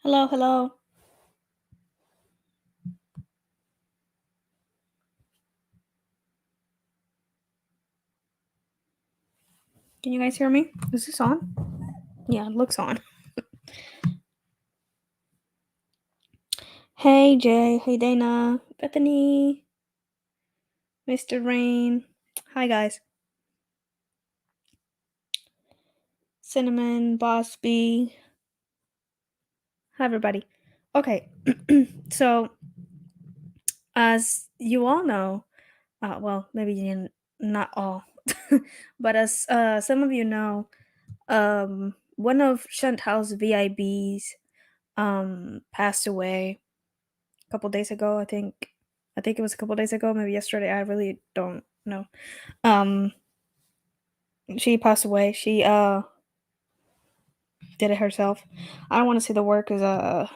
Hello, hello. Can you guys hear me? Is this on? Yeah, it looks on. Hey, Jay. Hey, Dana. Bethany. Mr. Rain. Hi, guys. Cinnamon, Boss B. Hi, everybody. Okay, so as you all know, well, maybe not all, but as some of you know, one of Chantal's VIBs passed away a couple days ago. I think it was a couple days ago, maybe yesterday. I really don't know. Um, she passed away. She did it herself. I don't want to say the word because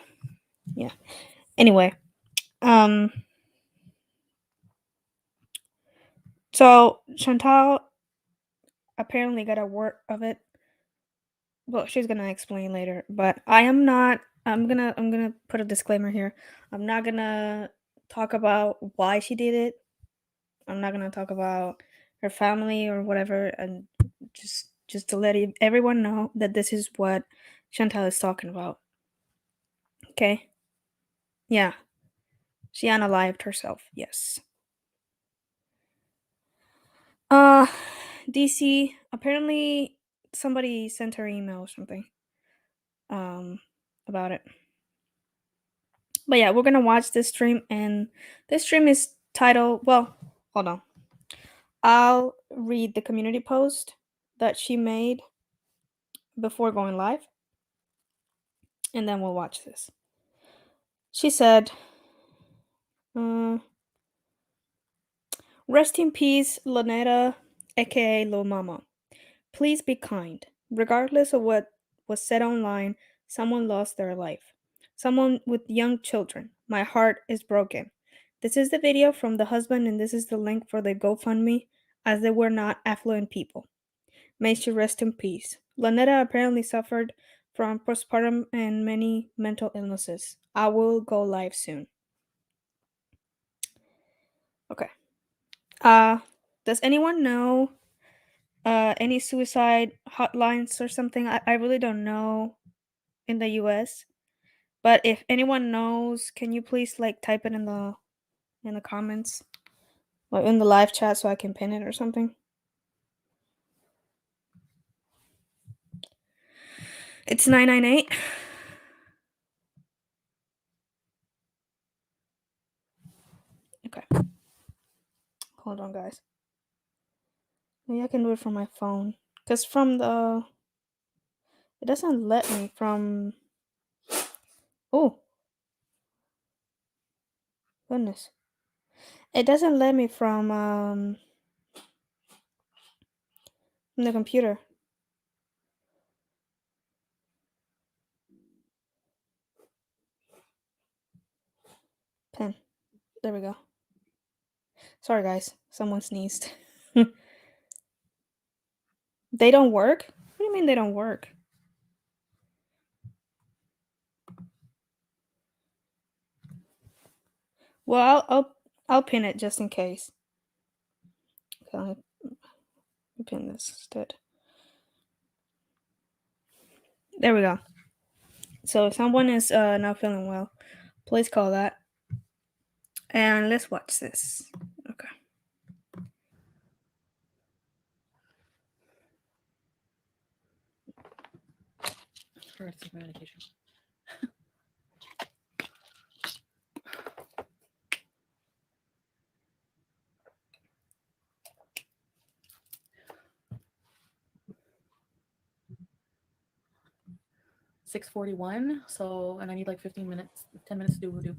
yeah. Anyway, um, so Chantal apparently got a word of it. Well, she's gonna explain later, but I am not. I'm gonna put a disclaimer here. I'm not gonna talk about why she did it. I'm not gonna talk about her family or whatever, and just to let everyone know that this is what Chantal is talking about. Okay? Yeah, she unalived herself. Yes. Uh, DC. Apparently, somebody sent her email or something. About it. But yeah, we're gonna watch this stream, and this stream is titled. Well, hold on. I'll read the community post that she made before going live, and then we'll watch this. She said, "Rest in peace, Lanetta, aka Lil Mama. Please be kind. Regardless of what was said online, someone lost their life. Someone with young children. My heart is broken. This is the video from the husband, and this is the link for the GoFundMe, as they were not affluent people. May she rest in peace. Lanetta apparently suffered from postpartum and many mental illnesses. I will go live soon." Okay. Does anyone know any suicide hotlines or something? I really don't know in the US. But if anyone knows, can you please like type it in the comments or in the live chat so I can pin it or something? It's 998. Okay. Hold on, guys. Maybe I can do it from my phone. Because from the. It doesn't let me from. Oh, goodness. It doesn't let me from the computer. Pen. There we go. Sorry, guys. Someone sneezed. They don't work? What do you mean they don't work? Well, I'll pin it just in case. Okay, I'll pin this instead. There we go. So if someone is not feeling well, please call that. And let's watch this. Okay. For my medication. $6:41. So, and I need like 15 minutes, 10 minutes to do.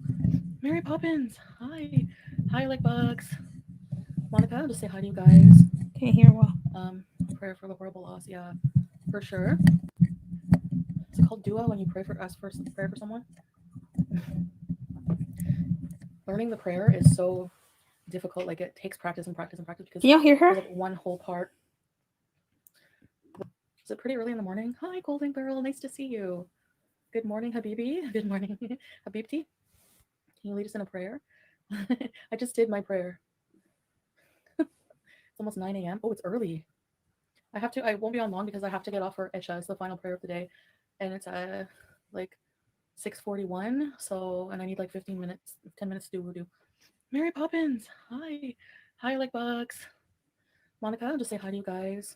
Mary Poppins. Hi. Hi, like bugs. Monica, I'll just say hi to you guys. Can't hear well. Prayer for the horrible loss. Yeah, for sure. Is it called dua when you ask for prayer for someone? Learning the prayer is so difficult. Like it takes practice and practice and practice because Can y'all hear her? there's like one whole part. Is it pretty early in the morning? Hi, Golden Girl. Nice to see you. Good morning, Habibi. Good morning, Habibti. Can you lead us in a prayer? I just did my prayer. It's almost 9 a.m. Oh, it's early. I won't be on long because I have to get off for Isha. It's the final prayer of the day. And it's like 6:41. So, and I need like 15 minutes, 10 minutes to do wudu. Mary Poppins. Hi. Hi, like bugs. Monica, I'll just say hi to you guys.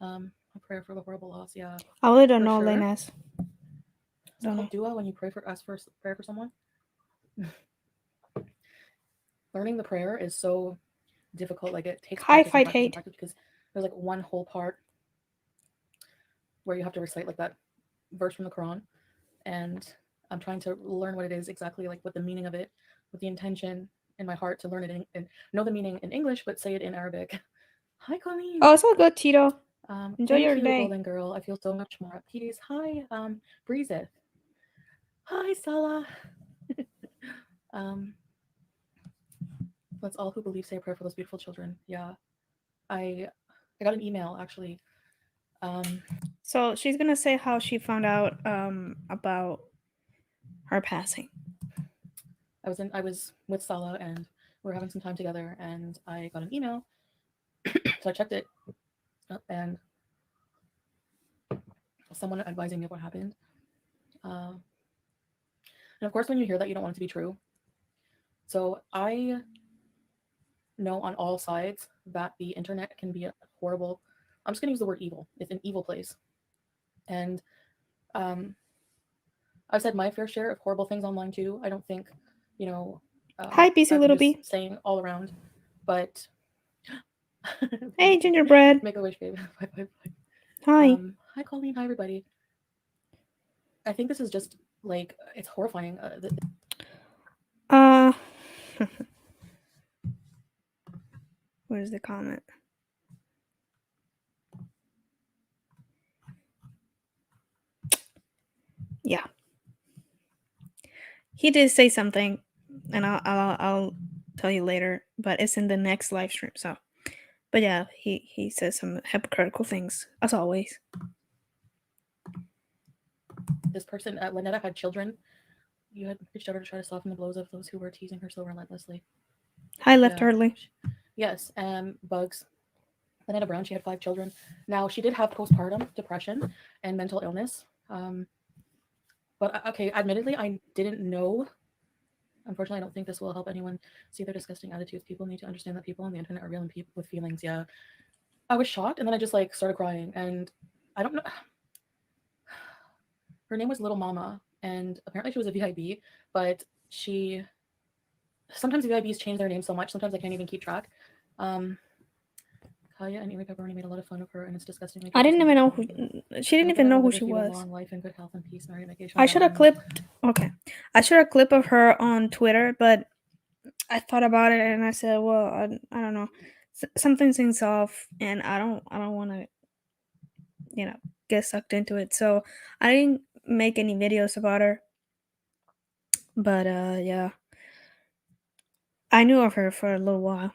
A prayer for the horrible loss. Yeah, I really don't for know, sure. Lenas. Is it called dua when you pray for ask for prayer for someone? Learning the prayer is so difficult. Like it takes Hi, practice and fight practice and hate. practice because there's like one whole part where you have to recite like that verse from the Quran, and I'm trying to learn what it is exactly, like what the meaning of it, with the intention in my heart to learn it and know the meaning in English, but say it in Arabic. Hi, Colleen. Oh, it's all good, Tito. Enjoy Thank your you, day. Golden Girl. I feel so much more at peace. Hi, Breezeth. Hi, Salah. um, let's all who believe say a prayer for those beautiful children. Yeah, I I got an email actually. Um, So she's gonna say how she found out about her passing. I was with Salah and we were having some time together, and I got an email, so I checked it, and someone advising me of what happened. And of course, when you hear that, you don't want it to be true. So I know on all sides that the internet can be a horrible. I'm just gonna use the word evil. It's an evil place, and um, I've said my fair share of horrible things online too. I don't think, you know, Hi, busy I'm little just bee. saying all around, but Hey, gingerbread. make a wish, babe. Bye, bye, bye. Hi. Hi, Colleen. Hi, everybody. I think this is just like it's horrifying. Uh, where's the comment? Yeah, he did say something, and I'll tell you later. But it's in the next live stream. So, but yeah, he says some hypocritical things as always. This person, Lynetta, had children. You had reached out to try to soften the blows of those who were teasing her so relentlessly. Hi, Left Yeah. Hardly. Yes. Bugs. Lynetta Brown. She had 5 children. Now she did have postpartum depression and mental illness. But okay, admittedly, I didn't know. Unfortunately, I don't think this will help anyone see their disgusting attitudes. People need to understand that people on the internet are real and people with feelings. Yeah. I was shocked, and then I just like started crying, and I don't know. Her name was Little Mama, and apparently she was a VIB, but she sometimes VIBs change their name so much. Sometimes I can't even keep track. Um, Kaya and Eerie Pepperoni made a lot of fun of her, and it's disgusting. I didn't even know who. She didn't even know who she you a was. long life and good health and peace, Mary Mickey, I Chantal, should have and clipped. Okay, I should have clip of her on Twitter, but I thought about it and I said, well, I don't know. Something seems off, and I don't want to, you know, get sucked into it. So I didn't make any videos about her. But yeah, I knew of her for a little while.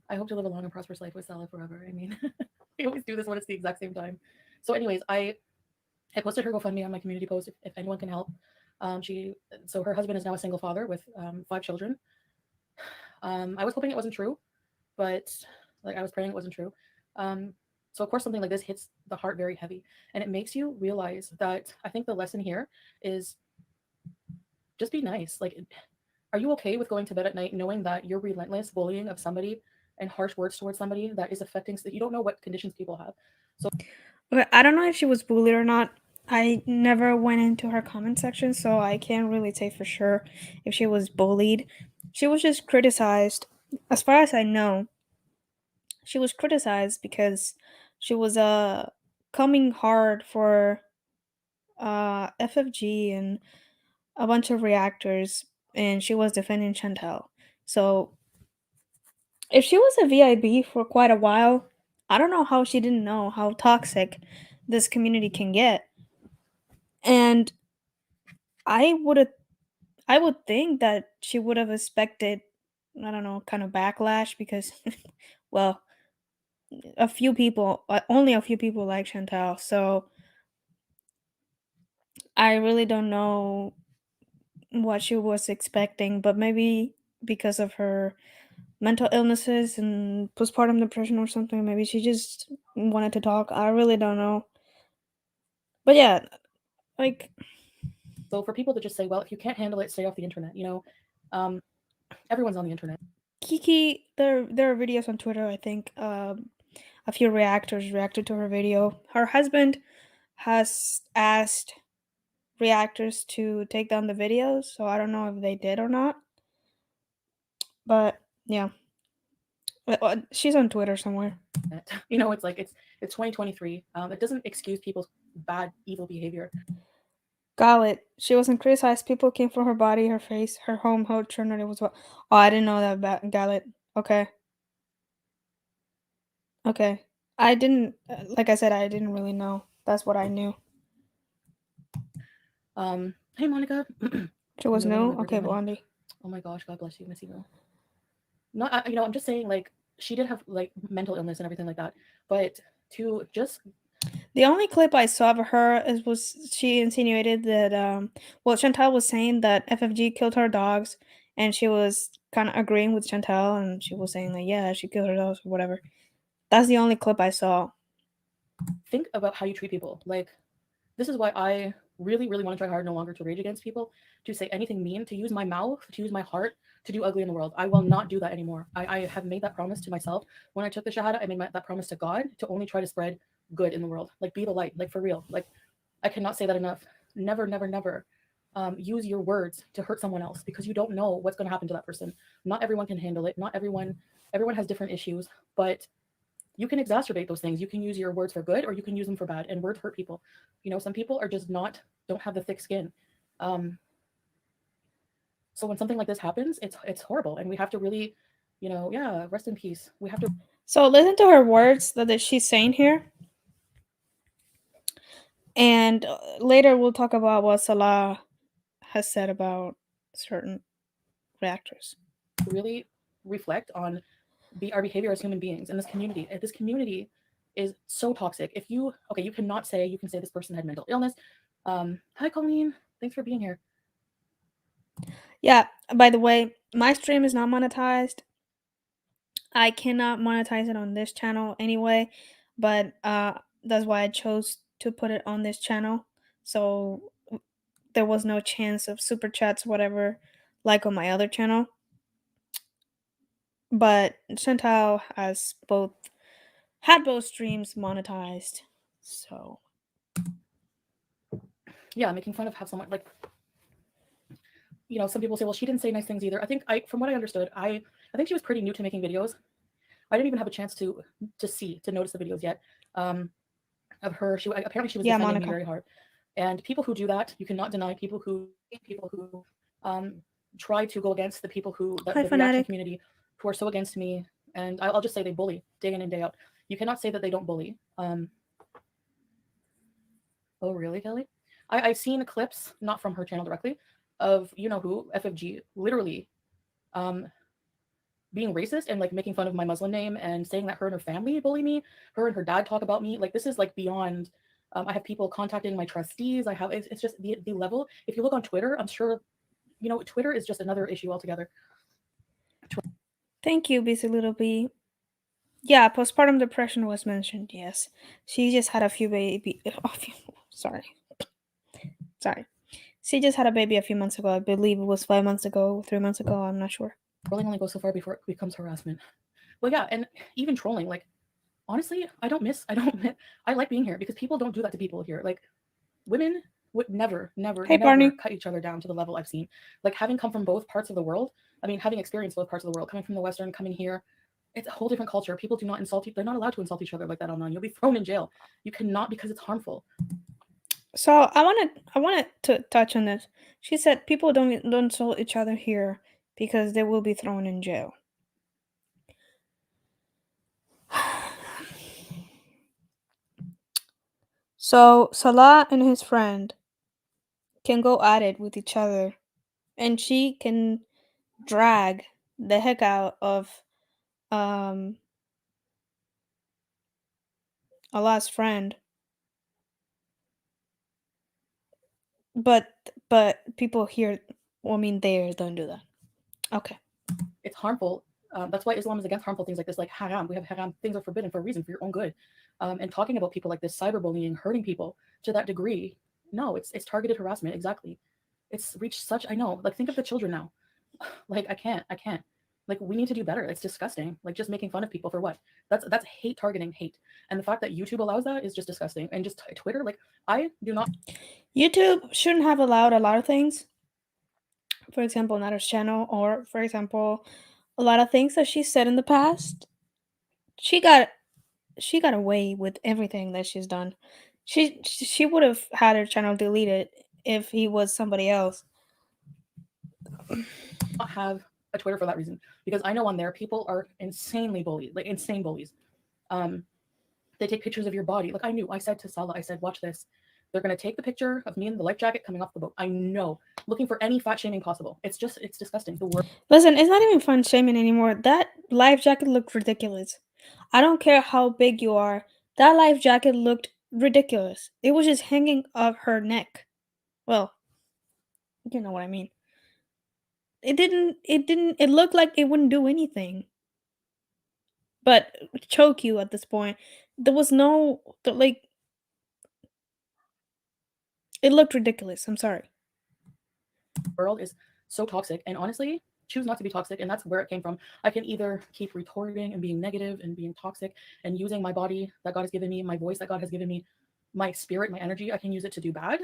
I hope to live a long and prosperous life with Stella forever. I mean, we always do this when it's the exact same time. So, anyways, I posted her GoFundMe on my community post if anyone can help. So her husband is now a single father with 5 children. I was hoping it wasn't true, but like I was praying it wasn't true. Um, so of course something like this hits the heart very heavy, and it makes you realize that I think the lesson here is just be nice. Like, are you okay with going to bed at night knowing that your relentless bullying of somebody and harsh words towards somebody that is affecting that you don't know what conditions people have. So Okay, I don't know if she was bullied or not. I never went into her comment section, so I can't really say for sure if she was bullied. She was just criticized. As far as I know, she was criticized because she was coming hard for FFG and a bunch of reactors, and she was defending Chantal. So if she was a VIB for quite a while, I don't know how she didn't know how toxic this community can get. And I I would think that she would have expected, I don't know, kind of backlash because well, a few people, only a few people like Chantal. So I really don't know what she was expecting, but maybe because of her mental illnesses and postpartum depression or something, maybe she just wanted to talk. I really don't know. But yeah, like So for people to just say, well, if you can't handle it, stay off the internet. Everyone's on the internet. Kiki, there are videos on Twitter. I think a few reactors reacted to her video. Her husband has asked reactors to take down the videos, so I don't know if they did or not. But yeah, she's on Twitter somewhere. It's like it's 2023. It doesn't excuse people's bad, evil behavior. Got it. She wasn't criticized. People came for her body, her face, her home, her eternity was what. Oh, I didn't know that about Gallet. Okay. Okay. I didn't, like I said, I didn't really know. That's what I knew. Hey Monica. She was You remember new? my birthday, Okay, honey? Blondie. Oh my gosh, God bless you, Missy girl. No, I'm just saying, like, she did have like mental illness and everything like that, but to just The only clip I saw of her was she insinuated that, well, Chantal was saying that FFG killed her dogs, and she was kind of agreeing with Chantal, and she was saying, like, yeah, she killed her dogs or whatever. That's the only clip I saw. think about how you treat people. Like, this is why I really, really want to try hard no longer to rage against people, to say anything mean, to use my mouth, to use my heart, to do ugly in the world. I will not do that anymore. I have made that promise to myself. When I took the Shahada, I made that promise to God to only try to spread good in the world. Like, be the light, like, for real. Like, I cannot say that enough. Never, never, never use your words to hurt someone else, because you don't know what's going to happen to that person. Not everyone can handle it. Not everyone has different issues, but you can exacerbate those things. You can use your words for good or you can use them for bad, and words hurt people. Some people are just don't have the thick skin. Um, so when something like this happens, it's horrible, and we have to really, yeah, rest in peace. We have to. So listen to her words that she's saying here. And later we'll talk about what Salah has said about certain reactors. Really reflect on our behavior as human beings in this community. This community is so toxic. If you okay, you can say this person had mental illness. Hi Colleen, thanks for being here. Yeah, by the way, my stream is not monetized. I cannot monetize it on this channel anyway, but that's why I chose to put it on this channel. So there was no chance of super chats, whatever, like on my other channel. But Chantal has had both streams monetized. So yeah, making fun of how someone, like, some people say, well, she didn't say nice things either. From what I understood, I think she was pretty new to making videos. I didn't even have a chance to notice the videos yet. Of her, apparently she was yeah, defending me Monica. very hard. And people who do that, you cannot deny people who um, try to go against the people Hi, the reaction Fanatic. community, who are so against me. And I'll just say they bully day in and day out. You cannot say that they don't bully. Oh, really, Kelly? I've seen clips, not from her channel directly, of who, FFG, literally being racist and like making fun of my Muslim name and saying that her and her family bully me. Her and her dad talk about me. Like, this is like beyond. I have people contacting my trustees. It's just the level. If you look on Twitter, I'm sure, Twitter is just another issue altogether. Thank you, Busy Little Bee. Yeah, postpartum depression was mentioned. Yes, she just had a few baby. Sorry. She just had a baby a few months ago. I believe it was 5 months ago, 3 months ago. I'm not sure. Trolling only goes so far before it becomes harassment. Well, yeah, and even trolling. Like, honestly, I like being here because people don't do that to people here. Like, women would never, never, Hey, never Barney. cut each other down to the level I've seen. Like, having come from both parts of the world, having experienced both parts of the world, coming from the Western, coming here, it's a whole different culture. People do not insult you. They're not allowed to insult each other like that online. You'll be thrown in jail. You cannot, because it's harmful. So I wanted to touch on this. She said people don't insult each other here because they will be thrown in jail. So Salah and his friend can go at it with each other, and she can drag the heck out of Allah's friend. But people here, well, I mean, they don't do that. Okay. It's harmful. That's why Islam is against harmful things like this, like haram. We have haram. Things are forbidden for a reason, for your own good. And talking about people like this, cyberbullying, hurting people to that degree, no, it's targeted harassment. Exactly. It's reached such. I know. Like, think of the children now. Like, I can't. Like, we need to do better. It's disgusting. Like, just making fun of people for what? That's hate, targeting hate. And the fact that YouTube allows that is just disgusting. And just Twitter, like, I do not. YouTube shouldn't have allowed a lot of things. For example, Nada's channel, or for example, a lot of things that she said in the past. She got away with everything that she's done. She would have had her channel deleted if he was somebody else. Not have a Twitter for that reason, because I know on there people are insanely bullied, like insane bullies. They take pictures of your body. Like, I said to Salah, I said, watch this. They're gonna take the picture of me in the life jacket coming off the boat. I know, looking for any fat shaming possible. It's disgusting. The word. Listen, it's not even fun shaming anymore. That life jacket looked ridiculous. I don't care how big you are. That life jacket looked ridiculous. It was just hanging off her neck. Well, you know what I mean. It looked like it wouldn't do anything but choke you at this point. There was no, like, it looked ridiculous. I'm sorry. World is so toxic, and honestly, choose not to be toxic, and that's where it came from. I can either keep retorting and being negative and being toxic and using my body that God has given me, my voice that God has given me, my spirit, my energy. I can use it to do bad.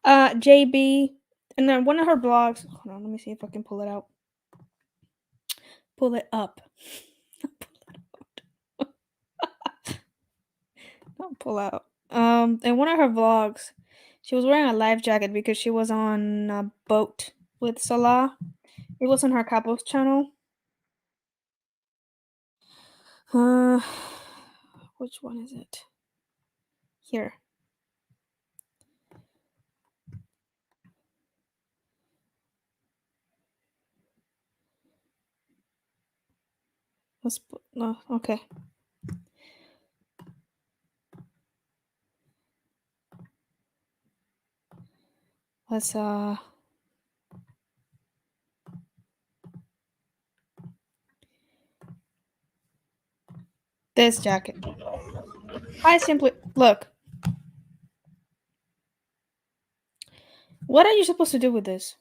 JB, and then one of her blogs. Hold on, let me see if I can pull it out. Pull it up. Don't pull out. In one of her vlogs, she was wearing a life jacket because she was on a boat with Salah. It was on her couple's channel. Which one is it? Here. No, okay. Let's this jacket. I simply look. What are you supposed to do with this?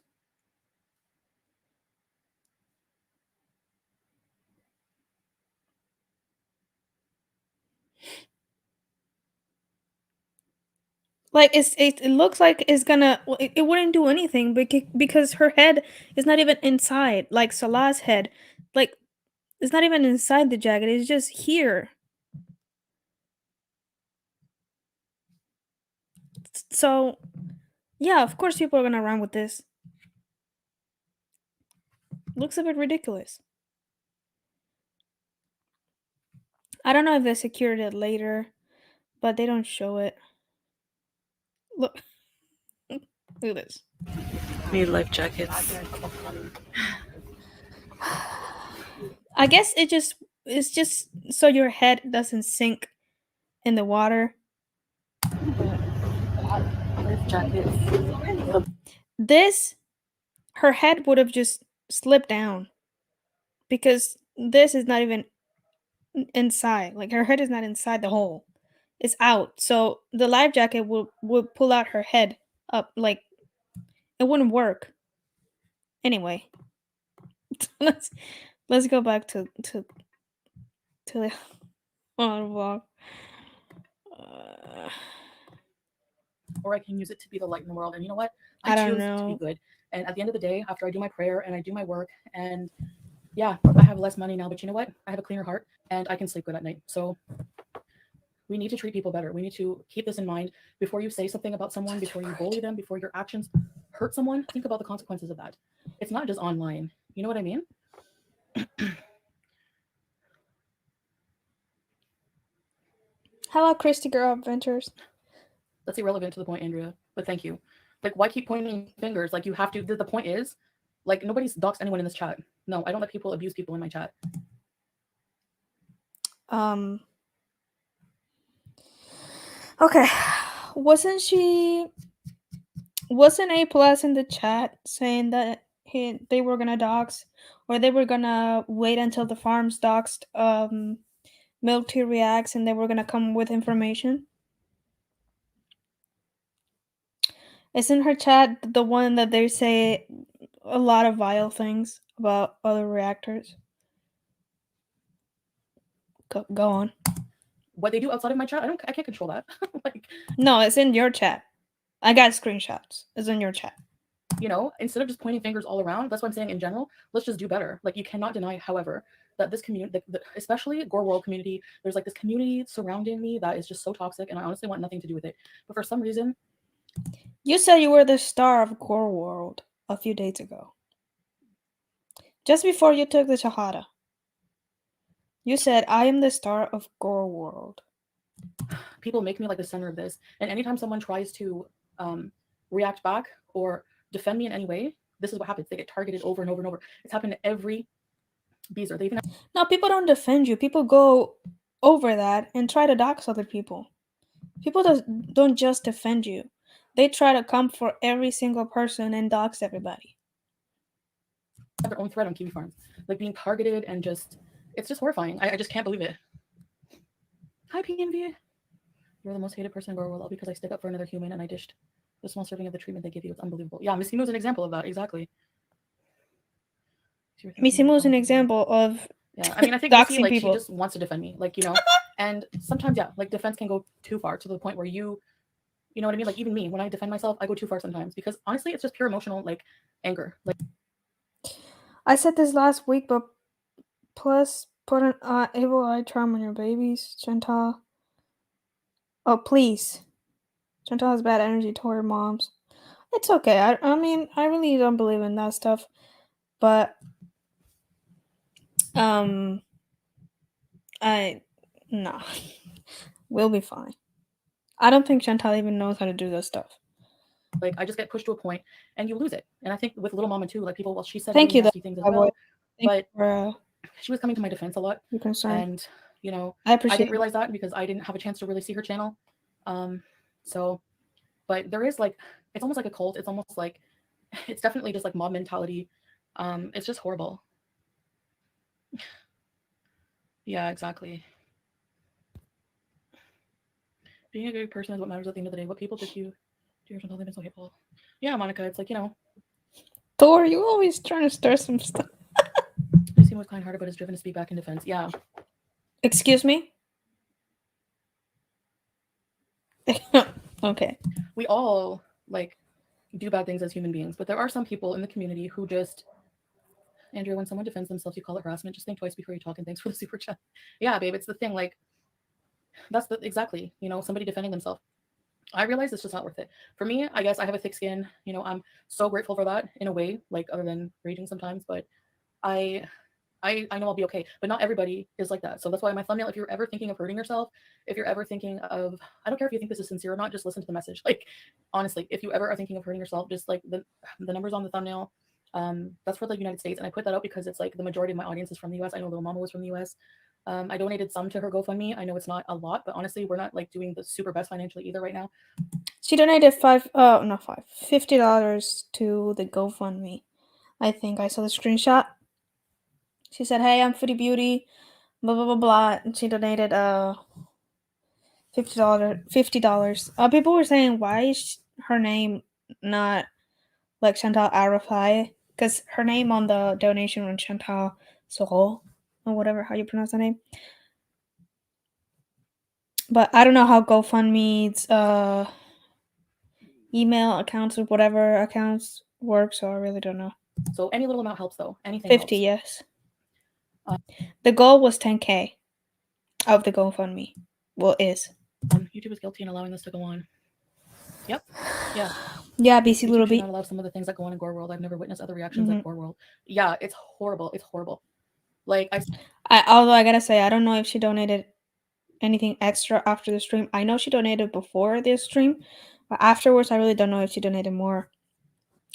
Like it looks like it's gonna. It wouldn't do anything because her head is not even inside. Like Salah's head, like it's not even inside the jacket. It's just here. So, yeah, of course people are gonna run with this. Looks a bit ridiculous. I don't know if they secured it later, but they don't show it. Look. Look at this. Need life jackets. I guess it's just so your head doesn't sink in the water. Life jackets. This, her head would have just slipped down because this is not even inside. Like her head is not inside the hole. It's out. So the life jacket would pull out her head up. Like it wouldn't work. Anyway, let's go back to the vlog. Or I can use it to be the light in the world. And you know what? I don't choose know. to be good. And at the end of the day, after I do my prayer and I do my work, and yeah, I have less money now, but you know what? I have a cleaner heart and I can sleep good at night. So we need to treat people better. We need to keep this in mind before you say something about someone, before you bully them, before your actions hurt someone. Think about the consequences of that. It's not just online. You know what I mean? Hello, Christy Girl Adventures. That's irrelevant to the point, Andrea. But thank you. Like, why keep pointing fingers? Like, you have to. The point is, like, nobody's doxed anyone in this chat. No, I don't let people abuse people in my chat. Okay. Wasn't she Wasn't A plus in the chat saying that they were gonna dox, or they were gonna wait until the farms doxed Milk Tea Reacts, and they were gonna come with information? Isn't her chat the one that they say a lot of vile things about other reactors? Go on. What they do outside of my chat, I can't control that. Like, no, it's in your chat. I got screenshots. It's in your chat. You know, instead of just pointing fingers all around, that's what I'm saying in general, let's just do better. Like, you cannot deny, however, that this community, especially GorlWorld community, there's like this community surrounding me that is just so toxic, and I honestly want nothing to do with it. But for some reason, you said you were the star of GorlWorld a few days ago. Just before you took the Shahada. You said, I am the star of GorlWorld. People make me like the center of this. And anytime someone tries to react back or defend me in any way, this is what happens. They get targeted over and over and over. It's happened to every beezer. They even no, people don't defend you. People go over that and try to dox other people. People don't just defend you. They try to come for every single person and dox everybody. have their own thread on Kiwi Farms. Like, being targeted and just, it's just horrifying. I just can't believe it. Hi, PNV. You're the most hated person in GorlWorld, all because I stick up for another human and I dished the small serving of the treatment they give you. It's unbelievable. Yeah, Miss Simu is an example of that. Exactly. Miss Simu is an example of yeah. I mean, I think Missy, like, people. She just wants to defend me, like, you know. And sometimes, yeah, like, defense can go too far to the point where you know what I mean? Like, even me, when I defend myself, I go too far sometimes because honestly, it's just pure emotional, like, anger. Like, I said this last week, but plus put an evil eye charm on your babies, Chantal. Oh, please. Chantal has bad energy toward her moms. It's okay. I mean, I really don't believe in that stuff. But, nah. We'll be fine. I don't think Chantal even knows how to do this stuff. Like, I just get pushed to a point and you lose it. And I think with Little Mama too, like, people, well, she said Thank really you, nasty things as well. But for, she was coming to my defense a lot. Your concern. And, you know, I didn't realize that because I didn't have a chance to really see her channel. So, but there is, like, it's almost like a cult. It's almost like, it's definitely just like mob mentality. It's just horrible. Yeah, exactly. Being a good person is what matters at the end of the day. What people did you do, Chantal, they've been so hateful. Yeah, Monica, it's like, you know. Thor, you always trying to stir some stuff. I seem was kind-hearted, but is driven to speak back in defense. Yeah. Excuse me? Okay. We all, like, do bad things as human beings, but there are some people in the community who just, Andrea, when someone defends themselves, you call it harassment. Just think twice before you talk, and thanks for the super chat. Yeah, babe, it's the thing. Like, that's the exactly, you know, somebody defending themselves. I realize it's just not worth it. For me, I guess I have a thick skin. You know, I'm so grateful for that in a way, like, other than raging sometimes, but I know I'll be okay, but not everybody is like that. So that's why my thumbnail, if you're ever thinking of hurting yourself, if you're ever thinking of, I don't care if you think this is sincere or not, just listen to the message. Like, honestly, if you ever are thinking of hurting yourself, just like the numbers on the thumbnail, that's for the United States. And I put that out because it's like the majority of my audience is from the US. I know Little Mama was from the US. I donated some to her GoFundMe. I know it's not a lot, but honestly, we're not like doing the super best financially either right now. She donated $50 to the GoFundMe. I think I saw the screenshot. She said, "Hey, I'm Foodie Beauty, blah blah blah blah," and she donated $50. People were saying, why is her name not like Chantal Arafai? Because her name on the donation was Chantal Sorol, or whatever how you pronounce that name. But I don't know how GoFundMe's email accounts or whatever accounts work, so I really don't know. So any little amount helps, though. Anything 50, helps. Yes. The goal was 10K of the GoFundMe. Well, is. YouTube is guilty in allowing this to go on. Yep. Yeah. Yeah, BC Little B. Not allow some of the things that go on in GorlWorld. I've never witnessed other reactions like GorlWorld. Yeah, it's horrible. It's horrible. Like, although I gotta say, I don't know if she donated anything extra after the stream. I know she donated before this stream, but afterwards, I really don't know if she donated more.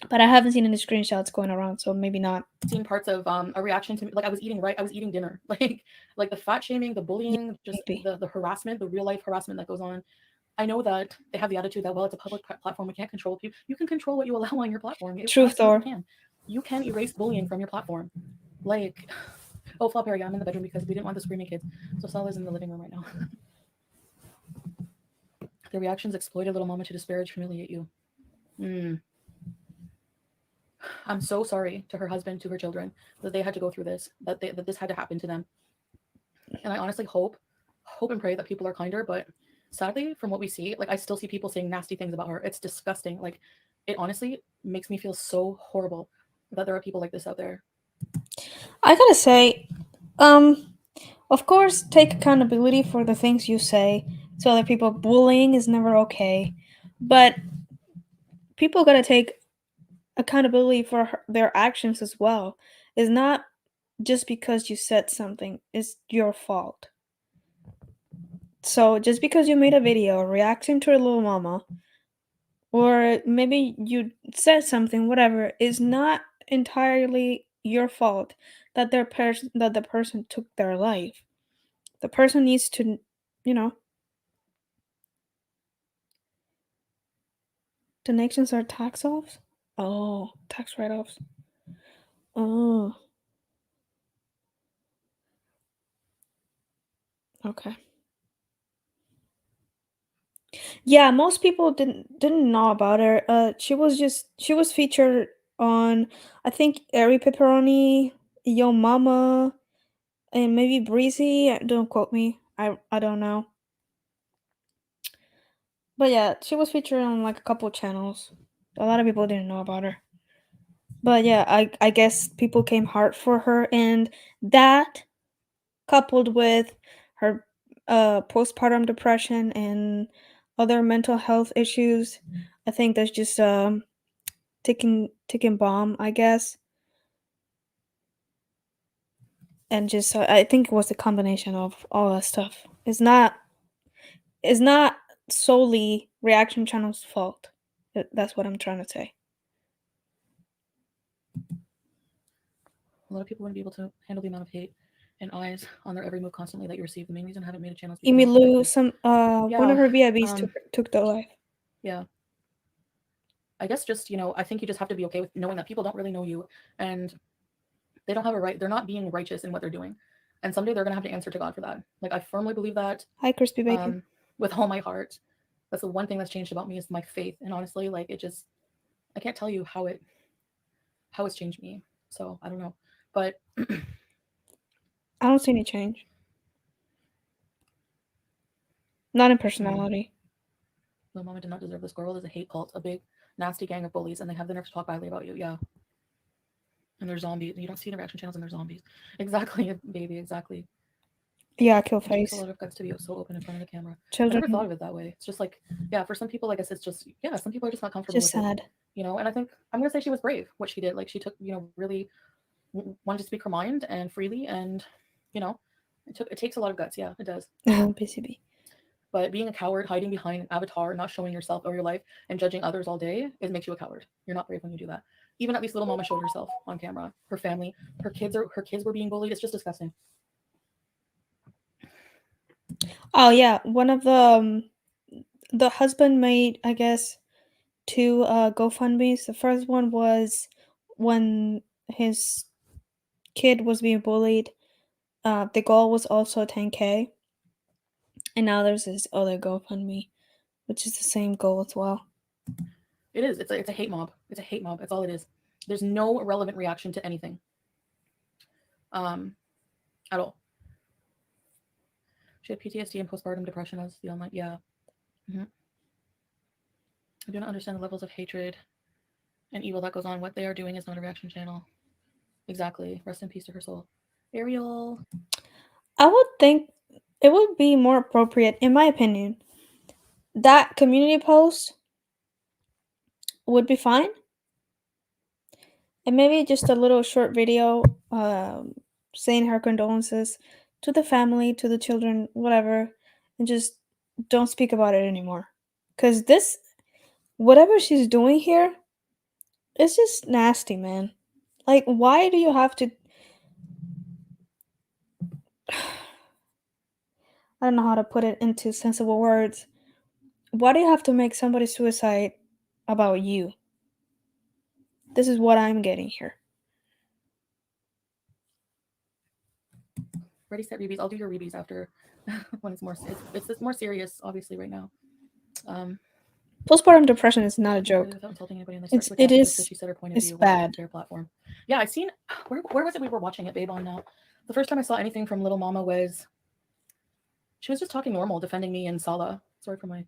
But I haven't seen any screenshots going around, so maybe not. I've seen parts of a reaction to, like, I was eating dinner, like the fat shaming, the bullying, just the harassment, the real life harassment that goes on. I know that they have the attitude that, well, it's a public platform, we can't control people. You can control what you allow on your platform. You Truth, absolutely Thor. can. You can erase bullying from your platform. Like, oh, Flop area, I'm in the bedroom because we didn't want the screaming kids. So Sal is in the living room right now. Their reactions exploited little mama to disparage, humiliate you. Mm. I'm so sorry to her husband, to her children, that they had to go through this, that this had to happen to them. And I honestly hope and pray that people are kinder. But sadly, from what we see, like I still see people saying nasty things about her. It's disgusting. Like it honestly makes me feel so horrible that there are people like this out there. I gotta say, of course, take accountability for the things you say to other people. Bullying is never okay, but people gotta take accountability for their actions as well. It's not just because you said something, it's your fault. So just because you made a video reacting to a little mama, or maybe you said something, whatever, is not entirely your fault that that the person took their life. The person needs to, you know, donations are tax offs. Oh, tax write offs. Oh, okay. Yeah, most people didn't know about her. She was featured on, I think, Airy Pepperoni, Yo Mama, and maybe Breezy. Don't quote me. I don't know. But yeah, she was featured on like a couple channels. A lot of people didn't know about her. But yeah, I guess people came hard for her, and that coupled with her postpartum depression and other mental health issues, I think that's just ticking bomb, I guess. And just I think it was a combination of all that stuff. It's not solely reaction channel's fault. That's what I'm trying to say. A lot of people wouldn't be able to handle the amount of hate and eyes on their every move constantly that you receive. The main reason I haven't made a channel is because I'm Emilu, protected. some one Yeah. of her VIBs took their life. Yeah. I guess just, I think you just have to be okay with knowing that people don't really know you and they don't have a right. They're not being righteous in what they're doing. And someday they're going to have to answer to God for that. Like, I firmly believe that Hi, crispy bacon. with all my heart. That's the one thing that's changed about me is my faith. And honestly, like, I can't tell you how it's changed me. So I don't know. But I don't see any change. Not in personality. the mama did not deserve this. GorlWorld is a hate cult, a big, nasty gang of bullies, and they have the nerve to talk badly about you. Yeah. And they're zombies. You don't see the reaction channels and they're zombies. Exactly, baby, exactly. Yeah, kill It takes a face. lot of guts to be so open in front of the camera. I Children. never thought of it that way. It's just like, yeah, for some people, I guess it's just, yeah, some people are just not comfortable Just with it, sad. And I think I'm gonna say she was brave what she did. Like she took, really wanted to speak her mind and freely, and you know, it takes a lot of guts. Yeah, it does. BCB. But being a coward, hiding behind an avatar, not showing yourself or your life, and judging others all day, it makes you a coward. You're not brave when you do that. Even at least little mama showed herself on camera. Her family, her kids were being bullied. It's just disgusting. Oh yeah, one of the husband made, I guess, two GoFundMe's. The first one was when his kid was being bullied. The goal was also 10K, and now there's this other GoFundMe, which is the same goal as well. It is. It's a hate mob. It's a hate mob. That's all it is. There's no relevant reaction to anything. At all. She had PTSD and postpartum depression as the online. Yeah. Mm-hmm. I do not understand the levels of hatred and evil that goes on. What they are doing is not a reaction channel. Exactly. Rest in peace to her soul. Ariel. I would think it would be more appropriate, in my opinion. That community post would be fine, and maybe just a little short video saying her condolences to the family, to the children, whatever, and just don't speak about it anymore. Because this, whatever she's doing here, it's just nasty, man. Like, why do you have to. I don't know how to put it into sensible words. Why do you have to make somebody suicide about you? This is what I'm getting here. Ready, set, rebees. I'll do your rebees after when it's more. It's more serious, obviously, right now. Postpartum depression is not a joke. Without insulting anybody, and they It's start to it attack just because is she said her point of it's view. bad. Their platform. Yeah, I've seen. Where was it? We were watching it, babe. On now. The first time I saw anything from Little Mama was she was just talking normal, defending me and Salah. Sorry for my.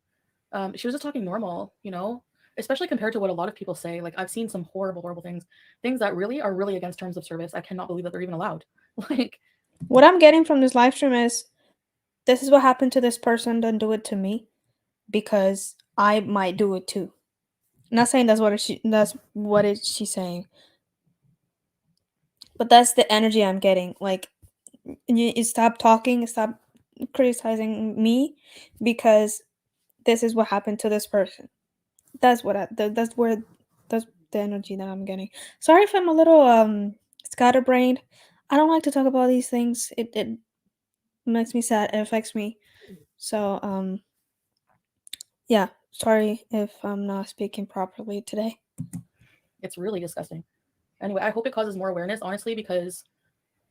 She was just talking normal, you know, especially compared to what a lot of people say. Like I've seen some horrible, horrible things that really are really against terms of service. I cannot believe that they're even allowed. Like What I'm getting from this live stream is this is what happened to this person, don't do it to me because I might do it too. I'm not saying that's what is she saying. But that's the energy I'm getting. Like you stop talking, stop criticizing me because this is what happened to this person. That's what that's where that's the energy that I'm getting. Sorry if I'm a little scatterbrained. I don't like to talk about these things. It makes me sad. It affects me. So yeah, sorry if I'm not speaking properly today. it's really disgusting. Anyway, I hope it causes more awareness, honestly, because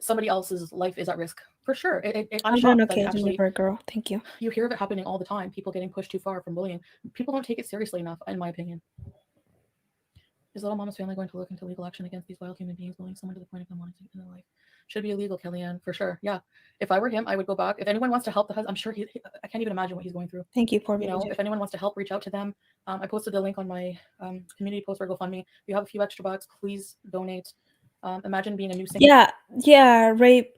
somebody else's life is at risk for sure. I'm I'm doing shocked that okay, it actually Jennifer girl. Thank you. you hear of it happening all the time. People getting pushed too far from bullying. People don't take it seriously enough, in my opinion. Is Little Mama's family going to look into legal action against these wild human beings bullying someone to the point of them wanting to end their life? Should be illegal, Kellyanne, for sure. Yeah. If I were him, I would go back. If anyone wants to help the husband, I'm sure I can't even imagine what he's going through. Thank you, poor You know, baby. if anyone wants to help, reach out to them. I posted the link on my community post for GoFundMe. If you have a few extra bucks, please donate. Imagine being a new single. Yeah, Ray.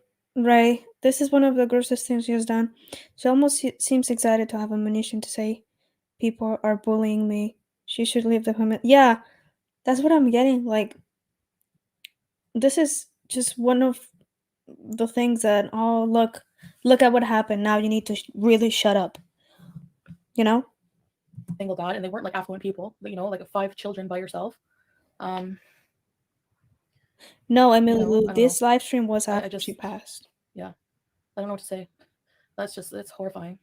This is one of the grossest things she has done. She almost seems excited to have ammunition to say people are bullying me. She should leave the comment. Yeah, that's what I'm getting. Like, this is just one of the things that, oh, look at what happened. Now you need to really shut up. You know? Single dad, and they weren't like affluent people, you know, like 5 children by yourself. No, Emily Lou, I don't this know. live stream was I after just, she passed. yeah, I don't know what to say. It's horrifying.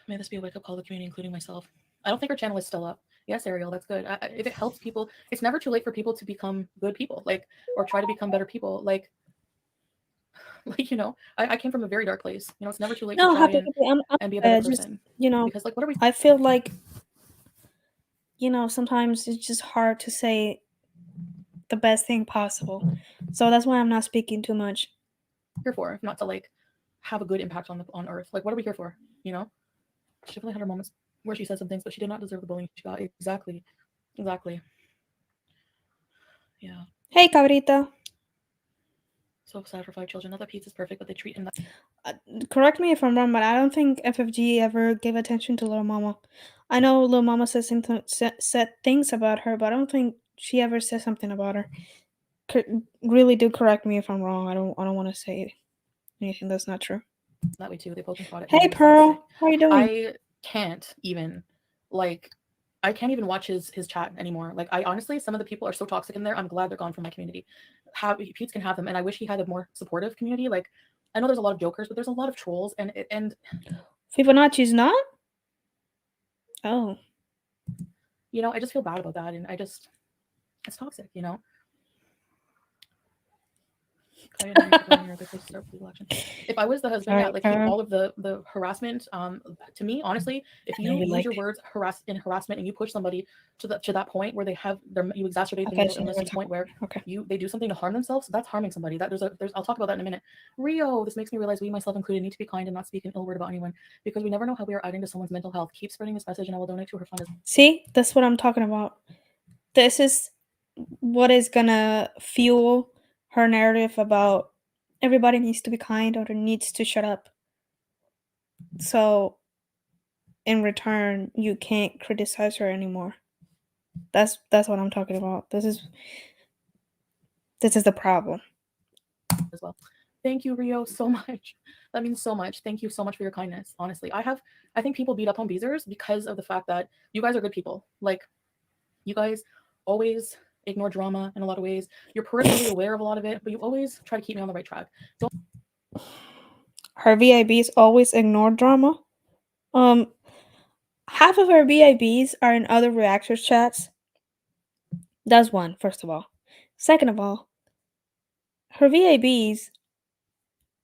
May this be a wake up call to the community, including myself. I don't think her channel is still up. Yes, Ariel, that's good. If it helps people, it's never too late for people to become good people, like, or try to become better people. Like you know, I came from a very dark place. You know, it's never too late to try and be a better person. Because like, what are we? I feel like, sometimes it's just hard to say the best thing possible. So that's why I'm not speaking too much. Here for not to like have a good impact on Earth. Like, what are we here for? You know, she definitely had her moments where she said some things, but she did not deserve the bullying she got. Exactly. Yeah. Hey, Cabrita. So sad for 5 children. Not that Pete's is perfect, but they treat him that. Correct me if I'm wrong, but I don't think FFG ever gave attention to Little Mama. I know Little Mama said things about her, but I don't think she ever said something about her. Really do correct me if I'm wrong. I don't want to say anything that's not true. That way too. They poke and prod it. Hey, Pearl. How are you doing? I can't even watch his chat anymore. Like, I honestly, some of the people are so toxic in there. I'm glad they're gone from my community. Pete's can have them, and I wish he had a more supportive community. Like, I know there's a lot of jokers, but there's a lot of trolls, and Fibonacci's not? Oh. You know, I just feel bad about that, and it's toxic, you know. If I was the husband, yeah, like all of the harassment, to me, honestly, if you use your words harassment and you push somebody to that point where you exacerbate the mental illness to the point where they do something to harm themselves, that's harming somebody. That I'll talk about that in a minute. Rio, this makes me realize we, myself included, need to be kind and not speak an ill word about anyone, because we never know how we are adding to someone's mental health. Keep spreading this message and I will donate to her fund. See, that's what I'm talking about. This is what is gonna fuel her narrative about everybody needs to be kind or needs to shut up. So in return, you can't criticize her anymore. That's what I'm talking about. This is the problem. As well. Thank you, Rio, so much. That means so much. Thank you so much for your kindness. Honestly, I think people beat up on Beezers because of the fact that you guys are good people. Like, you guys always ignore drama in a lot of ways. You're peripherally aware of a lot of it, but you always try to keep me on the right track. Her VIBs always ignore drama. half of her VIBs are in other reactors chats. That's one, first of all. Second of all, her VIBs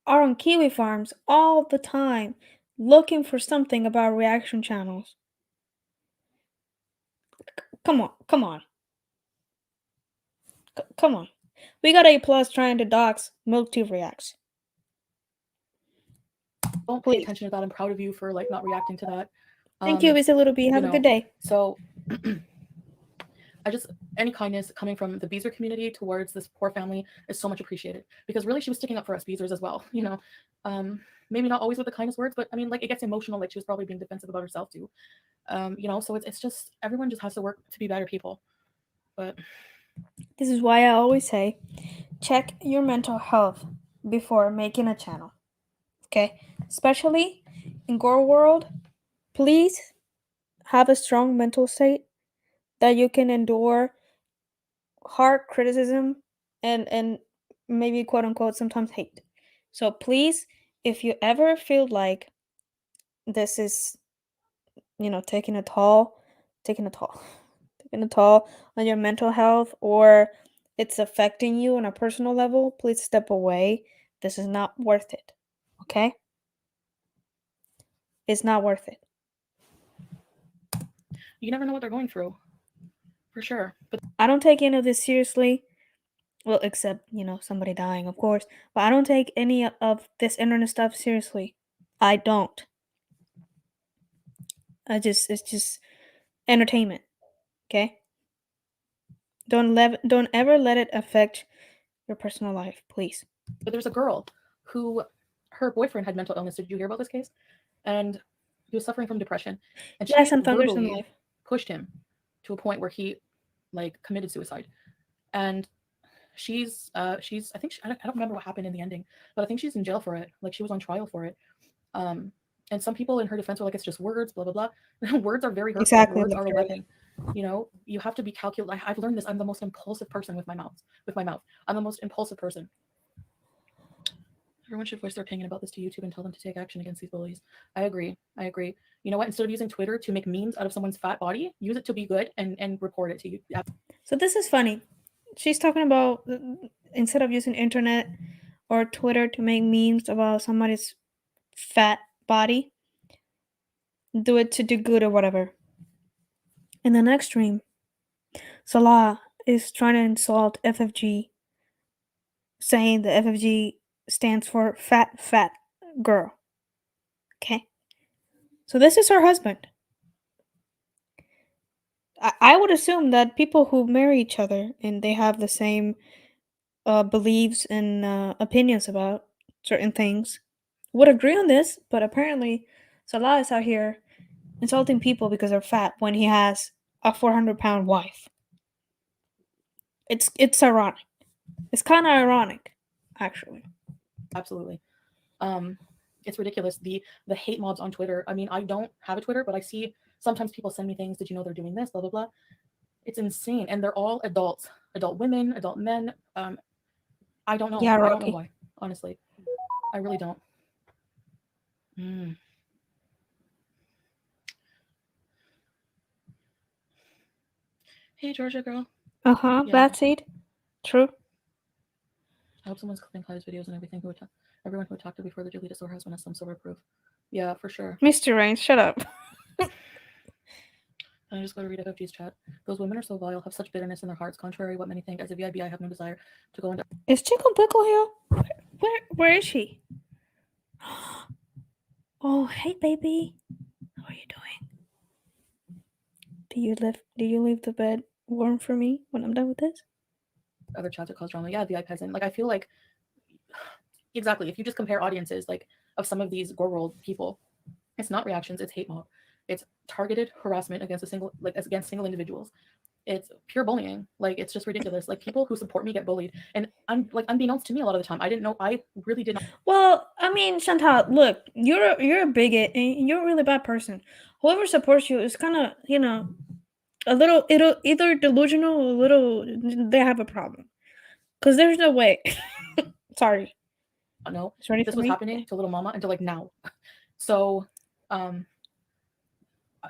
are on Kiwi Farms all the time looking for something about reaction channels. Come on, come on, come on. We got A plus trying to dox Milk Tea Reacts. Don't pay Please. attention to that. I'm proud of you for like not reacting to that. Thank you, Visa Little B. Have a good day. So I just, any kindness coming from the Beezer community towards this poor family is so much appreciated, because really she was sticking up for us Beezers as well, you know. Maybe not always with the kindest words, but I mean, like, it gets emotional. Like, she was probably being defensive about herself too. You know, so it's just, everyone just has to work to be better people. But this is why I always say, check your mental health before making a channel. Okay? Especially in GorlWorld, please have a strong mental state that you can endure hard criticism and maybe quote unquote sometimes hate. So please, if you ever feel like this is, taking a toll, taking a toll, taking a toll on your mental health, or it's affecting you on a personal level, please step away. This is not worth it. Okay? It's not worth it. you never know what they're going through, for sure. But I don't take any of this seriously. Well, except, somebody dying, of course. But I don't take any of this internet stuff seriously. I don't. It's just entertainment. Okay? Don't ever let it affect your personal life, please. there's a girl who, her boyfriend had mental illness. Did you hear about this case? And he was suffering from depression, and Yes, she and Thunders in verbally life. pushed him to a point where he like committed suicide. And she's I think I don't remember what happened in the ending, but I think she's in jail for it. Like, she was on trial for it. um and some people in her defense were like, it's just words, blah blah blah. Words are very hurtful. Exactly. Words are a weapon. You know, you have to be calculated. I've learned this. I'm the most impulsive person with my mouth. I'm the most impulsive person. Everyone should voice their opinion about this to YouTube and tell them to take action against these bullies. I agree. You know what? Instead of using Twitter to make memes out of someone's fat body, use it to be good and report it to you. So this is funny. She's talking about instead of using internet or Twitter to make memes about somebody's fat body, do it to do good or whatever. In the next stream, Salah is trying to insult FFG, saying the FFG stands for fat girl. Okay? So this is her husband. I would assume that people who marry each other and they have the same beliefs and opinions about certain things would agree on this, but apparently Salah is out here insulting people because they're fat when he has a 400-pound wife. It's ironic. It's kind of ironic, actually. Absolutely. It's ridiculous. The hate mobs on Twitter. I mean, I don't have a Twitter, but I see sometimes people send me things. Did you know they're doing this? Blah blah blah. It's insane, and they're all adults, adult women, adult men. I don't know. Yeah, I don't know Rocky. why. Honestly, I really don't. Mm. Hey, Georgia girl. Yeah. Bad seed. True. I hope someone's clipping Clyde's videos and everything. Everyone who attacked her before the deleted store husband has some sort of proof. Yeah, for sure. Mr. Rain, shut up. And I just go to read FFG's chat. Those women are so vile, have such bitterness in their hearts, contrary to what many think. As a VIB, I have no desire to go into. Is Chicken Pickle here? Where is she? Oh, hey, baby. How are you doing? Do you leave the bed warm for me when I'm done with this? Other chats that cause drama. Yeah, VI peasant. Like, I feel like exactly. If you just compare audiences, like, of some of these GorlWorld people, it's not reactions. It's hate mob. It's targeted harassment against against single individuals. It's pure bullying. Like, it's just ridiculous. Like, people who support me get bullied, and unbeknownst to me a lot of the time. I didn't know. I really did not. Well, I mean, Chantal, look, you're a bigot and you're a really bad person. Whoever supports you is kind of, a little either delusional or a little they have a problem. Cause there's no way. Sorry. No, It's ready this for was me? happening to little mama until like now. So,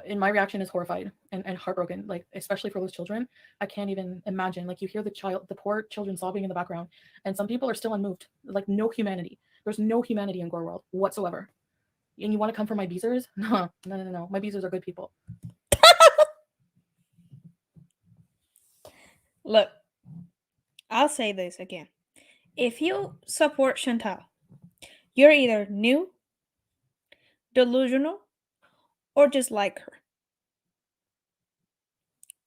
in my reaction is horrified and heartbroken, like especially for those children. I can't even imagine. Like you hear the poor children sobbing in the background, and some people are still unmoved. Like no humanity. There's no humanity in GorlWorld whatsoever. And you want to come for my beezers? No, no, no, no. My beezers are good people. Look, I'll say this again. If you support Chantal, you're either new, delusional, or just like her.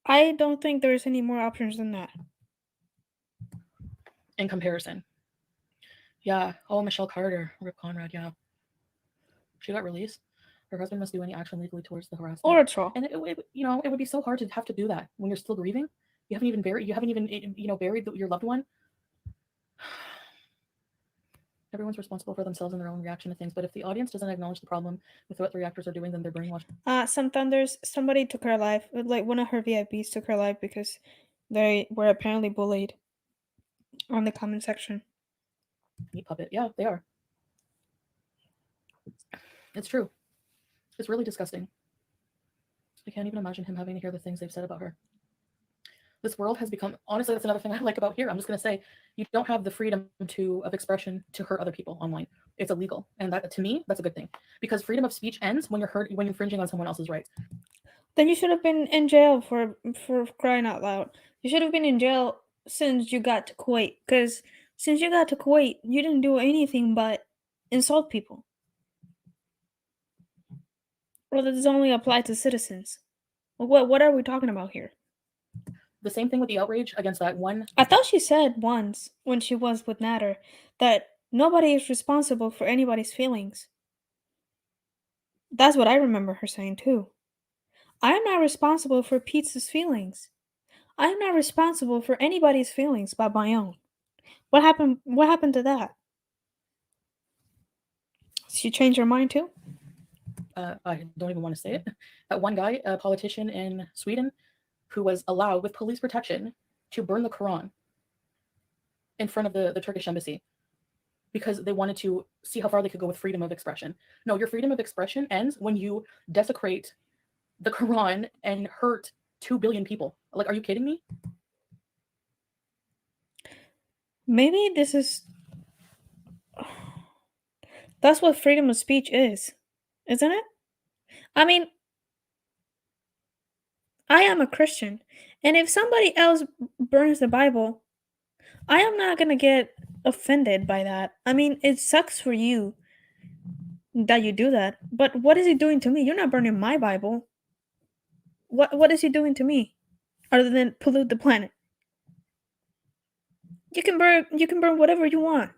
I don't think there's any more options than that. In comparison. Yeah. Oh, Michelle Carter, Rip Conrad. Yeah. She got released. Her husband must do any action legally towards the harassment. Or a troll. And it would be so hard to have to do that when you're still grieving. You haven't even buried your loved one. Everyone's responsible for themselves and their own reaction to things. But if the audience doesn't acknowledge the problem with what the reactors are doing, then they're brainwashed. Some thunders. Somebody took her life. Like one of her VIPs took her life because they were apparently bullied on the comment section. Meat puppet. Yeah, they are. It's true. It's really disgusting. I can't even imagine him having to hear the things they've said about her. This world has become, honestly, that's another thing I like about here. I'm just going to say, you don't have the freedom of expression to hurt other people online. It's illegal. And that, to me, that's a good thing. Because freedom of speech ends when you're infringing on someone else's rights. Then you should have been in jail for crying out loud. You should have been in jail since you got to Kuwait. Because since you got to Kuwait, you didn't do anything but insult people. Or does this only apply to citizens? What are we talking about here? The same thing with the outrage against that one. I thought she said once, when she was with Nader, that nobody is responsible for anybody's feelings. That's what I remember her saying too. I am not responsible for Pete's feelings. I am not responsible for anybody's feelings but my own. What happened to that? She changed her mind too? I don't even want to say it. That one guy, a politician in Sweden, who was allowed with police protection to burn the Quran in front of the Turkish embassy because they wanted to see how far they could go with freedom of expression. No, your freedom of expression ends when you desecrate the Quran and hurt 2 billion people. Like, are you kidding me? Maybe this is... That's what freedom of speech is, isn't it? I mean, I am a Christian, and if somebody else burns the Bible, I am not gonna get offended by that. I mean, it sucks for you that you do that, but what is he doing to me? You're not burning my Bible. What is he doing to me, other than pollute the planet? You can burn whatever you want.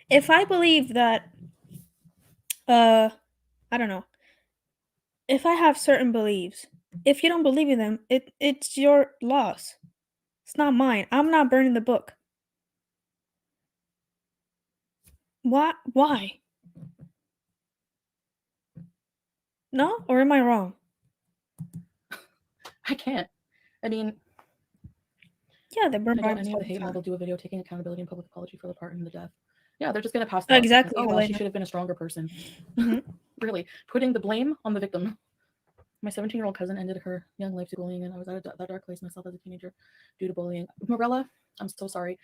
If I believe that, I don't know. If I have certain beliefs, if you don't believe in them, it's your loss. It's not mine. I'm not burning the book. Why? No? Or am I wrong? I can't. I mean, yeah, they burn I don't Bibles any all of the the hate time. mob will do a video taking accountability and public apology for the part in the death. Yeah, they're just going to pass that. Exactly. Oh, well, she should have been a stronger person. Really, putting the blame on the victim. My 17-year-old cousin ended her young life to bullying, and I was at that dark place myself as a teenager due to bullying. Morella, I'm so sorry.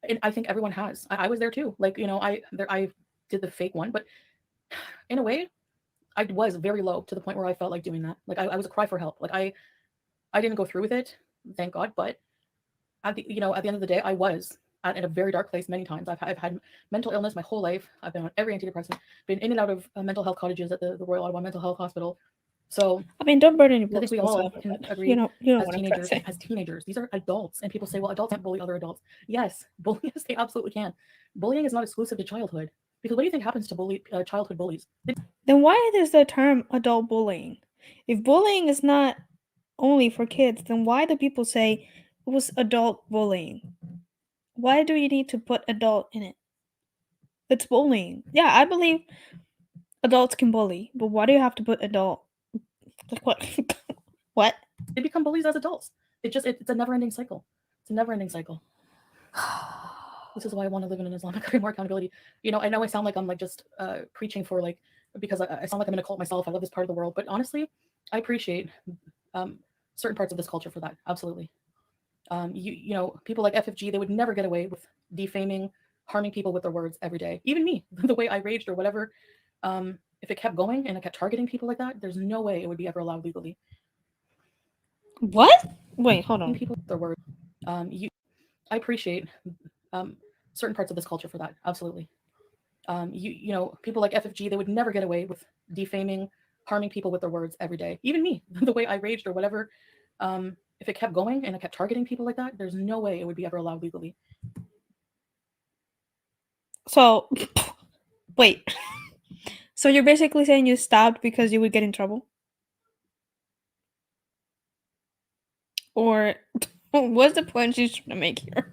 And I think everyone has. I was there too. Like, I did the fake one, but in a way, I was very low to the point where I felt like doing that. Like I was a cry for help. Like I didn't go through with it, thank God. But at the end of the day, I was in a very dark place many times. I've had mental illness my whole life. I've been on every antidepressant, been in and out of mental health cottages at the Royal Ottawa Mental Health Hospital. So I mean, don't burn any I think books. we all can agree. You know as what teenagers, I'm as teenagers, these are adults, and people say, "Well, adults can't bully other adults." Yes, yes, they absolutely can. Bullying is not exclusive to childhood. Because what do you think happens to childhood bullies? Then why is the term adult bullying? If bullying is not only for kids, then why do people say it was adult bullying? Why do you need to put adult in it? It's bullying. Yeah, I believe adults can bully, but why do you have to put adult? Like what? What? They become bullies as adults. It's a never-ending cycle. It's a never-ending cycle. This is why I want to live in an Islamic country, more accountability. I know I sound like I'm like just preaching for like because I sound like I'm in a cult myself. I love this part of the world, but honestly, I appreciate certain parts of this culture for that. Absolutely. You know, people like FFG, they would never get away with defaming, harming people with their words every day. Even me, the way I raged or whatever. If it kept going and it kept targeting people like that, there's no way it would be ever allowed legally. What? Wait, hold on. People with their words. I appreciate certain parts of this culture for that. Absolutely. You know, people like FFG, they would never get away with defaming, harming people with their words every day. Even me, the way I raged or whatever. If it kept going and it kept targeting people like that, there's no way it would be ever allowed legally. So, wait. So you're basically saying you stopped because you would get in trouble? Or what's the point she's trying to make here?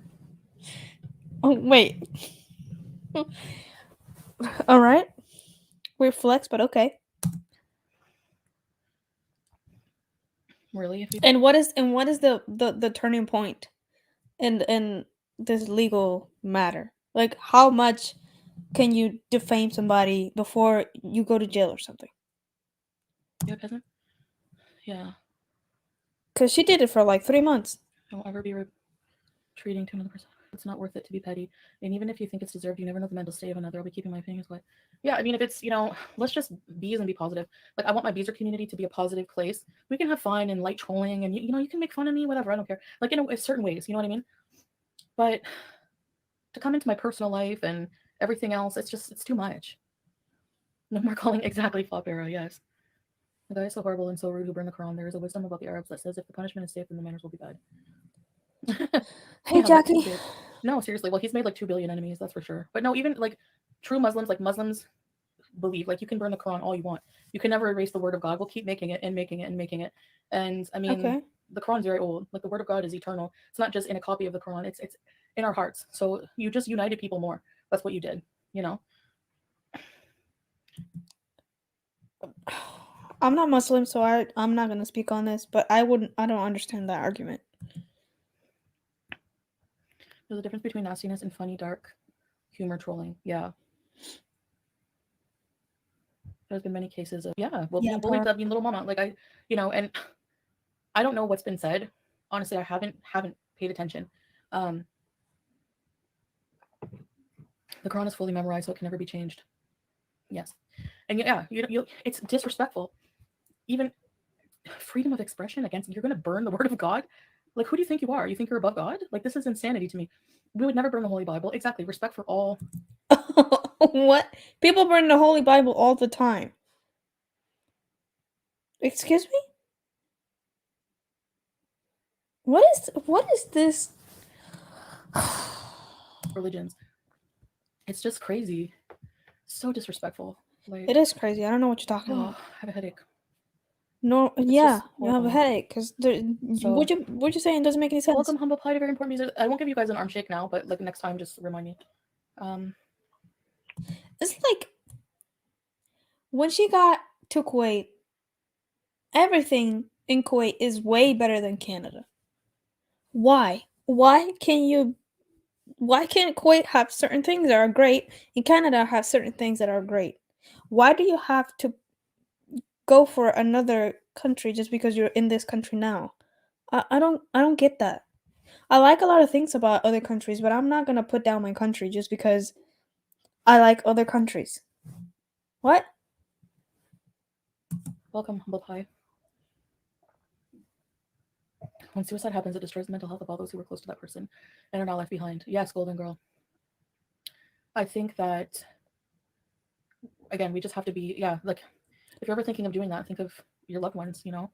Oh, wait. All right. We're flex, but okay. Really? And what is the turning point in this legal matter? Like, how much can you defame somebody before you go to jail or something? You a peasant? Yeah. Because she did it for like 3 months. Don't ever be retreating to another person. It's not worth it to be petty. And even if you think it's deserved, you never know the mental state of another. I'll be keeping my opinions, but yeah, I mean, if it's, you know, let's just bees and be positive. Like, I want my beezer community to be a positive place. We can have fun and light trolling, and you know, you can make fun of me, whatever. I don't care. Like, in certain ways, you know what I mean? But to come into my personal life and everything else, it's too much. No more calling exactly flop era. Yes. The guy is so horrible and so rude who burned the Quran. There is a wisdom about the Arabs that says if the punishment is safe, then the manners will be bad. Hey, Yeah, Jackie. No, seriously. Well, he's made like 2 billion enemies, that's for sure. But no, even like true Muslims, like Muslims believe, like, you can burn the Quran all you want. You can never erase the word of God. We'll keep making it and making it and making it. And I mean, Okay. the Quran's very old. Like, the word of God is eternal. It's not just in a copy of the Quran. It's in our hearts. So you just united people more. That's what you did, you know? I'm not Muslim, so I'm not gonna speak on this, but I don't understand that argument. There's a difference between nastiness and funny, dark humor trolling. Yeah. There's been many cases of, being bullied to being little mama. Like, you know, and I don't know what's been said. Honestly, I haven't paid attention. The Quran is fully memorized, so it can never be changed. Yes. And yeah, it's disrespectful. Even freedom of expression against, you're going to burn the word of God? Like, who do you think you are? You think you're above God? Like, this is insanity to me. We would never burn the Holy Bible. Exactly. Respect for all. What? People burn the Holy Bible all the time. Excuse me? What is this? Religions. It's just crazy. So disrespectful. Like, It is crazy. I don't know what you're talking about. I have a headache. No, yeah, you have a headache because what you saying doesn't make any sense. Welcome, humble pie, to very important music. I won't give you guys an arm shake now, but like next time, just remind me. It's like when she got to Kuwait, everything in Kuwait is way better than Canada. Why? Why can't Kuwait have certain things that are great and Canada have certain things that are great? Why do you have to go for another country just because you're in this country now? I don't get that. I like a lot of things about other countries, but I'm not gonna put down my country just because I like other countries. What? Welcome, humble pie. When suicide happens, it destroys the mental health of all those who were close to that person and are now left behind. Yes, golden girl. I think that, again, we just have to be, like, if you're ever thinking of doing that, think of your loved ones, you know?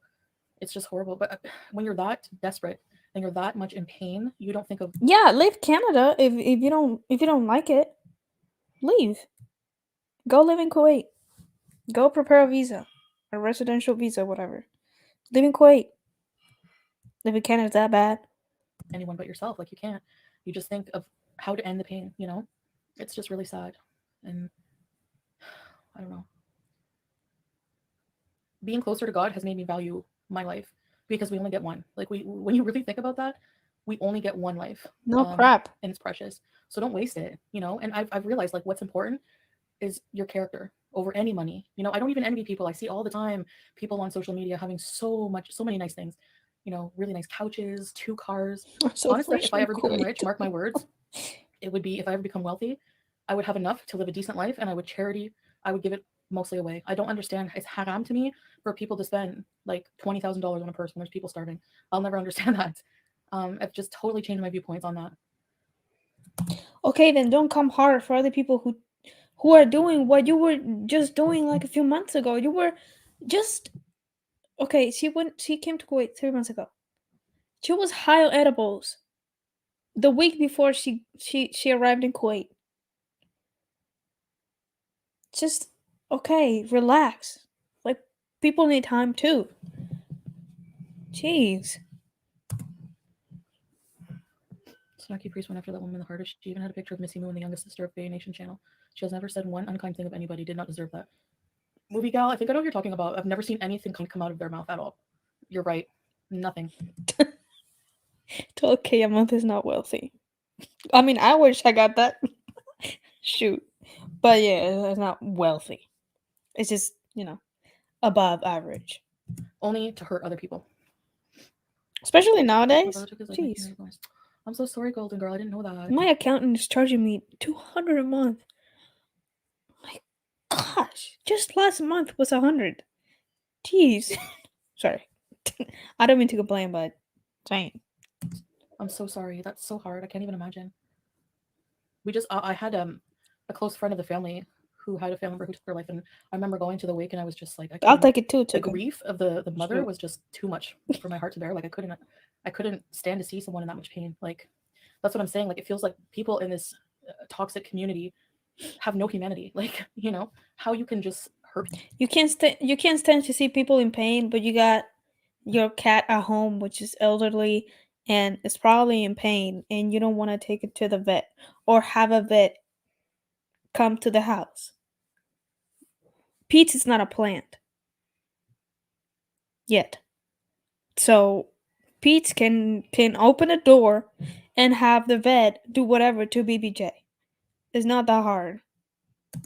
It's just horrible. But when you're that desperate and you're that much in pain, you don't think of... Yeah, leave Canada if you don't like it. Leave. Go live in Kuwait. Go prepare a visa. A residential visa, whatever. Live in Kuwait. Live in Canada's that bad. Anyone but yourself. Like, you can't. You just think of how to end the pain, you know? It's just really sad. And I don't know. Being closer to God has made me value my life because we only get one. Like, when you really think about that, we only get one life. No crap. And it's precious. So don't waste it, you know? And I've realized, like, what's important is your character. over any money. You know, I don't even envy people. I see all the time people on social media having so many nice things. You know, really nice couches, 2 cars. So Honestly, fresh if I and ever become quick. rich, mark my words, it would be if I ever become wealthy, I would have enough to live a decent life and I would give it mostly away. I don't understand. It's haram to me for people to spend like $20,000 on a person. There's people starving. I'll never understand that. I've just totally changed my viewpoints on that. Okay, then don't come hard for other people who are doing what you were just doing like a few months ago. You were just okay. She came to Kuwait 3 months ago. She was high on edibles the week before she arrived in Kuwait. Just okay, relax. Like people need time too. Jeez. Snarky Priest went after that woman the hardest. She even had a picture of Missy Moo and the youngest sister of VIB Nation channel. She has never said one unkind thing of anybody. Did not deserve that. Movie gal, I think I know what you're talking about. I've never seen anything come out of their mouth at all. You're right. Nothing. 12K a month is not wealthy. I mean, I wish I got that. Shoot. But yeah, it's not wealthy. It's just, above average. Only to hurt other people. Especially My nowadays. brother took his life Jeez. 19 years. I'm so sorry, Golden Girl. I didn't know that. My accountant is charging me $200 a month. My gosh. Just last month was $100. Jeez. Sorry. I don't mean to complain, but dang. I'm so sorry. That's so hard. I can't even imagine. I had a close friend of the family who had a family member who took their life, and I remember going to the wake, and I was just like, I'll take it too. The Chicken. grief of the mother was just too much for my heart to bear. Like I couldn't stand to see someone in that much pain. Like that's what I'm saying. Like it feels like people in this toxic community have no humanity. Like how you can just hurt. You can't stand to see people in pain, but you got your cat at home, which is elderly and is probably in pain, and you don't want to take it to the vet or have a vet come to the house. Pete's is not a plant yet, so Pete's can open a door and have the vet do whatever to BBJ. It's not that hard.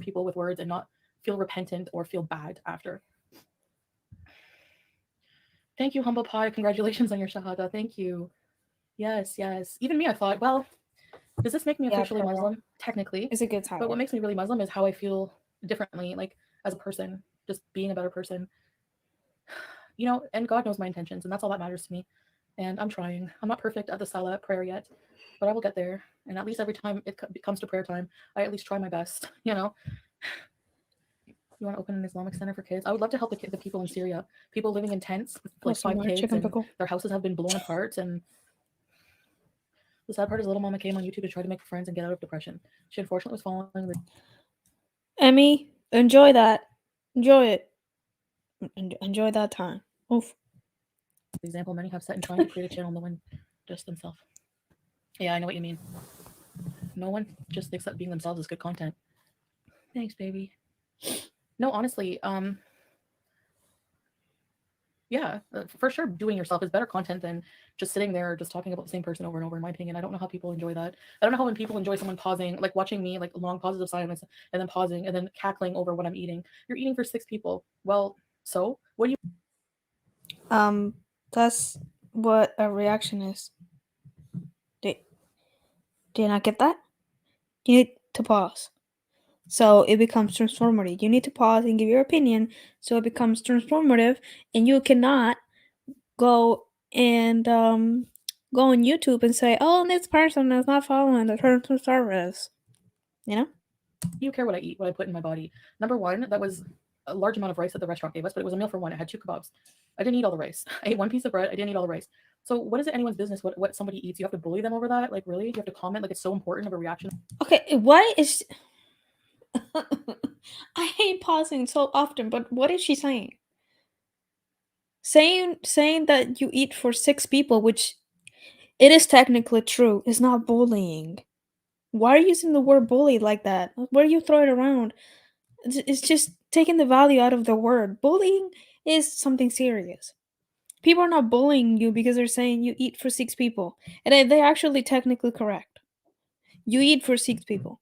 People with words and not feel repentant or feel bad after. Thank you, Humble Pie. Congratulations on your Shahada. Thank you. Yes. Even me, I thought, well, does this make me officially Muslim? Technically. It's a good time. But what makes me really Muslim is how I feel differently, like as a person, just being a better person. And God knows my intentions, and that's all that matters to me. And I'm trying. I'm not perfect at the Salah prayer yet, but I will get there. And at least every time it comes to prayer time, I at least try my best, You want to open an Islamic center for kids? I would love to help the people in Syria, people living in tents with like 5 kids, and their houses have been blown apart. And the sad part is little mama came on YouTube to try to make friends and get out of depression. She unfortunately was following the... Emmy, enjoy that. Enjoy it. Enjoy that time. Oof. The example many have set in trying to create a channel, no one just themselves. Yeah, I know what you mean. No one just thinks that being themselves is good content. Thanks, baby. No, honestly, yeah, for sure, doing yourself is better content than just sitting there just talking about the same person over and over, in my opinion. I don't know how people enjoy that. I don't know how when people enjoy someone pausing, like watching me, like long pauses of silence, and then pausing, and then cackling over what I'm eating. You're eating for 6 people. Well, so what do you... That's what a reaction is. Do you not get that? You need to pause. So it becomes transformative. You need to pause and give your opinion so it becomes transformative, and you cannot go and go on YouTube and say, "Oh, this person is not following the terms of service." You care what I eat, what I put in my body. Number one, that was a large amount of rice that the restaurant gave us, but it was a meal for one. It had 2 kebabs. I didn't eat all the rice. I ate 1 piece of bread. I didn't eat all the rice. So what is it anyone's business what somebody eats? You have to bully them over that? Like, really? You have to comment like it's so important of a reaction? Okay, why is... I hate pausing so often, but what is she saying? Saying that you eat for 6 people, which it is technically true, is not bullying. Why are you using the word bully like that? Where do you throw it around? It's just taking the value out of the word. Bullying is something serious. People are not bullying you because they're saying you eat for 6 people. And they're actually technically correct. You eat for 6 people.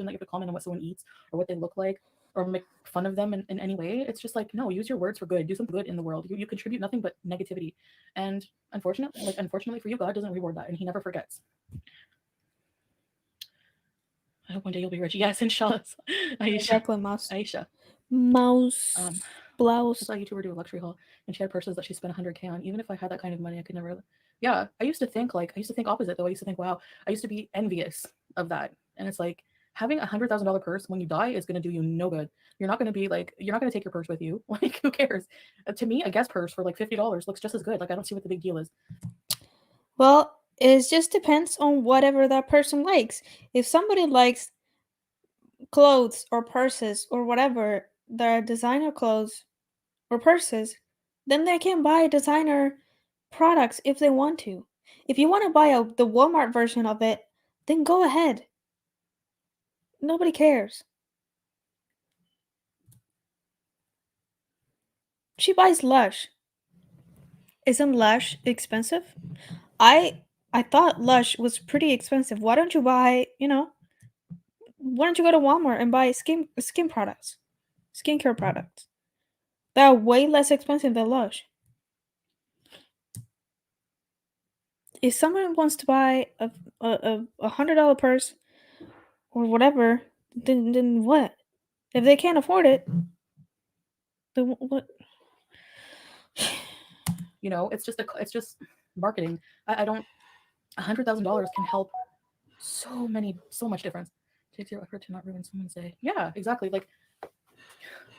that you have to comment on what someone eats or what they look like or make fun of them in any way. It's just like, no, use your words for good. Do something good in the world. You contribute nothing but negativity. And unfortunately for you, God doesn't reward that, and he never forgets. I hope one day you'll be rich. Yes, inshallah. Aisha. Exactly, mouse. Aisha. Mouse. Blouse. I saw a YouTuber do a luxury haul, and she had purses that she spent 100K on. Even if I had that kind of money, I could never. Yeah, I used to think opposite though. I used to think, wow, I used to be envious of that, and it's like having $100,000 purse when you die is going to do you no good. You're not going to take your purse with you. Like, who cares? To me, a guest purse for like $50 looks just as good. Like, I don't see what the big deal is. Well, it just depends on whatever that person likes. If somebody likes clothes or purses or whatever, the designer clothes or purses, then they can buy designer products if they want to. If you want to buy the Walmart version of it, then go ahead. Nobody cares. She buys Lush. Isn't Lush expensive? I thought Lush was pretty expensive. Why don't you buy, why don't you go to Walmart and buy skin products? Skincare products. That are way less expensive than Lush. If someone wants to buy a $100 purse or whatever, then what? If they can't afford it, then what? It's just marketing. I don't. $100,000 can help so much difference. Take zero effort to not ruin someone's day. Yeah, exactly. Like,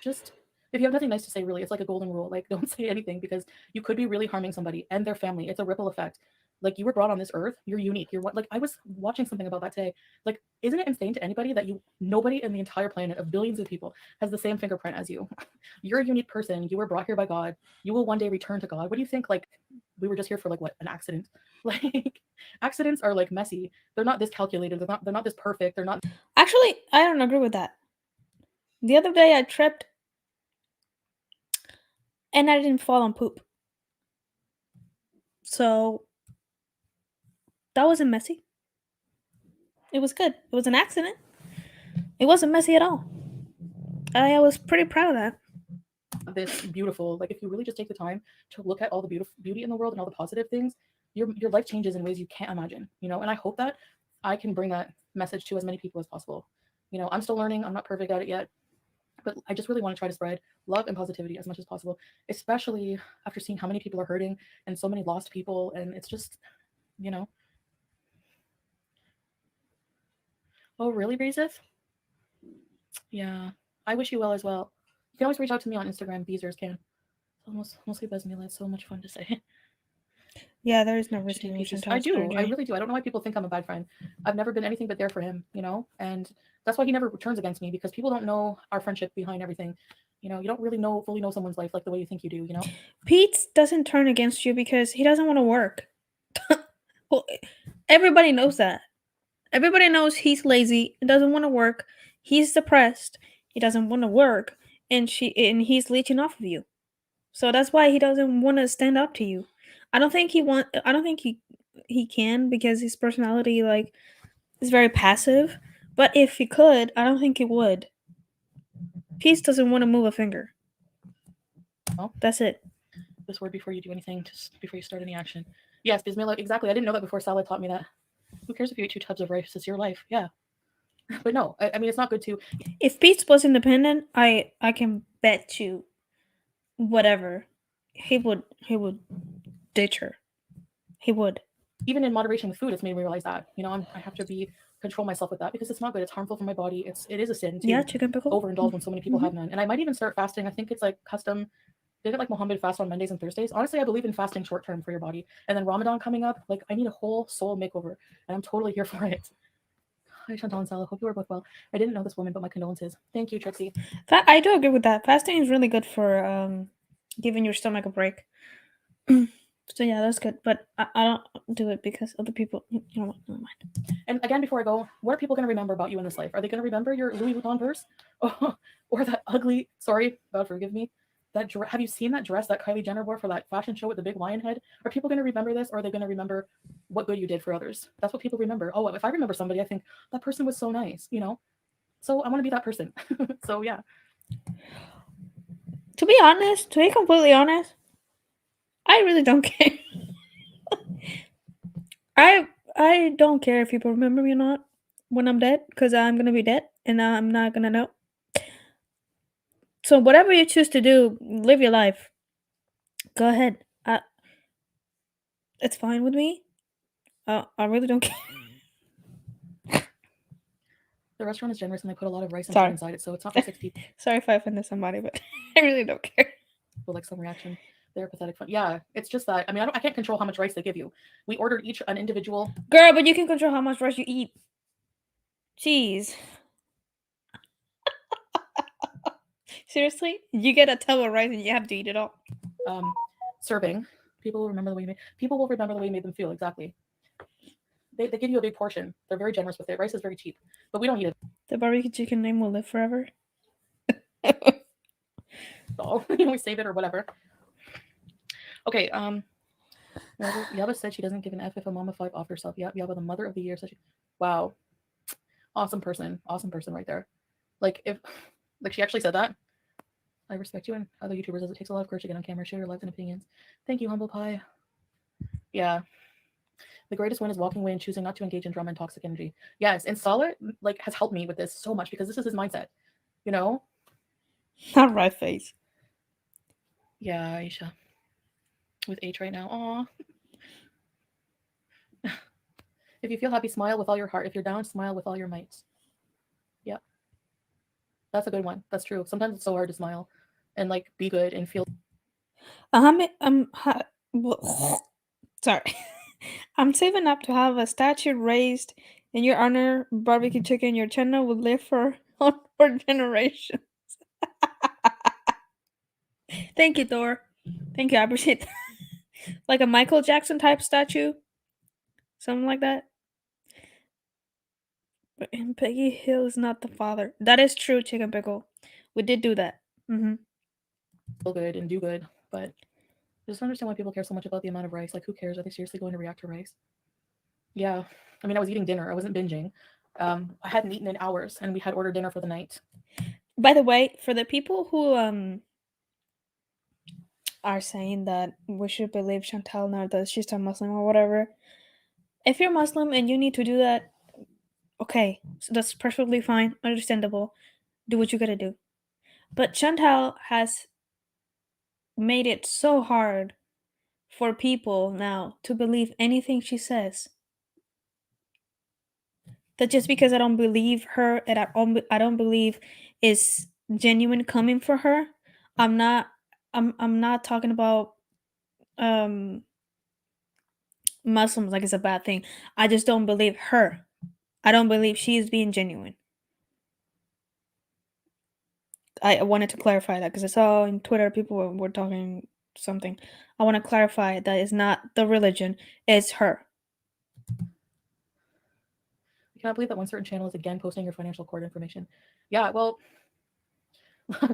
just if you have nothing nice to say, really, it's like a golden rule. Like, don't say anything because you could be really harming somebody and their family. It's a ripple effect. Like, you were brought on this earth. You're unique. You're what? Like, I was watching something about that today. Like, isn't it insane to anybody that nobody in the entire planet of billions of people has the same fingerprint as you? You're a unique person. You were brought here by God. You will one day return to God. What do you think? Like, we were just here for like what, an accident? Like, accidents are like messy. They're not this calculated. They're not this perfect. They're not. Actually, I don't agree with that. The other day I tripped and I didn't fall on poop. So that wasn't messy. It was good. It was an accident. It wasn't messy at all. I was pretty proud of that. This beautiful, like, if you really just take the time to look at all the beauty in the world and all the positive things, your life changes in ways you can't imagine, and I hope that I can bring that message to as many people as possible. I'm still learning. I'm not perfect at it yet, but I just really want to try to spread love and positivity as much as possible, especially after seeing how many people are hurting and so many lost people. And it's just, oh, really, Breezeth? Yeah, I wish you well as well. You can always reach out to me on Instagram. Beezers can. Mostly Besmila. It's so much fun to say. Yeah, there is no risk in I do. I really do. I don't know why people think I'm a bad friend. I've never been anything but there for him, and that's why he never turns against me, because people don't know our friendship behind everything. You don't really fully know someone's life like the way you think you do, Pete doesn't turn against you because he doesn't want to work. Well, everybody knows that. Everybody knows he's lazy, doesn't want to work, he's depressed, he doesn't want to work, and he's leeching off of you. So that's why he doesn't want to stand up to you. I don't think he can, because his personality is very passive. But if he could, I don't think he would. Peace doesn't want to move a finger. Oh, that's it. This word before you do anything, just before you start any action. Yes, Bismillah, exactly. I didn't know that before. Salah taught me that. Who cares if you eat 2 tubs of rice? It's your life. Yeah. But no, I mean, it's not good to. If Pete's was independent, I can bet you whatever he would ditch her. He would. Even in moderation with food, it's made me realize that I have to control myself with that, because it's not good. It's harmful for my body. It is a sin to chicken pickle overindulge when so many people have none. And I might even start fasting. I think it's like custom. Didn't like Muhammad fast on Mondays and Thursdays? Honestly, I believe in fasting short term for your body. And then Ramadan coming up, like, I need a whole soul makeover, and I'm totally here for it. Hi, Chantal and Salah. Hope you are both well. I didn't know this woman, but my condolences. Thank you, Trixie. I do agree with that. Fasting is really good for giving your stomach a break. So yeah, that's good. But I don't do it because other people, never mind. And again, before I go, what are people going to remember about you in this life? Are they going to remember your Louis Vuitton purse? Or that ugly, sorry, God forgive me, have you seen that dress that Kylie Jenner wore for that fashion show with the big lion head? Are people going to remember this, or are they going to remember what good you did for others? That's what people remember. Oh, if I remember somebody, I think that person was so nice, So I want to be that person. So yeah. To be honest, to be completely honest, I really don't care. I don't care if people remember me or not when I'm dead, because I'm gonna be dead and I'm not gonna know. So whatever you choose to do, live your life. Go ahead. It's fine with me. I really don't care. The restaurant is generous and they put a lot of rice and Sorry. chicken inside it, so it's not for 6 people. Sorry if I offended somebody, but I really don't care. With like some reaction. They're pathetic fun. Yeah, it's just that. I mean, I can't control how much rice they give you. We ordered each an individual. Girl, but you can control how much rice you eat. Jeez. Seriously? You get a tub of rice and you have to eat it all. Serving. People will remember the way you made. People will remember the way you made them feel. Exactly. They give you a big portion. They're very generous with it. Rice is very cheap, but we don't eat it. The barbecue chicken name will live forever. So we save it or whatever. Okay. Yaba said she doesn't give an F if a mama 5 off herself. Yep. Yaba, the mother of the year, said she. Wow. Awesome person right there. Like if, like she actually said that. I respect you and other YouTubers as it takes a lot of courage to get on camera, share your lives and opinions. Thank you, humble pie. Yeah. The greatest win is walking away and choosing not to engage in drama and toxic energy. Yes, and Solid like has helped me with this so much because this is his mindset. You know? Not right face. Yeah, Aisha. With H right now. Aw. If you feel happy, smile with all your heart. If you're down, smile with all your might. Yep. That's a good one. That's true. Sometimes it's so hard to smile and like be good and feel. Sorry. I'm saving up to have a statue raised in your honor. Barbecue chicken, your channel will live for generations. Thank you, Thor. Thank you. I appreciate that. Like a Michael Jackson type statue. Something like that. And Peggy Hill is not the father. That is true, Chicken Pickle. We did do that. Feel good and do good, but I just don't understand why people care so much about the amount of rice. Like, who cares? Are they seriously going to react to rice? Yeah. I mean, I was eating dinner. I wasn't binging. I hadn't eaten in hours, and we had ordered dinner for the night. By the way, for the people who are saying that we should believe Chantal now that she's a Muslim or whatever, if you're Muslim and you need to do that, okay, so that's perfectly fine, understandable. Do what you gotta do. But Chantal has made it so hard for people now to believe anything she says. That just because I don't believe her and I don't believe is genuine coming for her, I'm not talking about Muslims like it's a bad thing. I just don't believe her. I don't believe she is being genuine. I wanted to clarify that because I saw on Twitter people were talking something. I want to clarify that it's not the religion, it's her. I cannot believe that one certain channel is again posting your financial court information. Yeah, well,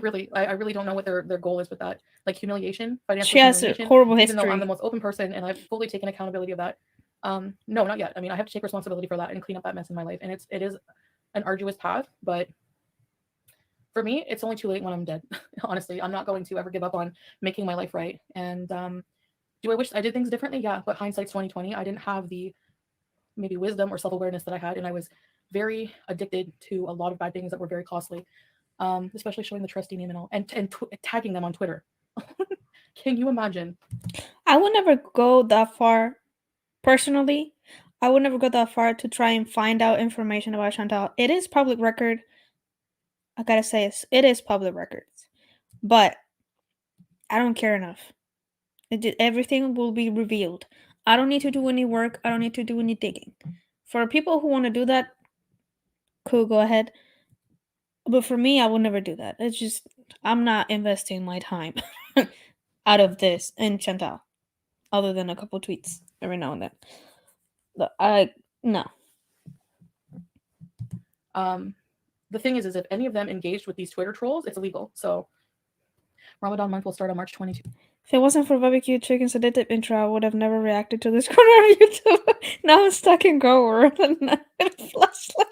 really, I really don't know what their goal is with that. Like humiliation, financial She has humiliation. a horrible Even though I'm history. the most open person and I've fully taken accountability of that. No, not yet. I mean, I have to take responsibility for that and clean up that mess in my life. And it is an arduous path, but for me, it's only too late when I'm dead. Honestly, I'm not going to ever give up on making my life right. And do I wish I did things differently? Yeah, but hindsight's 2020. I didn't have the maybe wisdom or self-awareness that I had, and I was very addicted to a lot of bad things that were very costly. Especially showing the trustee name and all, and tagging them on Twitter. Can you imagine? I would never go that far. Personally, I would never go that far to try and find out information about Chantal. It is public record. I gotta say, it is public records. But I don't care enough. Everything will be revealed. I don't need to do any work. I don't need to do any digging. For people who want to do that, cool, go ahead. But for me, I will never do that. It's just, I'm not investing my time out of this in Chantal, other than a couple tweets every now and then. No. The thing is if any of them engaged with these Twitter trolls, it's illegal. So Ramadan month will start on March 22. If it wasn't for barbecue chicken's addictive intro, I would have never reacted to this corner of YouTube. Now I'm stuck in GorlWorld and flashlight.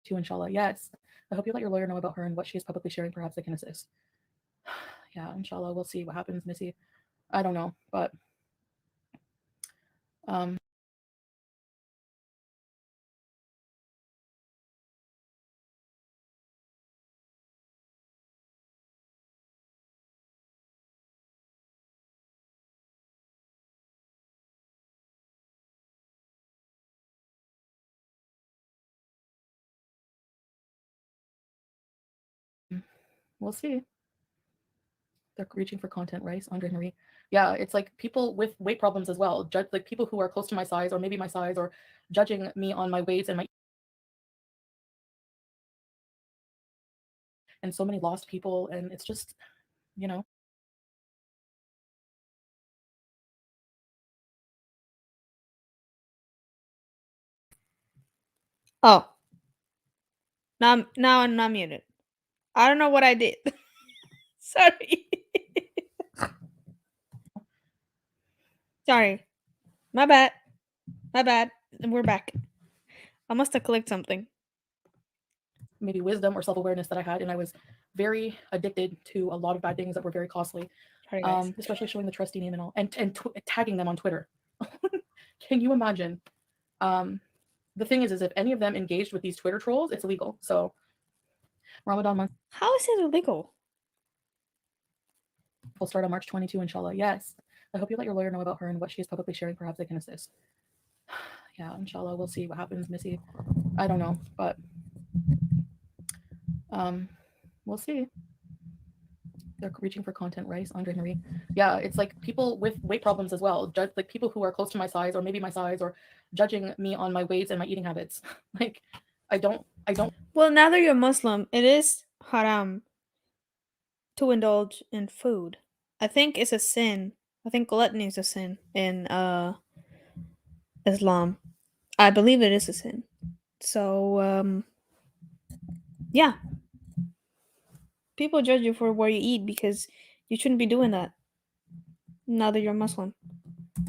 too, inshallah. Yes. I hope you let your lawyer know about her and what she is publicly sharing. Perhaps they can assist. Yeah, inshallah. We'll see what happens, Missy. I don't know, but we'll see. They're reaching for content, right? Andre Marie. Yeah, it's like people with weight problems as well. Judge like people who are close to my size or maybe my size or judging me on my weights and my and so many lost people, and it's just, you know. Oh, now I'm not muted. I don't know what I did. Sorry. Sorry. My bad. My bad. We're back. I must have clicked something. Maybe wisdom or self-awareness that I had, and I was very addicted to a lot of bad things that were very costly. Sorry, guys. Especially showing the trustee name and all, and tagging them on Twitter. Can you imagine? The thing is if any of them engaged with these Twitter trolls, it's illegal. So Ramadan month How is it illegal? will start on March 22, inshallah. Yes. I hope you let your lawyer know about her and what she is publicly sharing. Perhaps they can assist. Yeah, inshallah. We'll see what happens, Missy. I don't know, but we'll see. They're reaching for content, right? Andre Marie. Yeah, it's like people with weight problems as well. Judge like people who are close to my size or maybe my size or judging me on my weights and my eating habits. Like I don't Well, now that you're Muslim, it is haram to indulge in food. I think it's a sin. I think gluttony is a sin in Islam. I believe it is a sin. So yeah. People judge you for what you eat because you shouldn't be doing that. Now that you're Muslim.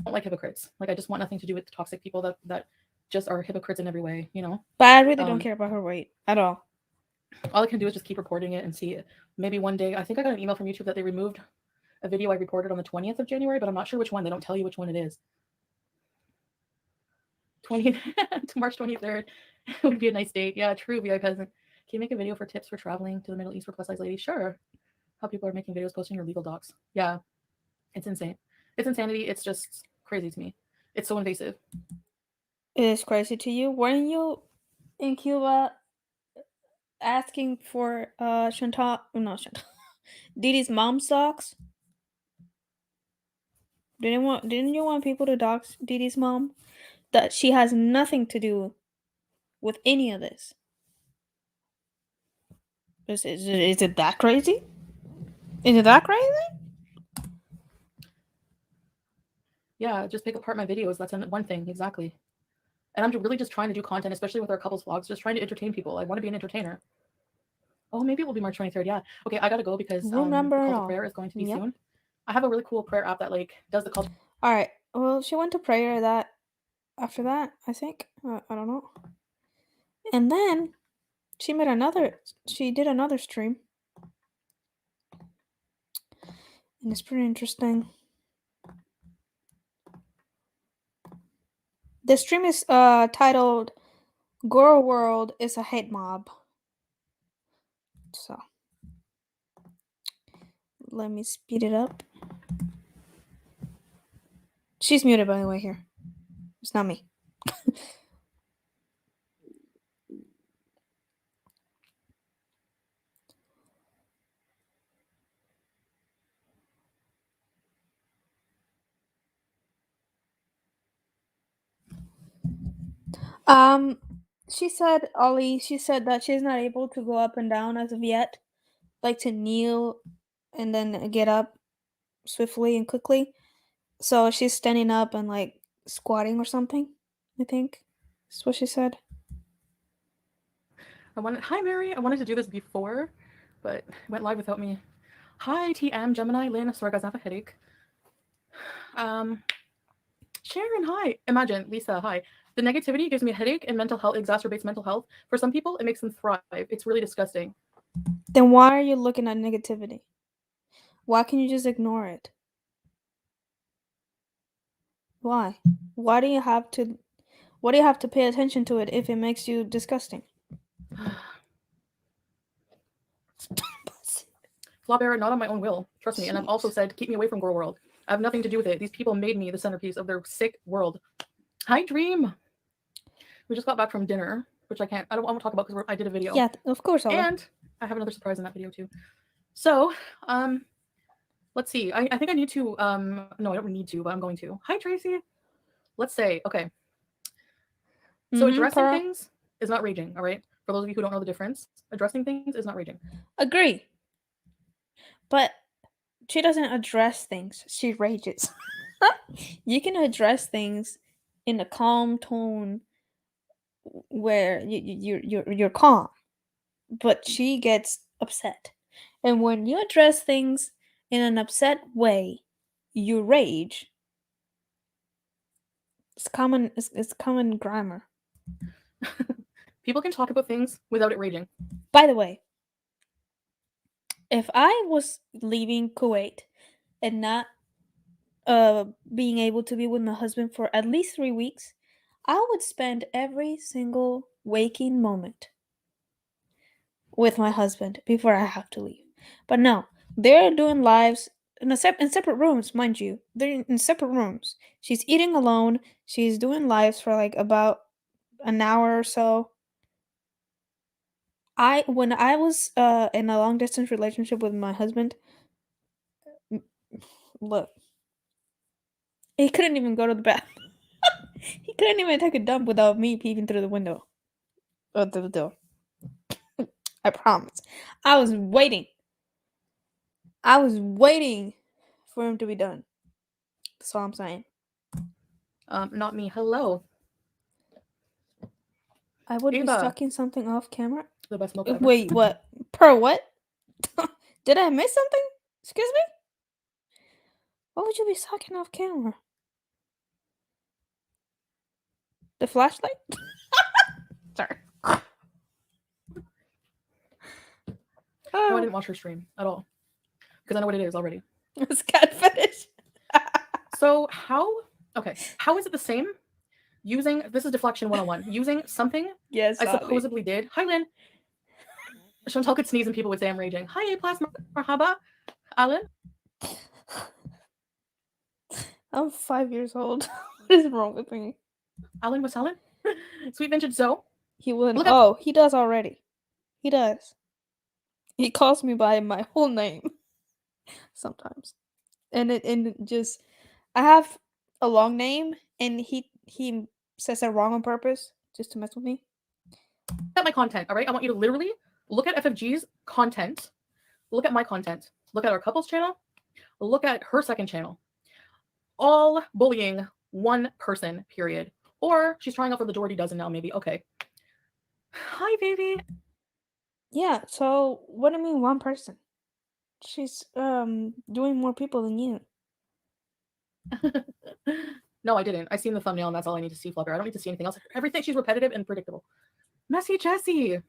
don't like hypocrites. Like I just want nothing to do with toxic people that just are hypocrites in every way, you know? But I really don't care about her weight at all. All I can do is just keep reporting it and see it. Maybe one day, I think I got an email from YouTube that they removed a video I reported on the 20th of January, but I'm not sure which one. They don't tell you which one it is. 20 to March 23rd would be a nice date. Yeah, true, VI peasant. Can you make a video for tips for traveling to the Middle East for plus size ladies? Sure. How people are making videos posting your legal docs. Yeah, it's insane. It's insanity. It's just crazy to me. It's so invasive. It is crazy to you. Weren't you in Cuba asking for Chantal? No, Chantal. Didi's mom's docs? Didn't you want people to dox Didi's mom? That she has nothing to do with any of this. Is it that crazy? Is it that crazy? Yeah, just pick apart my videos. That's one thing, exactly. And I'm really just trying to do content, especially with our couples vlogs, just trying to entertain people. I want to be an entertainer. Oh, maybe it will be March 23rd. Yeah. Okay, I gotta go because the call to prayer is going to be soon. I have a really cool prayer app that like does the call. All right. Well, she went to prayer after that, I think. I don't know. And then she did another stream. And it's pretty interesting. The stream is titled GorlWorld is a hate mob. So let me speed it up. She's muted, by the way, here. It's not me. She said that she's not able to go up and down as of yet. Like to kneel and then get up swiftly and quickly. So she's standing up and like squatting or something, I think. That's what she said. Hi Mary, I wanted to do this before, but it went live without me. Hi TM, Gemini, Lynn, sorry guys, I have a headache. Sharon, hi. Imagine, Lisa, hi. The negativity gives me a headache and mental health exacerbates mental health. For some people, it makes them thrive. It's really disgusting. Then why are you looking at negativity? Why can you just ignore it? Why? Why do you have to pay attention to it if it makes you disgusting? Flawbearer, not on my own will. Trust me. And I've also Jeez. said, keep me away from GorlWorld. I have nothing to do with it. These people made me the centerpiece of their sick world. Hi, Dream. We just got back from dinner, which I don't want to talk about because I did a video. Yeah, of course. And I have another surprise in that video too. So, let's see. I think I need to, no, I don't need to, but I'm going to. Hi, Tracy. Let's say, okay. So addressing things is not raging, all right? For those of you who don't know the difference, addressing things is not raging. Agree. But she doesn't address things. She rages. You can address things in a calm tone where you're calm, but she gets upset. And when you address things in an upset way, you rage. It's common grammar. People can talk about things without it raging. By the way, if I was leaving Kuwait and not being able to be with my husband for at least 3 weeks, I would spend every single waking moment with my husband before I have to leave. But no, they're doing lives in separate rooms, mind you. They're in separate rooms. She's eating alone. She's doing lives for like about an hour or so. When I was in a long distance relationship with my husband, look, he couldn't even go to the bathroom. He couldn't even take a dump without me peeping through the window. Or the door. I promise. I was waiting. For him to be done. That's all I'm saying. Not me. Hello. I would be Ava. sucking something off camera. The best milk ever. Wait, what? Per what? Did I miss something? Excuse me? What would you be sucking off camera? The flashlight? Sorry. No, I didn't watch her stream at all. Because I know what it is already. It's cat fetish. So how is it the same using, this is deflection 101, using something Yes, I supposedly did. Hi, Lynn. Chantal could sneeze and people would say I'm raging. Hi, A+, marhaba. Alan. I'm 5 years old. What is wrong with me? Alan was Alan? Sweet Vintage Zoe. He wouldn't. Oh, he does already. He does. He calls me by my whole name sometimes, and it just I have a long name, and he says it wrong on purpose just to mess with me. Look at my content, all right? I want you to literally look at FFG's content, look at my content, look at our couples channel, look at her second channel. All bullying one person, period. Or she's trying out for the Doherty dozen now, maybe. Okay. Hi, baby. Yeah, so what do you mean one person? She's doing more people than you. No, I didn't. I seen the thumbnail and that's all I need to see, Flubber. I don't need to see anything else. Everything, she's repetitive and predictable. Messy Jessie.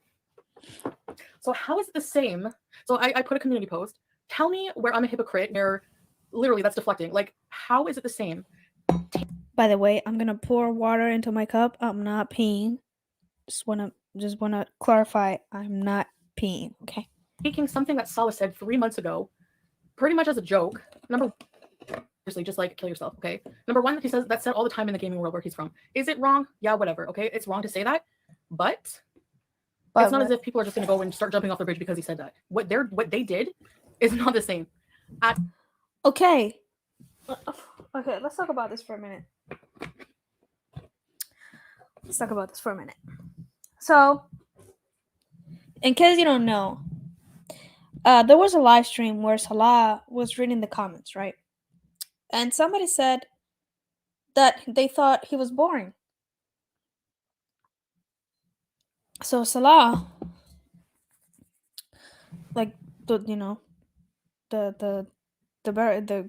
So how is it the same? So I put a community post. Tell me where I'm a hypocrite, where literally that's deflecting. Like, how is it the same? By the way, I'm gonna pour water into my cup. I'm not peeing. Just wanna clarify, I'm not peeing, okay? Taking something that Salah said 3 months ago, pretty much as a joke. Seriously, just like kill yourself, okay? Number one, he says that's said all the time in the gaming world where he's from. Is it wrong? Yeah, whatever, okay? It's wrong to say that, but it's not as if people are just gonna go and start jumping off the bridge because he said that. What they did is not the same. Okay. Okay, let's talk about this for a minute. So, in case you don't know, there was a live stream where Salah was reading the comments, right? And somebody said that they thought he was boring. So Salah, like the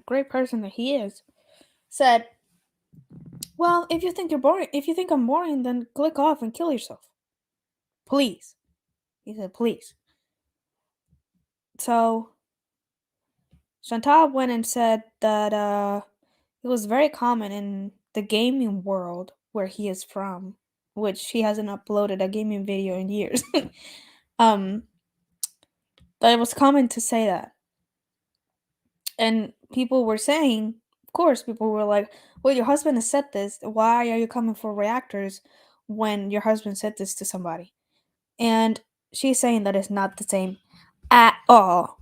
great person that he is, said, Well, if you think you're boring, if you think I'm boring, then click off and kill yourself. Please. He said, please. So, Chantal went and said that it was very common in the gaming world where he is from, which he hasn't uploaded a gaming video in years. um, but it was common to say that. And people were saying, of course, people were like, well, your husband has said this. Why are you coming for reactors when your husband said this to somebody? And she's saying that it's not the same at all.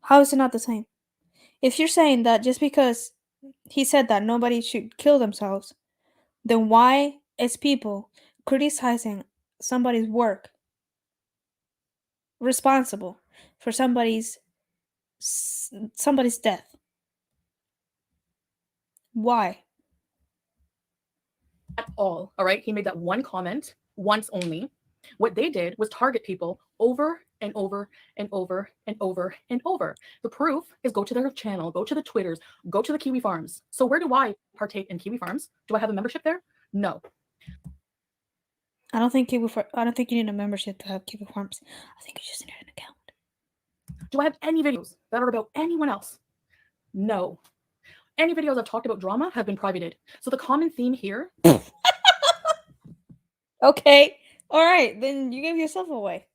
How is it not the same? If you're saying that just because he said that nobody should kill themselves, then why is people criticizing somebody's work responsible for somebody's death? Why? At all. All right. He made that one comment once only. What they did was target people over and over and over and over and over. The proof is go to their channel, go to the Twitters, go to the Kiwi Farms. So where do I partake in Kiwi Farms? Do I have a membership there? No. I don't think you need a membership to have Kiwi Farms. I think you just need an account. Do I have any videos that are about anyone else? No. Any videos I've talked about drama have been privated. So the common theme here. Okay. All right. Then you gave yourself away.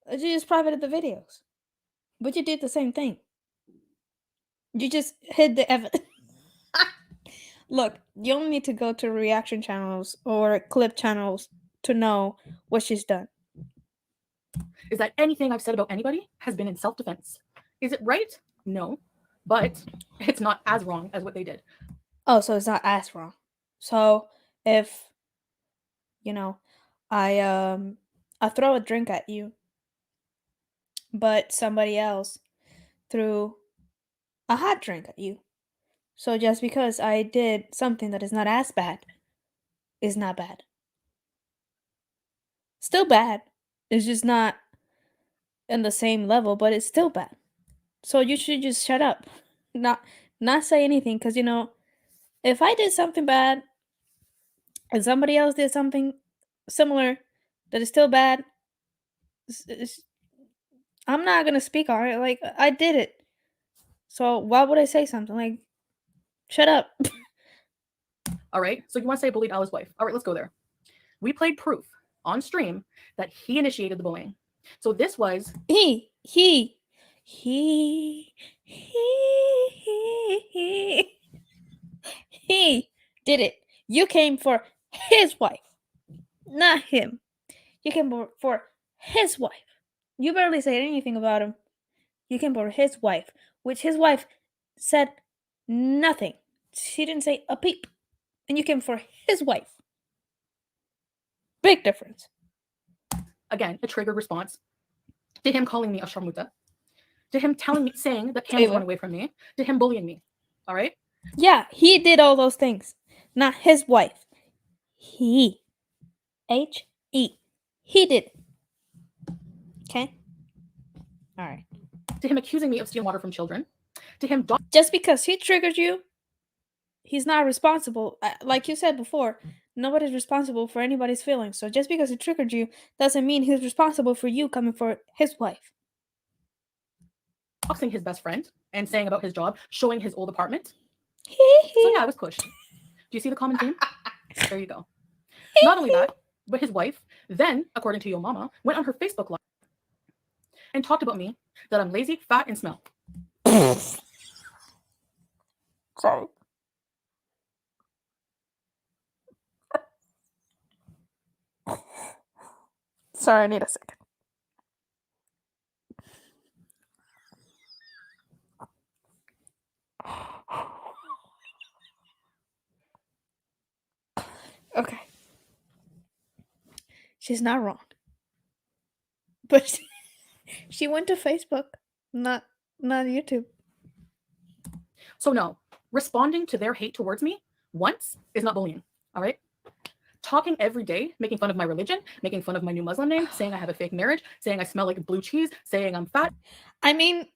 You just privated the videos. But you did the same thing. You just hid the evidence. Look, you only need to go to reaction channels or clip channels to know what she's done. Is that anything I've said about anybody has been in self-defense. Is it right? No. But it's not as wrong as what they did. Oh, so it's not as wrong. So if I throw a drink at you, but somebody else threw a hot drink at you. So just because I did something that is not as bad is not bad. Still bad. It's just not in the same level, but it's still bad. So you should just shut up. Not say anything, because if I did something bad and somebody else did something similar that is still bad, I'm not gonna speak on it. Like, I did it. So why would I say something? Like, shut up. All right. So you want to say I bullied Alice's wife. All right, let's go there. We played proof on stream that he initiated the bullying. So this was He did it. You came for his wife, not him. You came for his wife. You barely said anything about him. You came for his wife, which his wife said nothing. She didn't say a peep. And you came for his wife. Big difference. Again, a triggered response to him calling me a sharmuta, to him saying that Cam was running away from me, to him bullying me. All right? Yeah, he did all those things, not his wife. He. H-E. He did. Okay? All right. To him accusing me of stealing water from children, to him just because he triggered you, he's not responsible. Like you said before, nobody's responsible for anybody's feelings. So just because he triggered you doesn't mean he's responsible for you coming for his wife. doxing his best friend and saying about his job, showing his old apartment. So yeah, I was pushed. Do you see the common theme? There you go. Not only that, but his wife then, according to Yo Mama, went on her Facebook Live and talked about me, that I'm lazy, fat, and smell. Sorry. Sorry, I need a second. Okay. She's not wrong. But she went to Facebook, not YouTube. So no, responding to their hate towards me once is not bullying. All right? Talking every day, making fun of my religion, making fun of my new Muslim name, saying I have a fake marriage, saying I smell like blue cheese, saying I'm fat. I mean,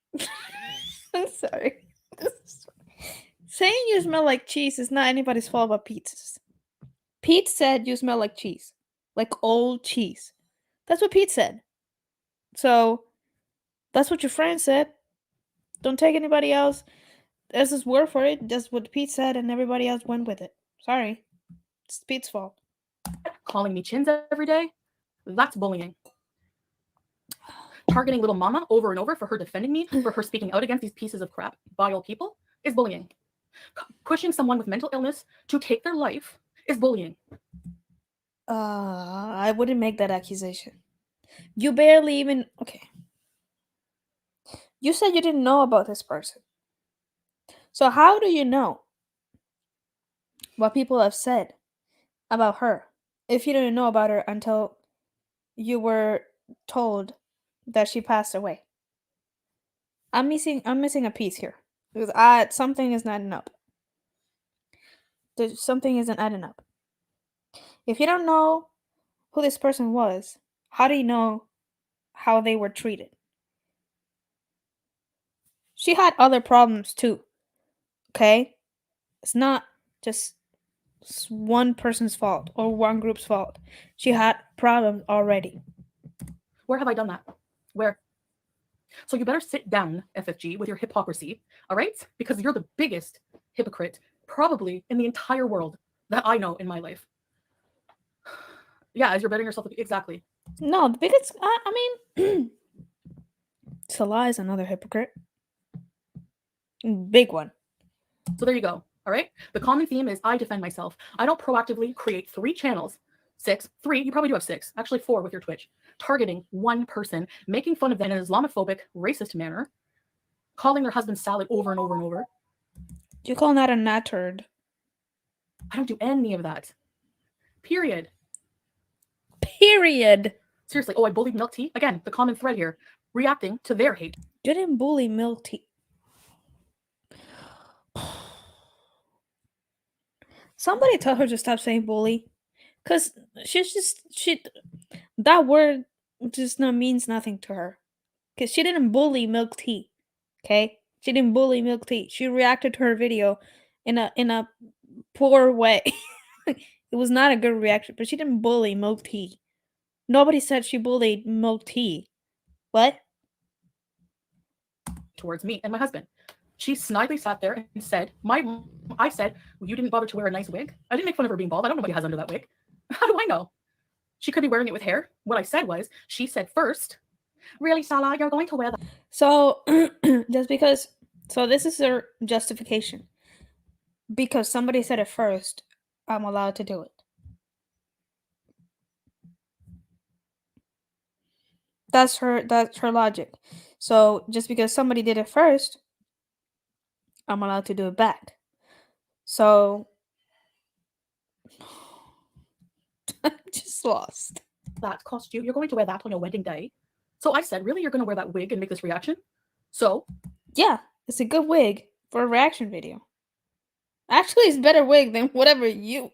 I'm sorry. Saying you smell like cheese is not anybody's fault but Pete's. Pete said you smell like cheese. Like old cheese. That's what Pete said. So, that's what your friend said. Don't take anybody else as his word for it. Just what Pete said and everybody else went with it. Sorry. It's Pete's fault. Calling me chins every day, that's bullying. Targeting little mama over and over for her defending me, for her speaking out against these pieces of crap, vile people, is bullying. Pushing someone with mental illness to take their life is bullying. I wouldn't make that accusation. You barely even... Okay. You said you didn't know about this person. So how do you know what people have said about her if you didn't know about her until you were told that she passed away? I'm missing a piece here. Because something is not adding up. Something isn't adding up. If you don't know who this person was, how do you know how they were treated? She had other problems too. Okay? It's not just one person's fault or one group's fault. She had problems already. Where have I done that? Where? So you better sit down, FFG, with your hypocrisy, all right? Because you're the biggest hypocrite probably in the entire world that I know in my life. Yeah, as you're betting yourself. Exactly. No, the biggest... I mean... Salah is another hypocrite. Big one. So there you go, all right? The common theme is I defend myself. I don't proactively create 3 channels, 6, 3, you probably do have 6, actually 4 with your Twitch, targeting one person, making fun of them in an Islamophobic, racist manner, calling their husband salad over and over and over. You call that a nattered? I don't do any of that. Period. Period. Seriously. Oh, I bullied milk tea? Again, the common thread here. Reacting to their hate. You didn't bully milk tea. Somebody tell her to stop saying bully. Because that word just means nothing to her. Because she didn't bully milk tea. Okay? She didn't bully milk tea. She reacted to her video in a poor way. It was not a good reaction, but she didn't bully milk tea. Nobody said she bullied milk tea. What? Towards me and my husband. She snidely sat there and said, I said, well, you didn't bother to wear a nice wig. I didn't make fun of her being bald. I don't know what he has under that wig. How do I know? She could be wearing it with hair. What I said was, she said first, really, Salah, you're going to wear that. So, just because... So this is her justification. Because somebody said it first, I'm allowed to do it. That's her logic. So just because somebody did it first, I'm allowed to do it back. So I'm just lost. That cost you. You're going to wear that on your wedding day. So I said, really, you're going to wear that wig and make this reaction? So yeah, it's a good wig for a reaction video. Actually, it's a better wig than whatever you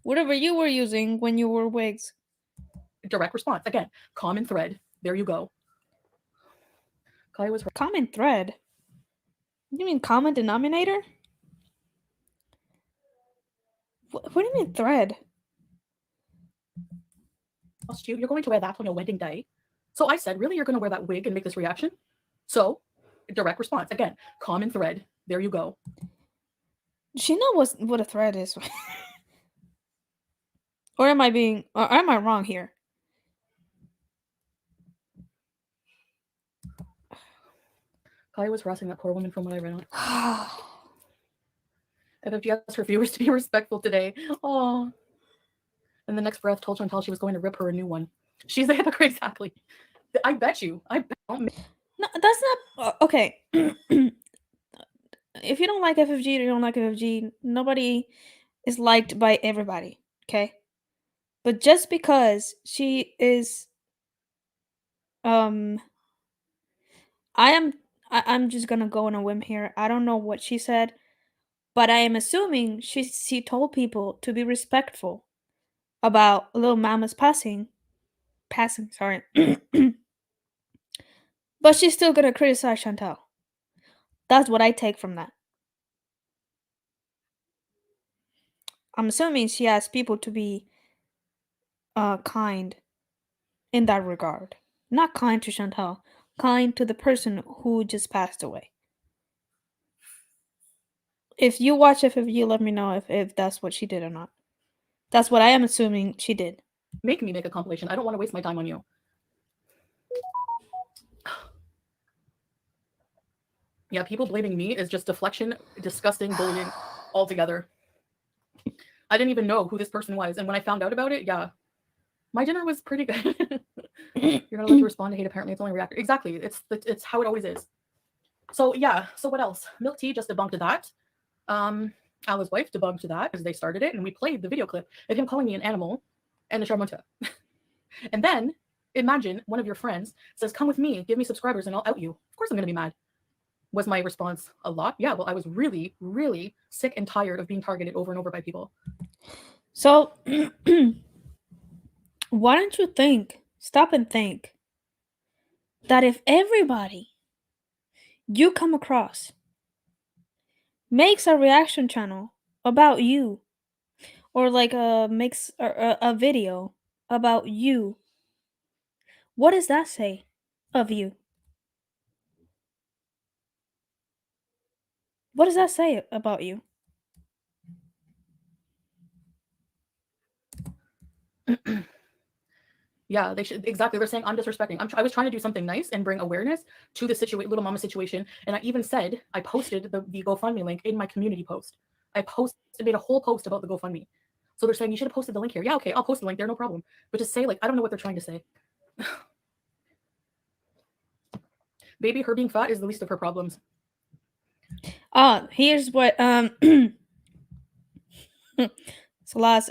were using when you wore wigs. Direct response. Again, common thread. There you go. Kaya was common thread. You mean common denominator? What do you mean thread? You're going to wear that on your wedding day. So I said, really, you're going to wear that wig and make this reaction? So direct response. Again, common thread. There you go. She knows what a thread is. Or am I wrong here? Kaya was harassing that poor woman from what I read on. FFG asked her viewers to be respectful today. Oh. And the next breath told Chantal she was going to rip her a new one. She's a hypocrite, exactly. I bet you. No, that's not... Okay. If you don't like FFG, you don't like FFG. Nobody is liked by everybody, okay? But just because she is... I'm just gonna go on a whim here. I don't know what she said, but I am assuming she told people to be respectful about little mama's passing, sorry. But she's still gonna criticize Chantal. That's what I take from that. I'm assuming she asked people to be kind in that regard. Not kind to Chantal, kind to the person who just passed away. If you watch it, if you let me know if that's what she did or not. That's what I am assuming she did. Make me make a compilation. I don't want to waste my time on you. Yeah, people blaming me is just deflection, disgusting bullying altogether. I didn't even know who this person was, and when I found out about it, yeah, my dinner was pretty good. You're not allowed to respond to hate. Apparently, it's only reactor. Exactly. It's how it always is. So yeah. So what else? Milk Tea just debunked that. Allah's wife debunked that because they started it, and we played the video clip of him calling me an animal and a charmonta. And then imagine one of your friends says, "Come with me, give me subscribers, and I'll out you." Of course, I'm gonna be mad. Was my response a lot? Yeah. Well, I was really, really sick and tired of being targeted over and over by people. So, why don't you stop and think, that if everybody you come across makes a reaction channel about you, or like makes a video about you, what does that say of you? What does that say about you? Yeah, they should. Exactly. They're saying I'm disrespecting. I was trying to do something nice and bring awareness to the little mama situation. And I even said, I posted the GoFundMe link in my community post. Made a whole post about the GoFundMe. So they're saying you should have posted the link here. Yeah, okay, I'll post the link there, no problem. But just say, like, I don't know what they're trying to say. Baby, her being fat is the least of her problems. Here's what Salah's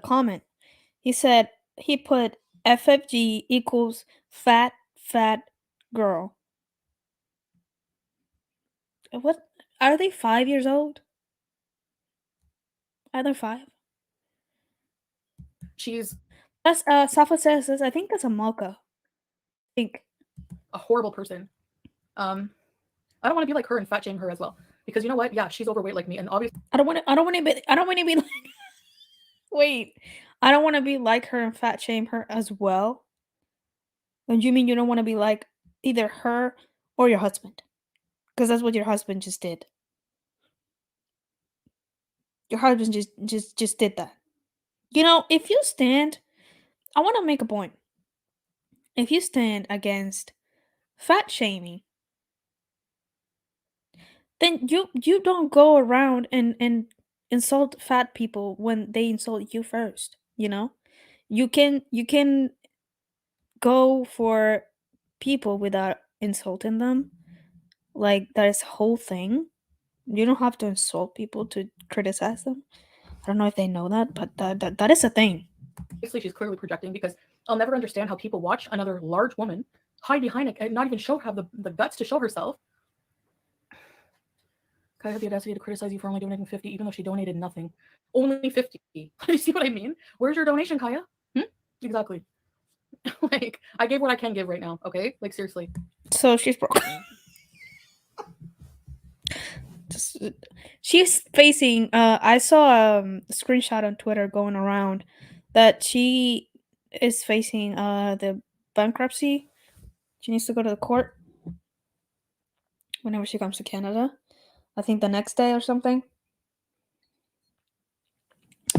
comment. He said he put FFG equals fat girl. What, are they 5 years old? Are they 5? That's Safa says I think that's a mocha. I think a horrible person. I don't want to be like her and fat shame her as well. Because you know what? Yeah, she's overweight like me, and obviously I don't want to be like wait. I don't want to be like her and fat shame her as well. And you mean you don't want to be like either her or your husband? Because that's what your husband just did. Your husband just did that. You know, if you stand, I want to make a point. If you stand against fat shaming, then you don't go around and insult fat people when they insult you first, you know? You can go for people without insulting them. Like that is whole thing. You don't have to insult people to criticize them. I don't know if they know that, but that is a thing. she's clearly projecting because I'll never understand how people watch another large woman hide behind it and not even have the guts to show herself. Kaya had the audacity to criticize you for only donating 50, even though she donated nothing. Only 50. You see what I mean? Where's your donation, Kaya? Exactly. Like, I gave what I can give right now, okay? Like, seriously. So she's broke. She's facing I saw a screenshot on Twitter going around that she is facing the bankruptcy. She needs to go to the court whenever she comes to Canada. I think the next day or something.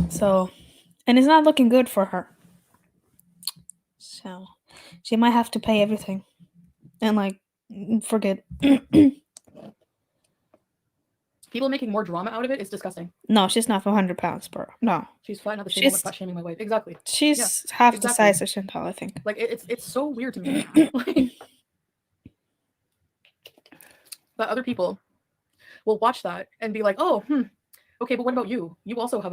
So, and it's not looking good for her. So, she might have to pay everything and like forget. People making more drama out of it is disgusting. No, she's not 400 pounds, bro. No. She's fine at the same moment fat shaming my wife. Exactly. She's half the size of Shantal, I think. Like, it's so weird to me. Like, that other people will watch that and be like, oh, okay, but what about you? You also have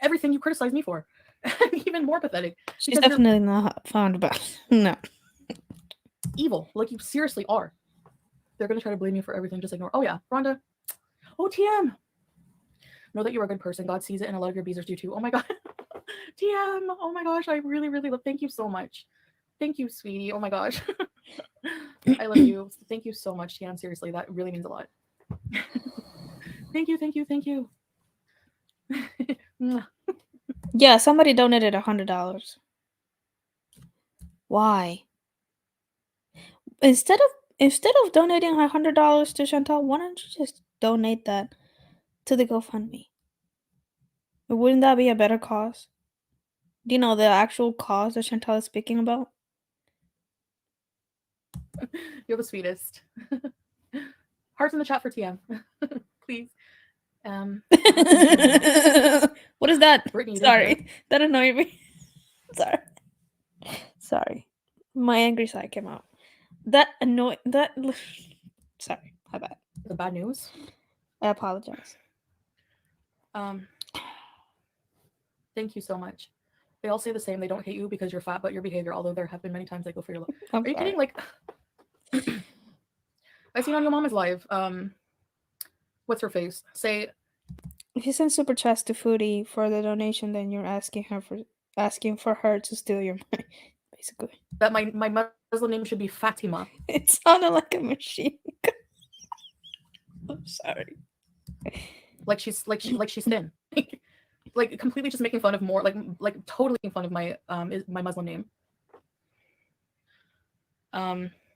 everything you criticize me for. Even more pathetic. She's definitely not fond about no. Evil. Like, you seriously are. They're going to try to blame you for everything. Just ignore. Oh, yeah. Rhonda. Oh, TM. Know that you're a good person. God sees it, and a lot of your beezers do too. Oh, my God. TM. Oh, my gosh. I really, really love. Thank you so much. Thank you, sweetie. Oh, my gosh. I love you. Thank you so much, TM. Seriously, that really means a lot. Thank you. Thank you. Thank you. Yeah, somebody donated $100. Why? Instead of donating $100 to Chantal, why don't you just donate that to the GoFundMe? Wouldn't that be a better cause? Do you know the actual cause that Chantal is speaking about? You're the sweetest. Hearts in the chat for TM, please. What is that? Brittany, you didn't hear? Sorry, that annoyed me. Sorry. My angry side came out. That annoyed. That. Sorry, my bad. The bad news. I apologize. Thank you so much. They all say the same. They don't hate you because you're fat, but your behavior. Although there have been many times they go for your love. Are you kidding? Like, I seen on your mama's live. What's her face? Say, if you send super chats to Foodie for the donation, then you're asking for her to steal your money, basically. That my Muslim name should be Fatima. It sounded like a machine. I'm sorry. Like she's thin. Like completely just making fun of more like totally making fun of my my Muslim name.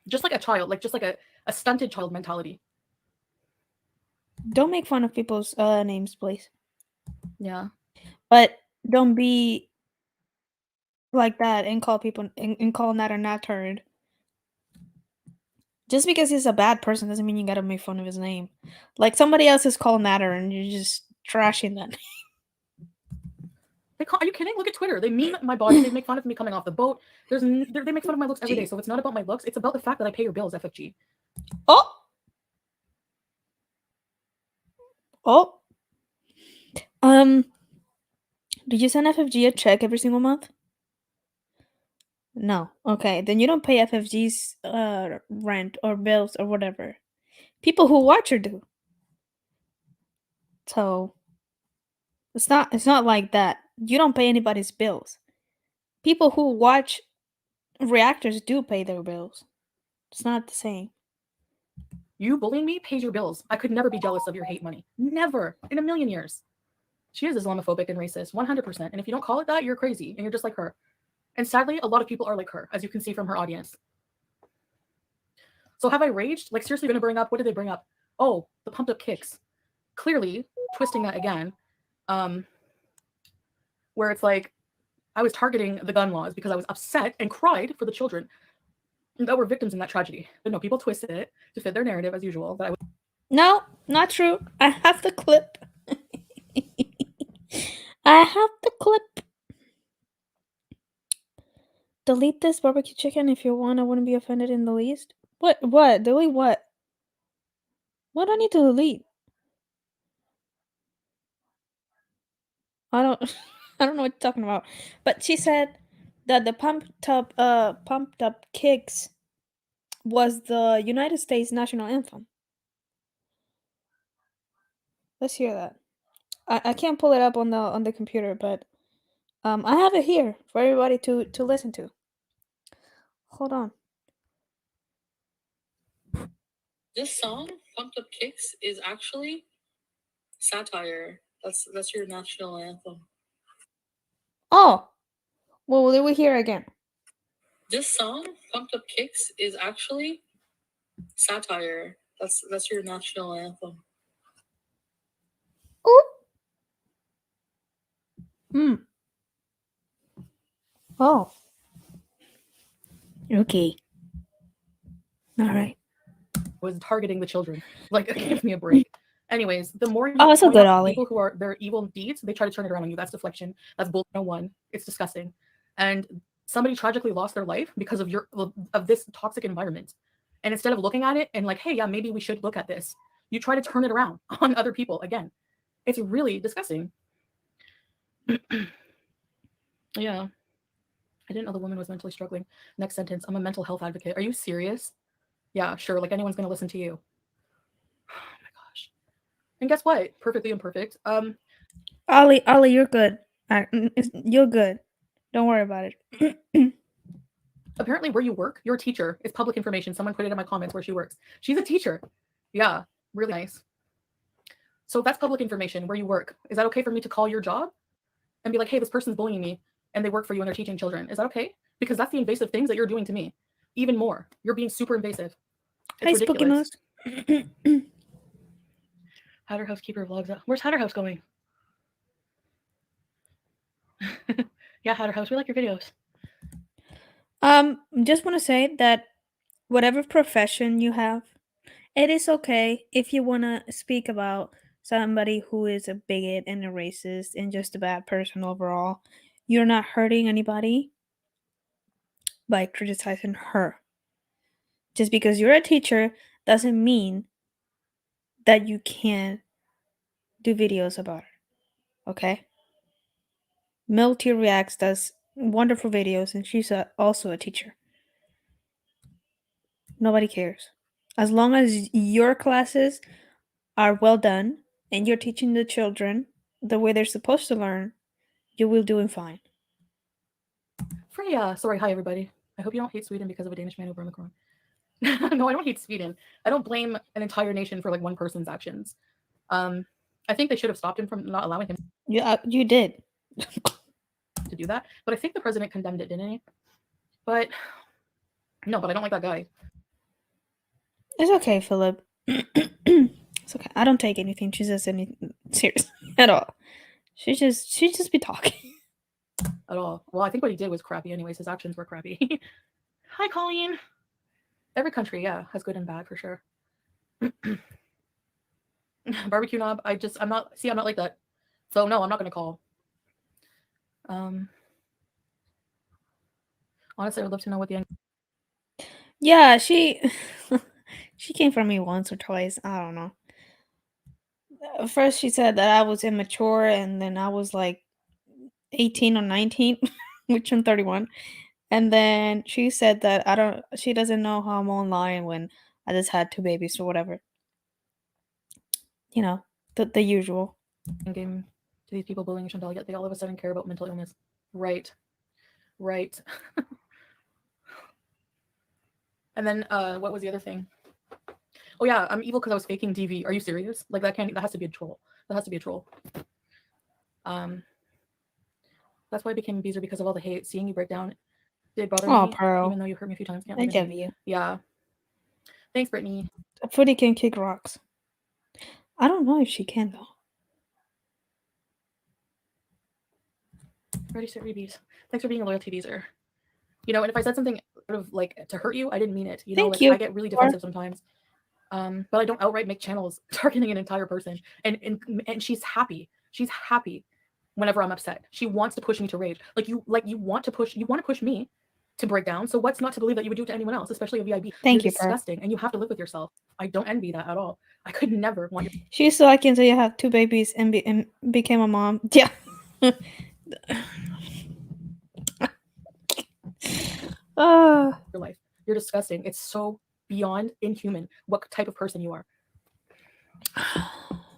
Just like a child, like just like a stunted child mentality. Don't make fun of people's names, please. Yeah. But don't be like that and call people and call Natter not turned. Just because he's a bad person doesn't mean you gotta make fun of his name. Like somebody else is called Natter and you're just trashing that name. Are you kidding? Look at Twitter. They meme my body. They make fun of me coming off the boat. They make fun of my looks every day. So it's not about my looks. It's about the fact that I pay your bills, FFG. Oh. Did you send FFG a check every single month? No. Okay, then you don't pay FFG's rent or bills or whatever. People who watch her do. So it's not like that. You don't pay anybody's bills. People who watch reactors do pay their bills. It's not the same. You bullying me pays your bills. I could never be jealous of your hate money. Never in a million years. She is Islamophobic and racist, 100%. And if you don't call it that, you're crazy and you're just like her. And sadly, a lot of people are like her, as you can see from her audience. So have I raged? Like seriously going to bring up, what did they bring up? Oh, the pumped up kicks. Clearly twisting that again. Where it's like, I was targeting the gun laws because I was upset and cried for the children that were victims in that tragedy. But no, people twisted it to fit their narrative as usual. That I was. No, not true. I have the clip. I have the clip. Delete this barbecue chicken if you want. I wouldn't be offended in the least. What? Delete what? What do I need to delete? I don't I don't know what you're talking about. But she said that the pumped up kicks was the United States national anthem. Let's hear that. I can't pull it up on the computer, but I have it here for everybody to listen to. Hold on. This song, Pumped Up Kicks, is actually satire. That's your national anthem. Oh, well, did we hear again? This song, Pumped Up Kicks, is actually satire. That's your national anthem. Ooh. Oh. Okay. All right. Was targeting the children. Like, give me a break. Anyways, the more you it's a good Ollie. people who are their evil deeds, they try to turn it around on you. That's deflection. That's bull 101. It's disgusting. And somebody tragically lost their life because of this toxic environment. And instead of looking at it and like, hey, yeah, maybe we should look at this, you try to turn it around on other people again. It's really disgusting. Yeah. I didn't know the woman was mentally struggling. Next sentence, I'm a mental health advocate. Are you serious? Yeah, sure. Like anyone's going to listen to you. Oh my gosh. And guess what? Perfectly imperfect. Ollie, you're good. You're good. Don't worry about it. Apparently where you work, your teacher is public information. Someone put it in my comments where she works. She's a teacher. Yeah, really nice. So that's public information where you work. Is that okay for me to call your job and be like, hey, this person's bullying me and they work for you and they're teaching children? Is that okay? Because that's the invasive things that you're doing to me. Even more. You're being super invasive. It's Hi, ridiculous. Spooky Hatter Housekeeper vlogs. Where's Hatter House going? Yeah, Hatter House, we like your videos. Just want to say that whatever profession you have, it is okay if you want to speak about somebody who is a bigot and a racist and just a bad person overall. You're not hurting anybody by criticizing her. Just because you're a teacher doesn't mean that you can't do videos about her. Okay? Milty Reacts does wonderful videos and she's also a teacher. Nobody cares. As long as your classes are well done and you're teaching the children the way they're supposed to learn, you will doing fine. Freya, sorry, hi everybody. I hope you don't hate Sweden because of a Danish man over Omicron. No, I don't hate Sweden. I don't blame an entire nation for like one person's actions. I think they should have stopped him from not allowing him Yeah, you did. to do that. But I think the president condemned it, didn't he? But no, but I don't like that guy. It's okay, Philip. It's okay. I don't take anything she says serious at all. She just be talking. At all. Well, I think what he did was crappy anyways. His actions were crappy. Hi, Colleen. Every country, yeah, has good and bad for sure. Barbecue knob, I'm not like that. So no, I'm not gonna call. Honestly, I would love to know what the end. Yeah, she came for me once or twice. I don't know. First she said that I was immature and then I was like 18 or 19, which I'm 31. And then she said that she doesn't know how I'm online when I just had 2 babies or whatever. You know, the usual. Game to these people bullying Chantal, yet they all of a sudden care about mental illness. Right. And then what was the other thing? Oh yeah, I'm evil because I was faking DV. Are you serious? Like that has to be a troll. That has to be a troll. That's why I became a abuser, because of all the hate. Seeing you break down did bother me, Pearl. even though you hurt me a few times. I love you. Yeah. Thanks, Brittany. Foodie can kick rocks. I don't know if she can though. Ready, set, rebees. Thanks for being a loyalty abuser. You know, and if I said something sort of like to hurt you, I didn't mean it. You know, Thank like you. I get really defensive sometimes. But I don't outright make channels targeting an entire person. And she's happy. She's happy whenever I'm upset. She wants to push me to rage. You want to push me to break down. So what's not to believe that you would do it to anyone else, especially a VIB? Thank You're you, Pearl. disgusting, and you have to live with yourself. I don't envy that at all. I could never want you. She's so lucky until you have 2 babies and became a mom. Yeah. Your life. You're disgusting. It's so beyond inhuman what type of person you are.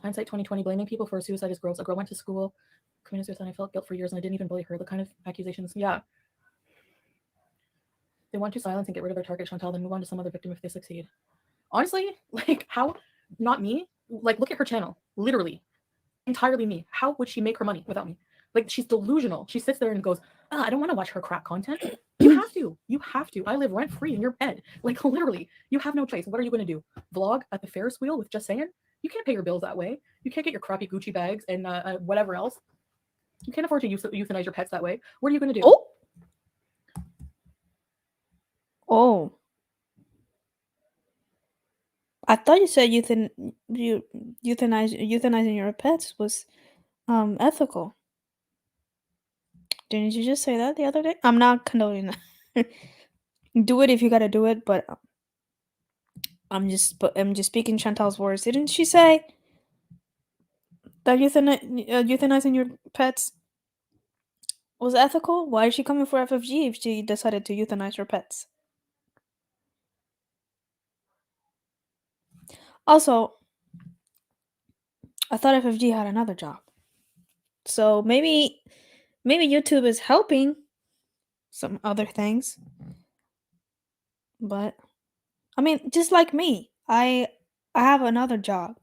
Hindsight 2020, blaming people for suicide is gross. A girl went to school, committed suicide. I felt guilt for years and I didn't even bully her. The kind of accusations. Yeah. They want to silence and get rid of their target, Chantal, then move on to some other victim if they succeed. Honestly, like how, not me, like look at her channel, literally, entirely me. How would she make her money without me? Like she's delusional. She sits there and goes, I don't want to watch her crap content. You have to. I live rent free in your bed. Like literally, you have no choice. What are you going to do? Vlog at the Ferris wheel with just saying? You can't pay your bills that way. You can't get your crappy Gucci bags and whatever else. You can't afford to euthanize your pets that way. What are you going to do? Oh. I thought you said euthanizing your pets was ethical. Didn't you just say that the other day? I'm not condoning that. Do it if you gotta do it, but I'm just speaking Chantal's words. Didn't she say that euthanizing your pets was ethical? Why is she coming for FFG if she decided to euthanize her pets? Also, I thought FFG had another job. So maybe YouTube is helping some other things. But I mean, just like me, I have another job,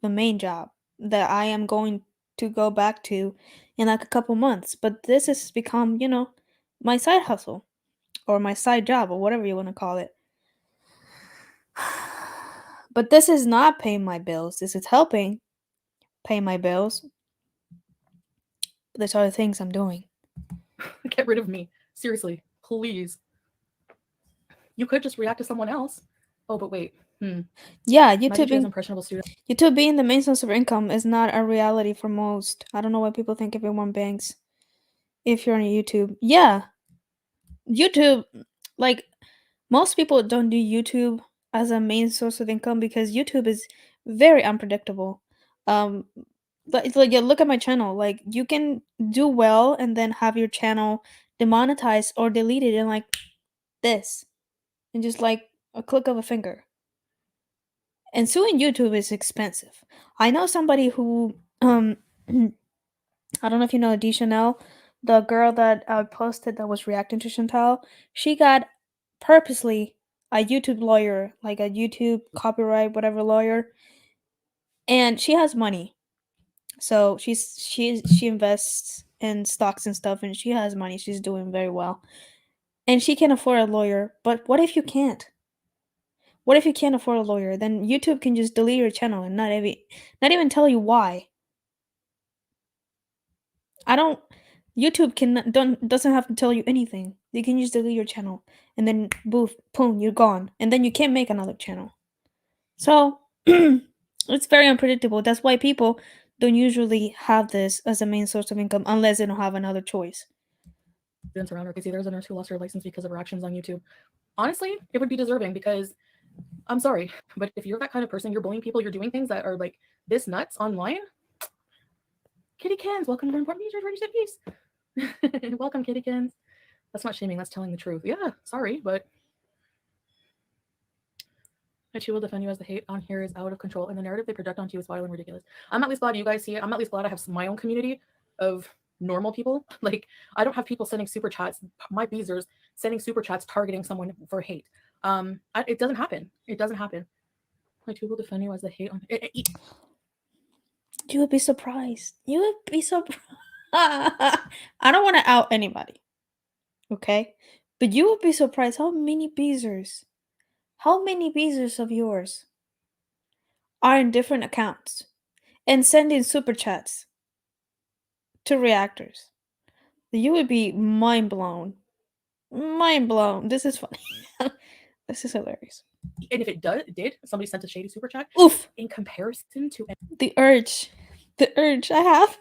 the main job. that I am going to go back to in like a couple months. But this has become, my side hustle or my side job or whatever you want to call it. But this is not paying my bills. This is helping pay my bills. But there's other things I'm doing. Get rid of me. Seriously, please. You could just react to someone else. Oh, but wait. Yeah, My teacher is impressionable student. YouTube being the main source of income is not a reality for most. I don't know why people think everyone banks if you're on YouTube. Yeah. YouTube, like, most people don't do YouTube as a main source of income because YouTube is very unpredictable. But it's like, yeah, look at my channel. Like, you can do well and then have your channel demonetized or deleted in like this, and just like a click of a finger. And suing YouTube is expensive. I know somebody who I don't know if you know Chantal, the girl that posted that was reacting to Chantal. She got purposely a YouTube lawyer, like a YouTube copyright whatever lawyer, and she has money. So she invests in stocks and stuff, and she has money. She's doing very well, and she can afford a lawyer. But what if you can't? What if you can't afford a lawyer? Then YouTube can just delete your channel and not even tell you why. I don't. YouTube doesn't have to tell you anything. They can just delete your channel, and then boom, you're gone, and then you can't make another channel. So it's very unpredictable. That's why people don't usually have this as a main source of income unless they don't have another choice. Students around her. There's a nurse who lost her license because of her actions on YouTube. Honestly, it would be deserving because I'm sorry, but if you're that kind of person, you're bullying people, you're doing things that are like this nuts online. Kitty Cans, welcome to Important Features, Registered Peace. Welcome, Kitty Cans. That's not shaming, that's telling the truth. Yeah, sorry, but she will defend you as the hate on here is out of control, and the narrative they project onto you is vile and ridiculous. I'm at least glad you guys see it. I'm at least glad I have my own community of normal people. Like, I don't have people sending super chats, my beezers sending super chats targeting someone for hate. It doesn't happen. It doesn't happen. Like, who will defend you as the hate on it? You would be surprised. You would be surprised. I don't want to out anybody, okay? But you would be surprised how many beezers of yours are in different accounts and sending super chats to reactors. You would be mind blown. Mind blown. This is funny. This is hilarious. And if it did, somebody sent a shady super chat. Oof. In comparison to the urge I have.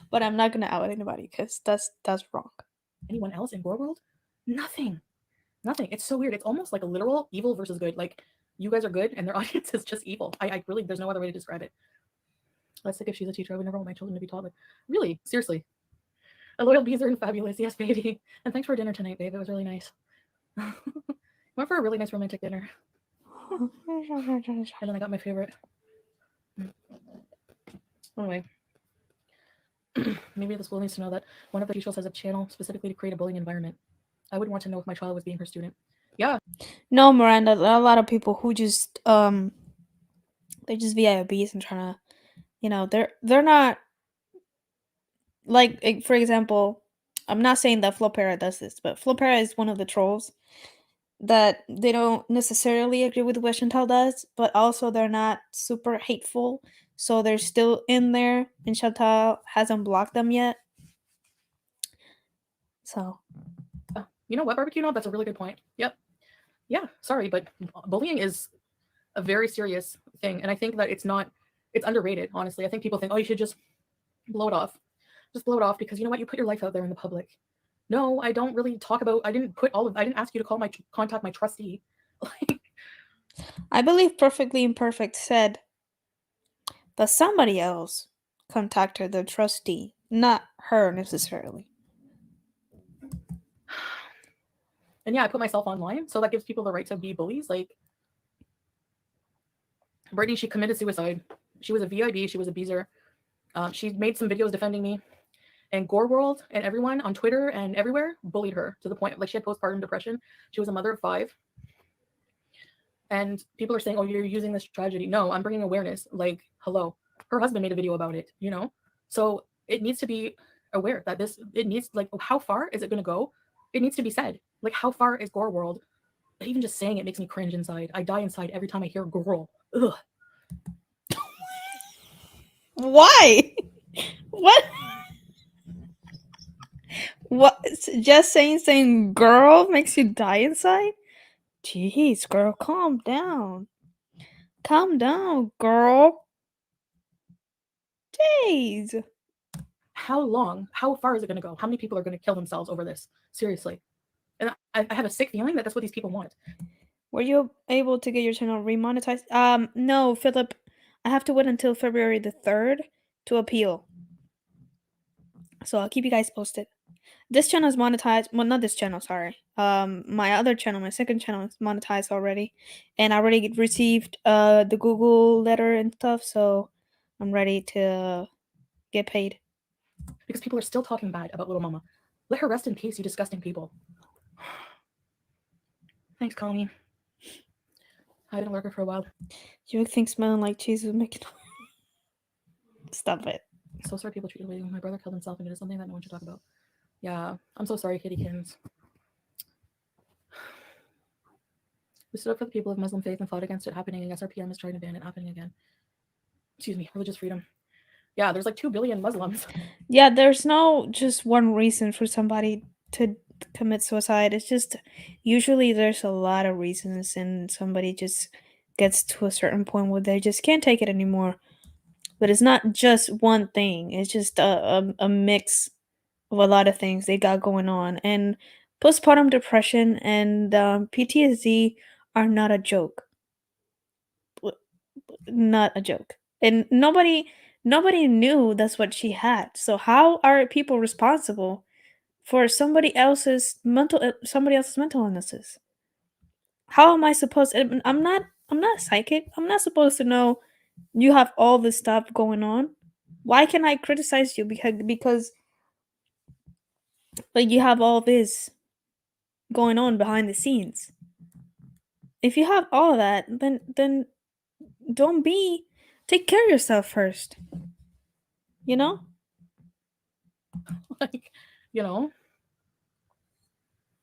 But I'm not gonna out anybody because that's wrong. Anyone else in GorlWorld? Nothing. It's so weird. It's almost like a literal evil versus good. Like, you guys are good and their audience is just evil. I really, there's no other way to describe it. Let's think if she's a teacher, I would never want my children to be taught. Like, really, seriously. A loyal bees are and fabulous. Yes, baby. And thanks for dinner tonight, babe. It was really nice. Went for a really nice romantic dinner. And then I got my favorite. Anyway. Maybe the school needs to know that one of the teachers has a channel specifically to create a bullying environment. I would want to know if my child was being her student. Yeah. No, Miranda, there are a lot of people who just they're just VIBs and trying to, they're not like, for example, I'm not saying that Flopera does this, but Flopera is one of the trolls that they don't necessarily agree with what Chantal does, but also they're not super hateful, so they're still in there, and Chantal hasn't blocked them yet. So, you know what, barbecue knob? That's a really good point. Yep. Yeah, sorry, but bullying is a very serious thing, and I think that it's underrated, honestly. I think people think, oh, you should just blow it off. Just blow it off because you know what? You put your life out there in the public. No, I don't really talk about, I didn't ask you to contact my trustee. I believe Perfectly Imperfect said that somebody else contacted the trustee, not her necessarily. And yeah, I put myself online, so that gives people the right to be bullies. Like, Brittany, she committed suicide. She was a VIB, she was a beezer. She made some videos defending me. And GorlWorld and everyone on Twitter and everywhere bullied her to the point, like, she had postpartum depression. She was a mother of 5. And people are saying, oh, you're using this tragedy. No, I'm bringing awareness. Like, hello, her husband made a video about it, you know? So it needs to be aware that it needs, like, how far is it going to go? It needs to be said. Like, how far is GorlWorld? Even just saying it makes me cringe inside. I die inside every time I hear girl. Ugh. Why? What? What? Just saying girl makes you die inside? Jeez, girl, calm down. Calm down, girl. Jeez. How long? How far is it going to go? How many people are going to kill themselves over this? Seriously. And I have a sick feeling that that's what these people want. Were you able to get your channel remonetized? No, Philip. I have to wait until February the 3rd to appeal. So I'll keep you guys posted. This channel is monetized. Well, not this channel, sorry. My other channel, my second channel is monetized already. And I already received the Google letter and stuff, so I'm ready to get paid. Because people are still talking bad about little mama. Let her rest in peace, you disgusting people. Thanks, Connie. I've been a lurker for a while. You think smelling like cheese is making... Stop it. So sorry people treated me. My brother killed himself, and it is something that no one should talk about. Yeah, I'm so sorry, Kittykins. We stood up for the people of Muslim faith and fought against it happening, and SRPM is trying to ban it happening again. Excuse me, religious freedom. Yeah, there's like 2 billion Muslims. Yeah, there's no just one reason for somebody to commit suicide. It's just usually there's a lot of reasons, and somebody just gets to a certain point where they just can't take it anymore. But it's not just one thing. It's just a mix of a lot of things they got going on. And postpartum depression and PTSD are not a joke. Not a joke. And nobody knew that's what she had. So how are people responsible for somebody else's mental illnesses? How am I supposed I'm not psychic. I'm not supposed to know you have all this stuff going on. Why can I criticize you because like you have all this going on behind the scenes? If you have all of that, then don't take care of yourself first. You know? Like, you know,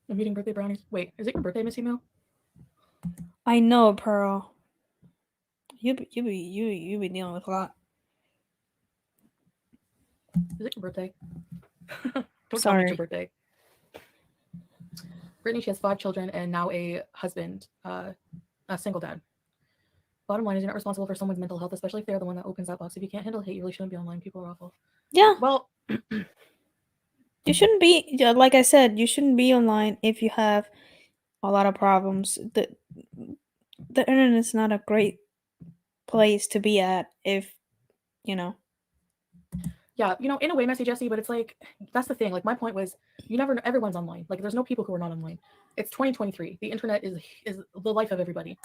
I'm eating birthday brownies. Wait, is it your birthday, Miss Email? I know, Pearl. You be dealing with a lot. Is it your birthday? Don't tell me Sorry. it's your birthday. Brittany, she has 5 children and now a husband, a single dad. Bottom line is, you're not responsible for someone's mental health, especially if they're the one that opens that box. If you can't handle hate, you really shouldn't be online. People are awful. Yeah. Well, you shouldn't be, like I said, you shouldn't be online if you have a lot of problems. The internet is not a great place to be at if, you know. Yeah, you know, in a way, Messy Jessie, but it's like, that's the thing. Like, my point was, you never know, everyone's online. Like, there's no people who are not online. It's 2023. The internet is the life of everybody.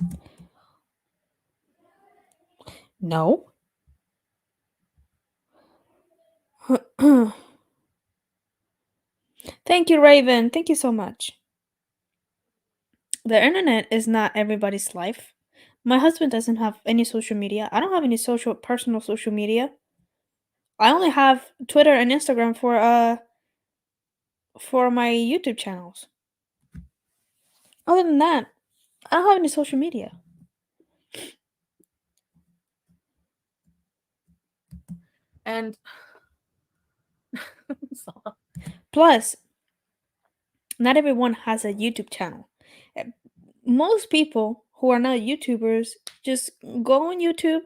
No. Thank you, Raven. Thank you so much. The internet is not everybody's life. My husband doesn't have any social media. I don't have any personal social media. I only have Twitter and Instagram for my YouTube channels. Other than that, I don't have any social media. And plus, not everyone has a YouTube channel. Most people who are not YouTubers just go on YouTube,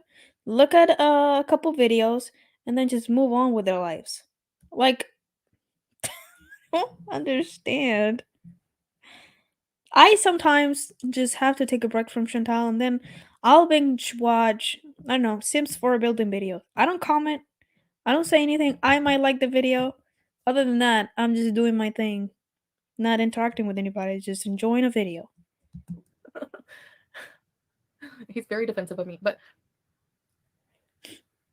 look at a couple videos, and then just move on with their lives. Like, I don't understand. I sometimes just have to take a break from Chantal, and then I'll binge watch, I don't know, Sims 4 building videos. I don't comment. I don't say anything. I might like the video. Other than that, I'm just doing my thing. Not interacting with anybody, just enjoying a video. he's very defensive of me, but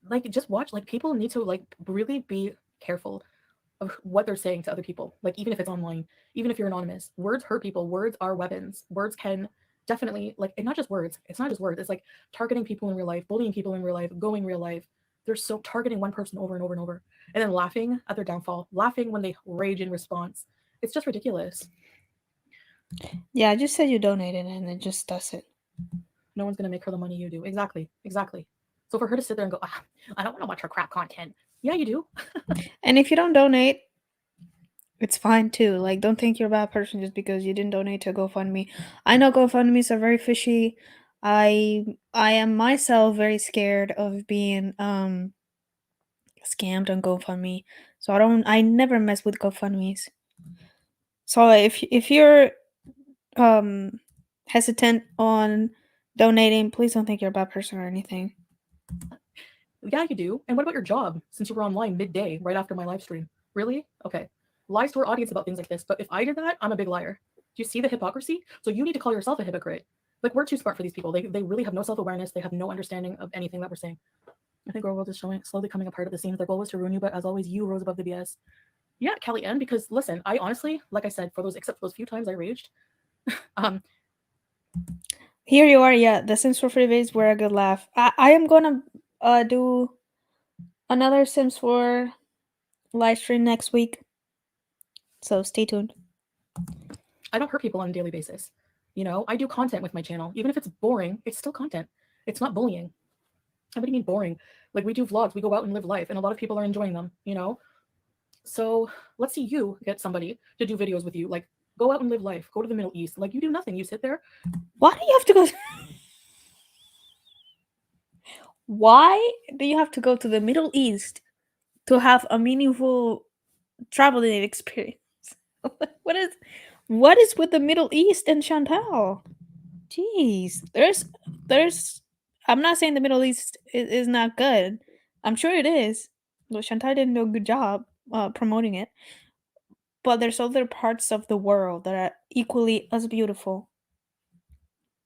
like, just watch. Like, people need to, like, really be careful of what they're saying to other people. Like, even if it's online, even if you're anonymous, words hurt people. Words are weapons. Words can definitely, like, and not just words. It's not just words. It's like targeting people in real life, bullying people in real life, going real life. They're so targeting one person over and over and over, and then laughing at their downfall, laughing when they rage in response. It's just ridiculous. Yeah, I just said you donated and it just does it. No one's gonna make her the money you do. Exactly. So for her to sit there and go, I don't want to watch her crap content. Yeah, you do. And if you don't donate, it's fine too. Like, don't think you're a bad person just because you didn't donate to GoFundMe. I know GoFundMes are very fishy. I am myself very scared of being scammed on GoFundMe. So I never mess with GoFundMes. So if you're hesitant on donating, please don't think you're a bad person or anything. Yeah, you do. And what about your job? Since you were online midday, right after my live stream. Really? Okay. Lies to our audience about things like this. But if I did that, I'm a big liar. Do you see the hypocrisy? So you need to call yourself a hypocrite. Like, we're too smart for these people. They really have no self-awareness. They have no understanding of anything that we're saying. I think GorlWorld is slowly coming apart at the seams. Their goal was to ruin you, but as always, you rose above the BS. Yeah, Kelly Ann, because listen, I honestly, like I said, except for those few times I raged, Here you are. Yeah, the Sims for free videos were a good laugh. I am gonna do another Sims 4 live stream next week. So stay tuned. I don't hurt people on a daily basis. You know, I do content with my channel. Even if it's boring, it's still content. It's not bullying. What do you mean boring? Like, we do vlogs, we go out and live life, and a lot of people are enjoying them, you know? So let's see you get somebody to do videos with you. Like, go out and live life. Go to the Middle East. Like, you do nothing. You sit there. Why do you have to go? Why do you have to go to the Middle East to have a meaningful traveling experience? What is with the Middle East and Chantal? Jeez, there's. I'm not saying the Middle East is not good. I'm sure it is. Well, Chantal didn't do a good job promoting it. But there's other parts of the world that are equally as beautiful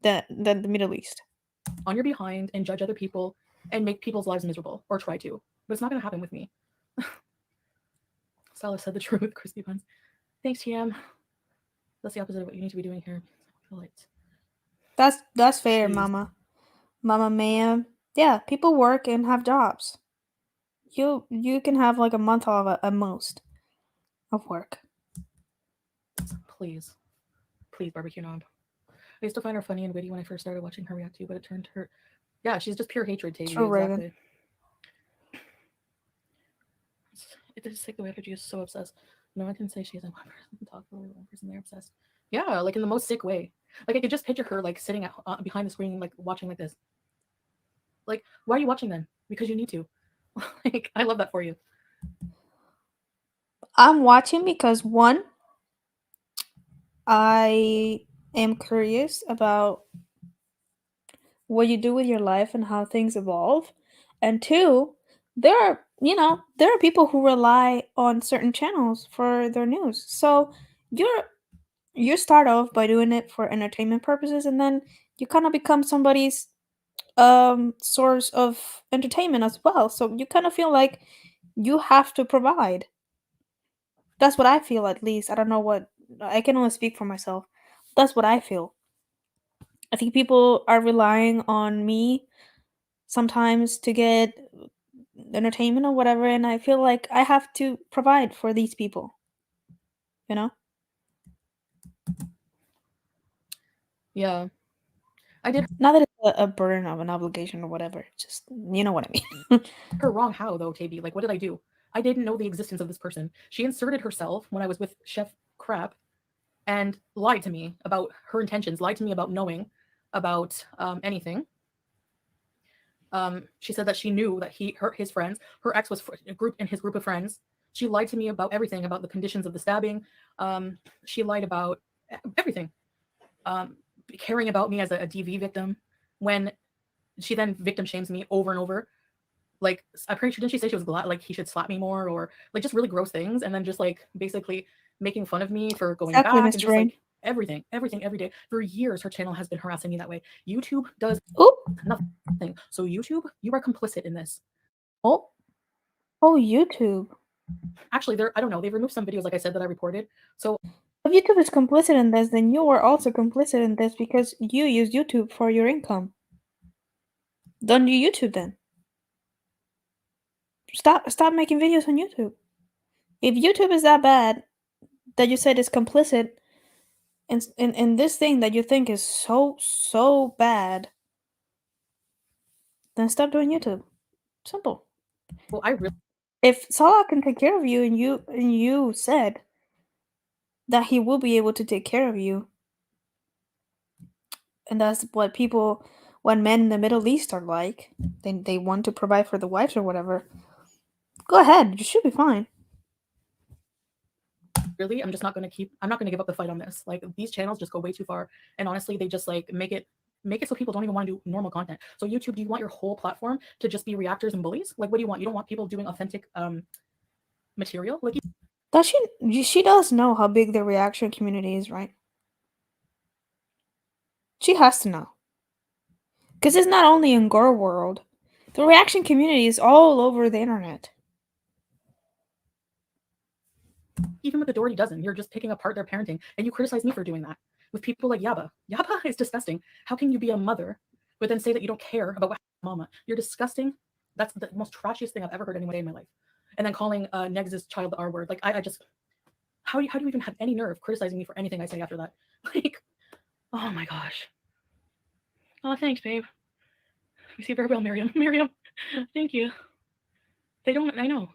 than the Middle East. On your behind and judge other people and make people's lives miserable, or try to. But it's not going to happen with me. Stella said the truth, crispy puns. Thanks, TM. That's the opposite of what you need to be doing here. That's fair, Jeez. Mama ma'am. Yeah, people work and have jobs. You can have like a month off at most of work. Please, barbecue knob. I used to find her funny and witty when I first started watching her react to you, but it turned her. Yeah, she's just pure hatred, Tavy. True, Exactly. Raven. It is like the way she is so obsessed. No one can say she's one person. Talk to one person. They're obsessed. Yeah, like in the most sick way. Like, I could just picture her like sitting behind the screen, like watching like this. Like, why are you watching then? Because you need to. Like, I love that for you. I'm watching because one, I am curious about what you do with your life and how things evolve. And two, there are people who rely on certain channels for their news. So you start off by doing it for entertainment purposes, and then you kind of become somebody's source of entertainment as well. So you kind of feel like you have to provide. That's what I feel, at least. I don't know what, I can only speak for myself. That's what I feel. I think people are relying on me sometimes to get entertainment or whatever, and I feel like I have to provide for these people. You know? Yeah. I did Not that it's a burden of an obligation or whatever. Just, you know what I mean. her wrong. How though, Tabby? Like, what did I do? I didn't know the existence of this person. She inserted herself when I was with Chef Crap and lied to me about her intentions, lied to me about knowing about anything. She said that she knew that his friends, her ex was a group in his group of friends. She lied to me about everything, about the conditions of the stabbing. She lied about everything. Caring about me as a DV victim, when she then victim shames me over and over. Like, I'm pretty sure, didn't she say she was glad, like, he should slap me more, or like just really gross things, and then just like basically making fun of me for going Exactly, back, Miss and just Drain. like everything every day. For years, her channel has been harassing me that way. YouTube does Oh, nothing. So YouTube, you are complicit in this. oh, YouTube. Actually, I don't know. They've removed some videos, like I said, that I reported. So The If YouTube is complicit in this, then you are also complicit in this because you use YouTube for your income. Don't do YouTube then. Stop making videos on YouTube. If YouTube is that bad that you said is complicit in this thing that you think is so bad, then stop doing YouTube. Simple. Well, I really If Salah can take care of you and you said that he will be able to take care of you, and that's what men in the Middle East are like. They want to provide for the wives or whatever. Go ahead, you should be fine. really, I'm not going to give up the fight on this. Like, these channels just go way too far. And honestly, they just like make it so people don't even want to do normal content. So YouTube, do you want your whole platform to just be reactors and bullies? Like, what do you want? You don't want people doing authentic material? Like, Does she does know how big the reaction community is, right? She has to know. Because it's not only in GorlWorld. The reaction community is all over the internet. even with the Doherty dozen, you're just picking apart their parenting, and you criticize me for doing that. With people like Yaba. Yaba is disgusting. How can you be a mother, but then say that you don't care about what happened to mama? You're disgusting. That's the most trashiest thing I've ever heard anyone say in my life. And then calling Negs' child the R word. Like, I just, how do you even have any nerve criticizing me for anything I say after that? Like, oh my gosh. Oh, thanks, babe. You see very well, Miriam. Miriam, thank you. They don't, I know.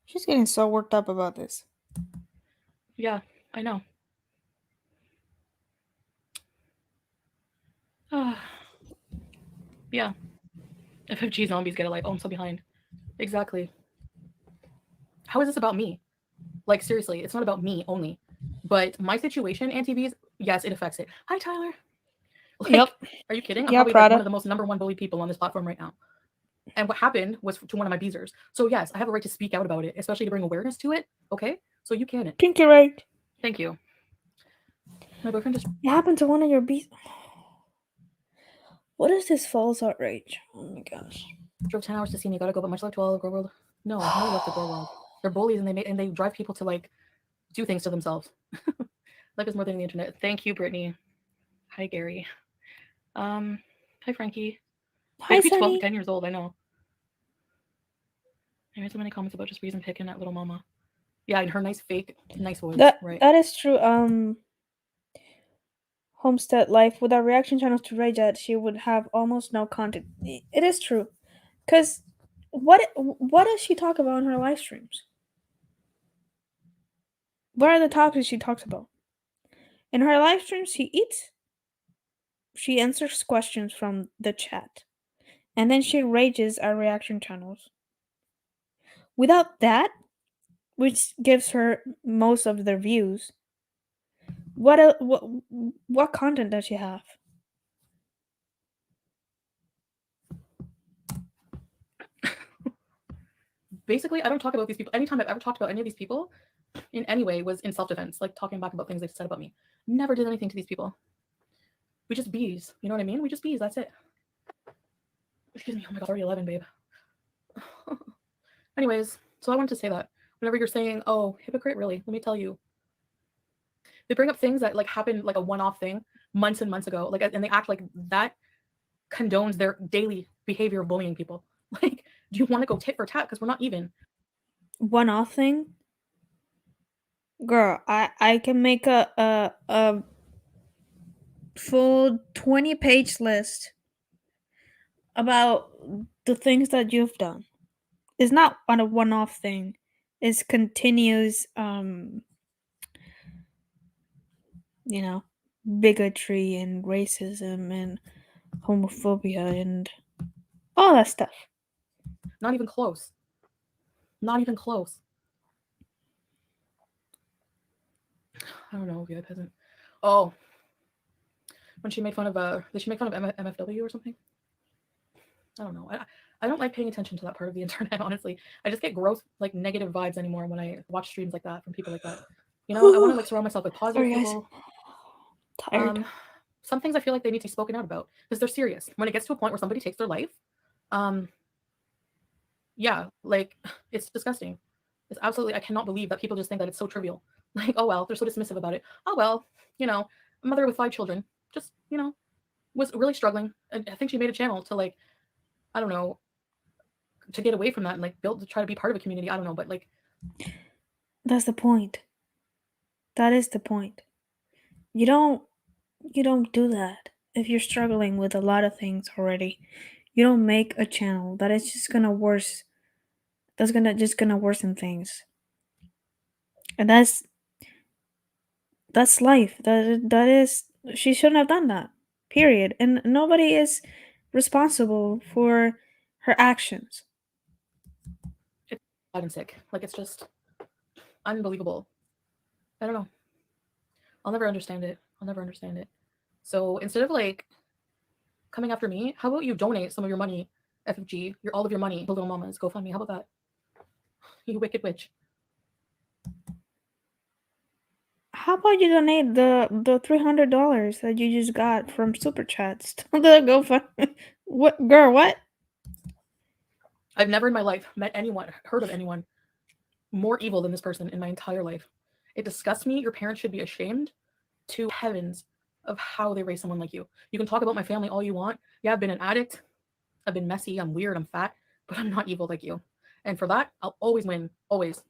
She's getting so worked up about this. Yeah, I know. Yeah. FFG zombies get a life. Oh, I'm so behind. Exactly. How is this about me? Like, seriously, it's not about me only. But my situation, AnTVs, yes, it affects it. Hi, Tyler. Like, Yep. Are you kidding? I'm Yeah, probably like Prada. one of the most #1 bullied people on this platform right now. And what happened was to one of my beezers. So yes, I have a right to speak out about it, especially to bring awareness to it. Okay? So you can. Pinky right. Thank you. My boyfriend just... It happened to one of your bees. What is this false outrage? Oh my gosh. Drove 10 hours to see me. Gotta go, but much love to all of GorlWorld. No love to GorlWorld. They're bullies, and they drive people to like do things to themselves. Life is more than the internet. Thank you, Brittany. Hi, Gary. Hi, Frankie. Hi, Maybe 12 Sunny. 10 years old. I know. I made so many comments about just reason picking that little mama. Yeah, and her nice fake nice voice. Right. That is true. Homestead life without reaction channels to rage at, she would have almost no content. It is true, because what does she talk about in her live streams? What are the topics she talks about? In her live streams, she eats. She answers questions from the chat, and then she rages at reaction channels. Without that, which gives her most of their views, what content does she have? Basically, I don't talk about these people. Anytime I've ever talked about any of these people in any way was in self-defense, like talking back about things they've said about me. Never did anything to these people. We just bees. You know what I mean? We just bees. That's it. Excuse me. Oh my God, already 11, babe. Anyways, so I wanted to say that whenever you're saying, oh, hypocrite, really, let me tell you. They bring up things that like happened like a one-off thing months and months ago, like, and they act like that condones their daily behavior of bullying people. Like, do you want to go tit for tat? Because we're not even. One-off thing? Girl, I can make a full 20-page list about the things that you've done. It's not on a one-off thing. It's continuous bigotry and racism and homophobia and all that stuff. Not even close. Not even close. I don't know, VIB peasant. Oh, when she made fun of did she make fun of MFW or something? I don't know. I don't like paying attention to that part of the internet, honestly. I just get gross, like, negative vibes anymore when I watch streams like that from people like that. You know, I want to like surround myself with positive people. Tired. Some things I feel like they need to be spoken out about because they're serious. When it gets to a point where somebody takes their life, yeah, like, it's disgusting. It's absolutely, I cannot believe that people just think that it's so trivial. Like, oh well, they're so dismissive about it. Oh well, a mother with 5 children, just was really struggling. And I think she made a channel to, like, I don't know, to get away from that and, like, build to try to be part of a community. I don't know, but, like, That's the point. That is the point. You don't do that if you're struggling with a lot of things already. You don't make a channel that is just gonna worse. That's gonna worsen things, and that's life. That is. She shouldn't have done that. Period. And nobody is responsible for her actions. it's bad and sick. Like, it's just unbelievable. I don't know. I'll never understand it. I'll never understand it. So instead of, like, coming after me, how about you donate some of your money, FFG, all of your money to Little Mama's GoFundMe? How about that? You wicked witch. How about you donate the $300 that you just got from super chats to the GoFundMe? What girl? What? I've never in my life met anyone, heard of anyone more evil than this person in my entire life. It disgusts me. Your parents should be ashamed to heavens of how they raise someone like you. You can talk about my family all you want. Yeah, I've been an addict. I've been messy. I'm weird. I'm fat, but I'm not evil like you. And for that, I'll always win. Always.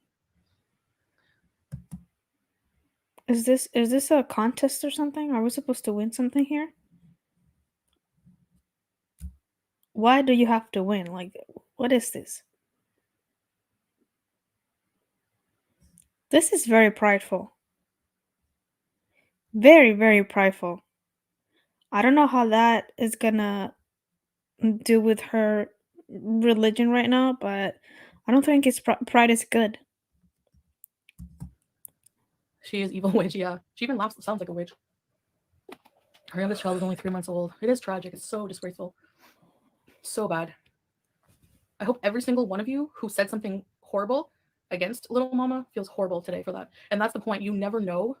Is this a contest or something? Are we supposed to win something here? Why do you have to win? Like, what is this? This is very prideful. Very, very prideful. I don't know how that is gonna do with her religion right now, but I don't think it's pride is good. She is evil witch. Yeah. She even laughs. Sounds like a witch. Her youngest child is only 3 months old. It is tragic. It's so disgraceful. So bad. I hope every single one of you who said something horrible against Little Mama feels horrible today for that. And that's the point. You never know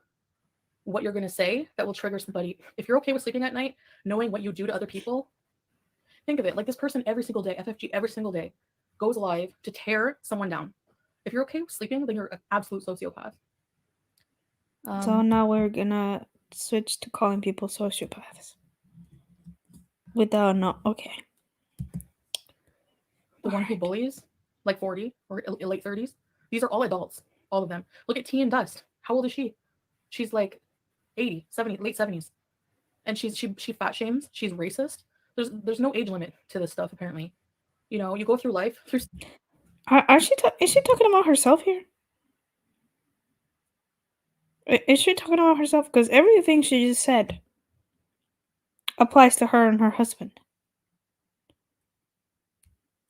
what you're going to say that will trigger somebody. If you're okay with sleeping at night, knowing what you do to other people, think of it like this person every single day, FFG every single day, goes live to tear someone down. If you're okay with sleeping, then you're an absolute sociopath. So now we're gonna switch to calling people sociopaths. Without no, okay. The one who bullies, like 40 or late 30s, these are all adults, all of them. Look at Tea and Dust. How old is she? She's like 80, 70, late 70s. And she fat shames. She's racist. There's no age limit to this stuff, apparently. You go through life through. Is she talking about herself here? Is she talking about herself? Because everything she just said applies to her and her husband.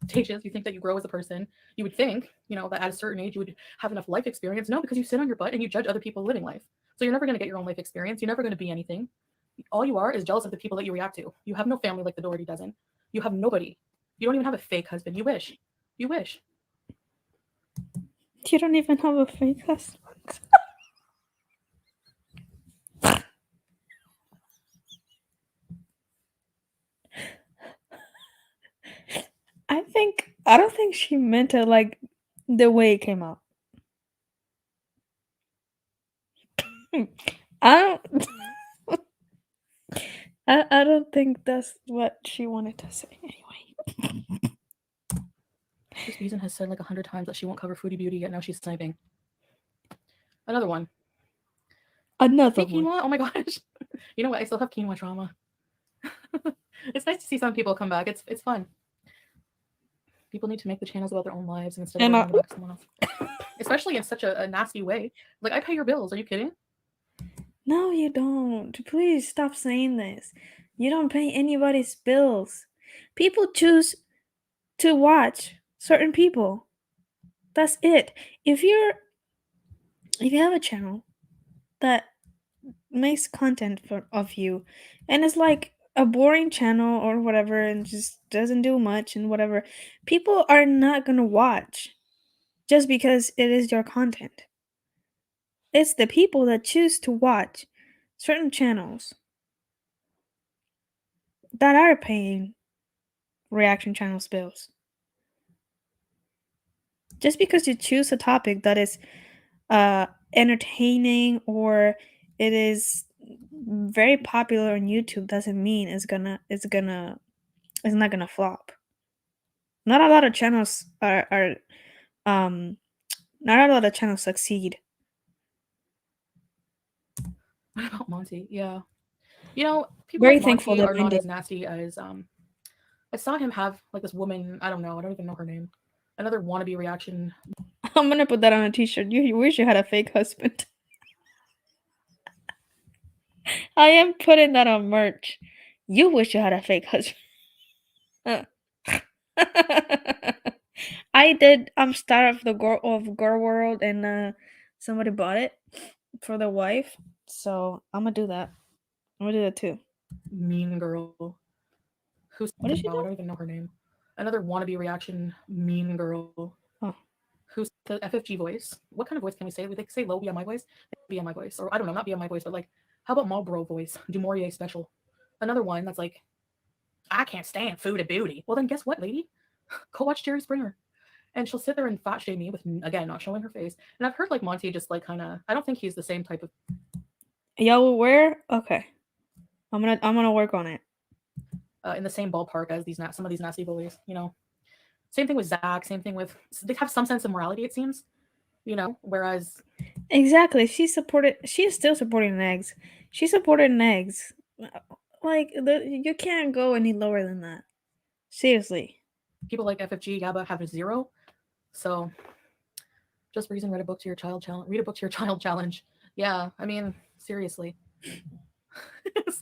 Stages, you think that you grow as a person. You would think, that at a certain age you would have enough life experience. No, because you sit on your butt and you judge other people living life. So you're never going to get your own life experience. You're never going to be anything. All you are is jealous of the people that you react to. You have no family like the Doherty doesn't. You have nobody. You don't even have a fake husband. You wish. You wish. You don't even have a fake husband. I don't think she meant it like the way it came out. I don't I don't think that's what she wanted to say anyway. This reason has said like 100 times that she won't cover Foodie Beauty, yet now she's sniping. Another one. Another Hey, quinoa. one. Oh my gosh. You know what? I still have quinoa trauma. It's nice to see some people come back. It's fun. People need to make the channels about their own lives instead of worrying about someone else. Especially in such a nasty way. Like, I pay your bills. Are you kidding? No, you don't. Please stop saying this. You don't pay anybody's bills. People choose to watch certain people. That's it. If you have a channel that makes content of you and it's like a boring channel or whatever and just doesn't do much and whatever, people are not gonna watch just because it is your content. It's the people that choose to watch certain channels that are paying reaction channels bills. Just because you choose a topic that is entertaining or it is very popular on YouTube doesn't mean it's not gonna flop. Not a lot of channels are not a lot of channels succeed. What about Monty? Yeah. You know, people Very like thankful Monty that are mine not did. as nasty as I saw him have like this woman, I don't know, I don't even know her name. Another wannabe reaction. I'm gonna put that on a t-shirt. You wish you had a fake husband. I am putting that on merch. You wish you had a fake husband. I did start of the GorlWorld and somebody bought it for the wife. So I'm gonna do that. I'm gonna do that too. Mean girl. Who's What did she I do? don't even know her name. Another wannabe reaction. Mean girl. Oh. Who's the FFG voice? What kind of voice can we say? They say low BMI voice, BMI voice, or I don't know, not BMI voice, but like, how about Marlboro voice? Du Maurier special. Another one that's like, I can't stand food and booty. Well, then guess what, lady? Go watch Jerry Springer. And she'll sit there and fat shame me with, again, not showing her face. And I've heard like Monty just like kind of, I don't think he's the same type of. Y'all wear? Okay. I'm gonna work on it. In the same ballpark as some of these nasty bullies, you know. Same thing with Zach. Same thing with, they have some sense of morality, it seems, you know. Whereas Exactly. She is still supporting Negs. She supported Negs. Like you can't go any lower than that. Seriously. people like FFG, Gabba have a 0. So just reason read a book to your child challenge. Read a book to your child challenge. Yeah, I mean, seriously.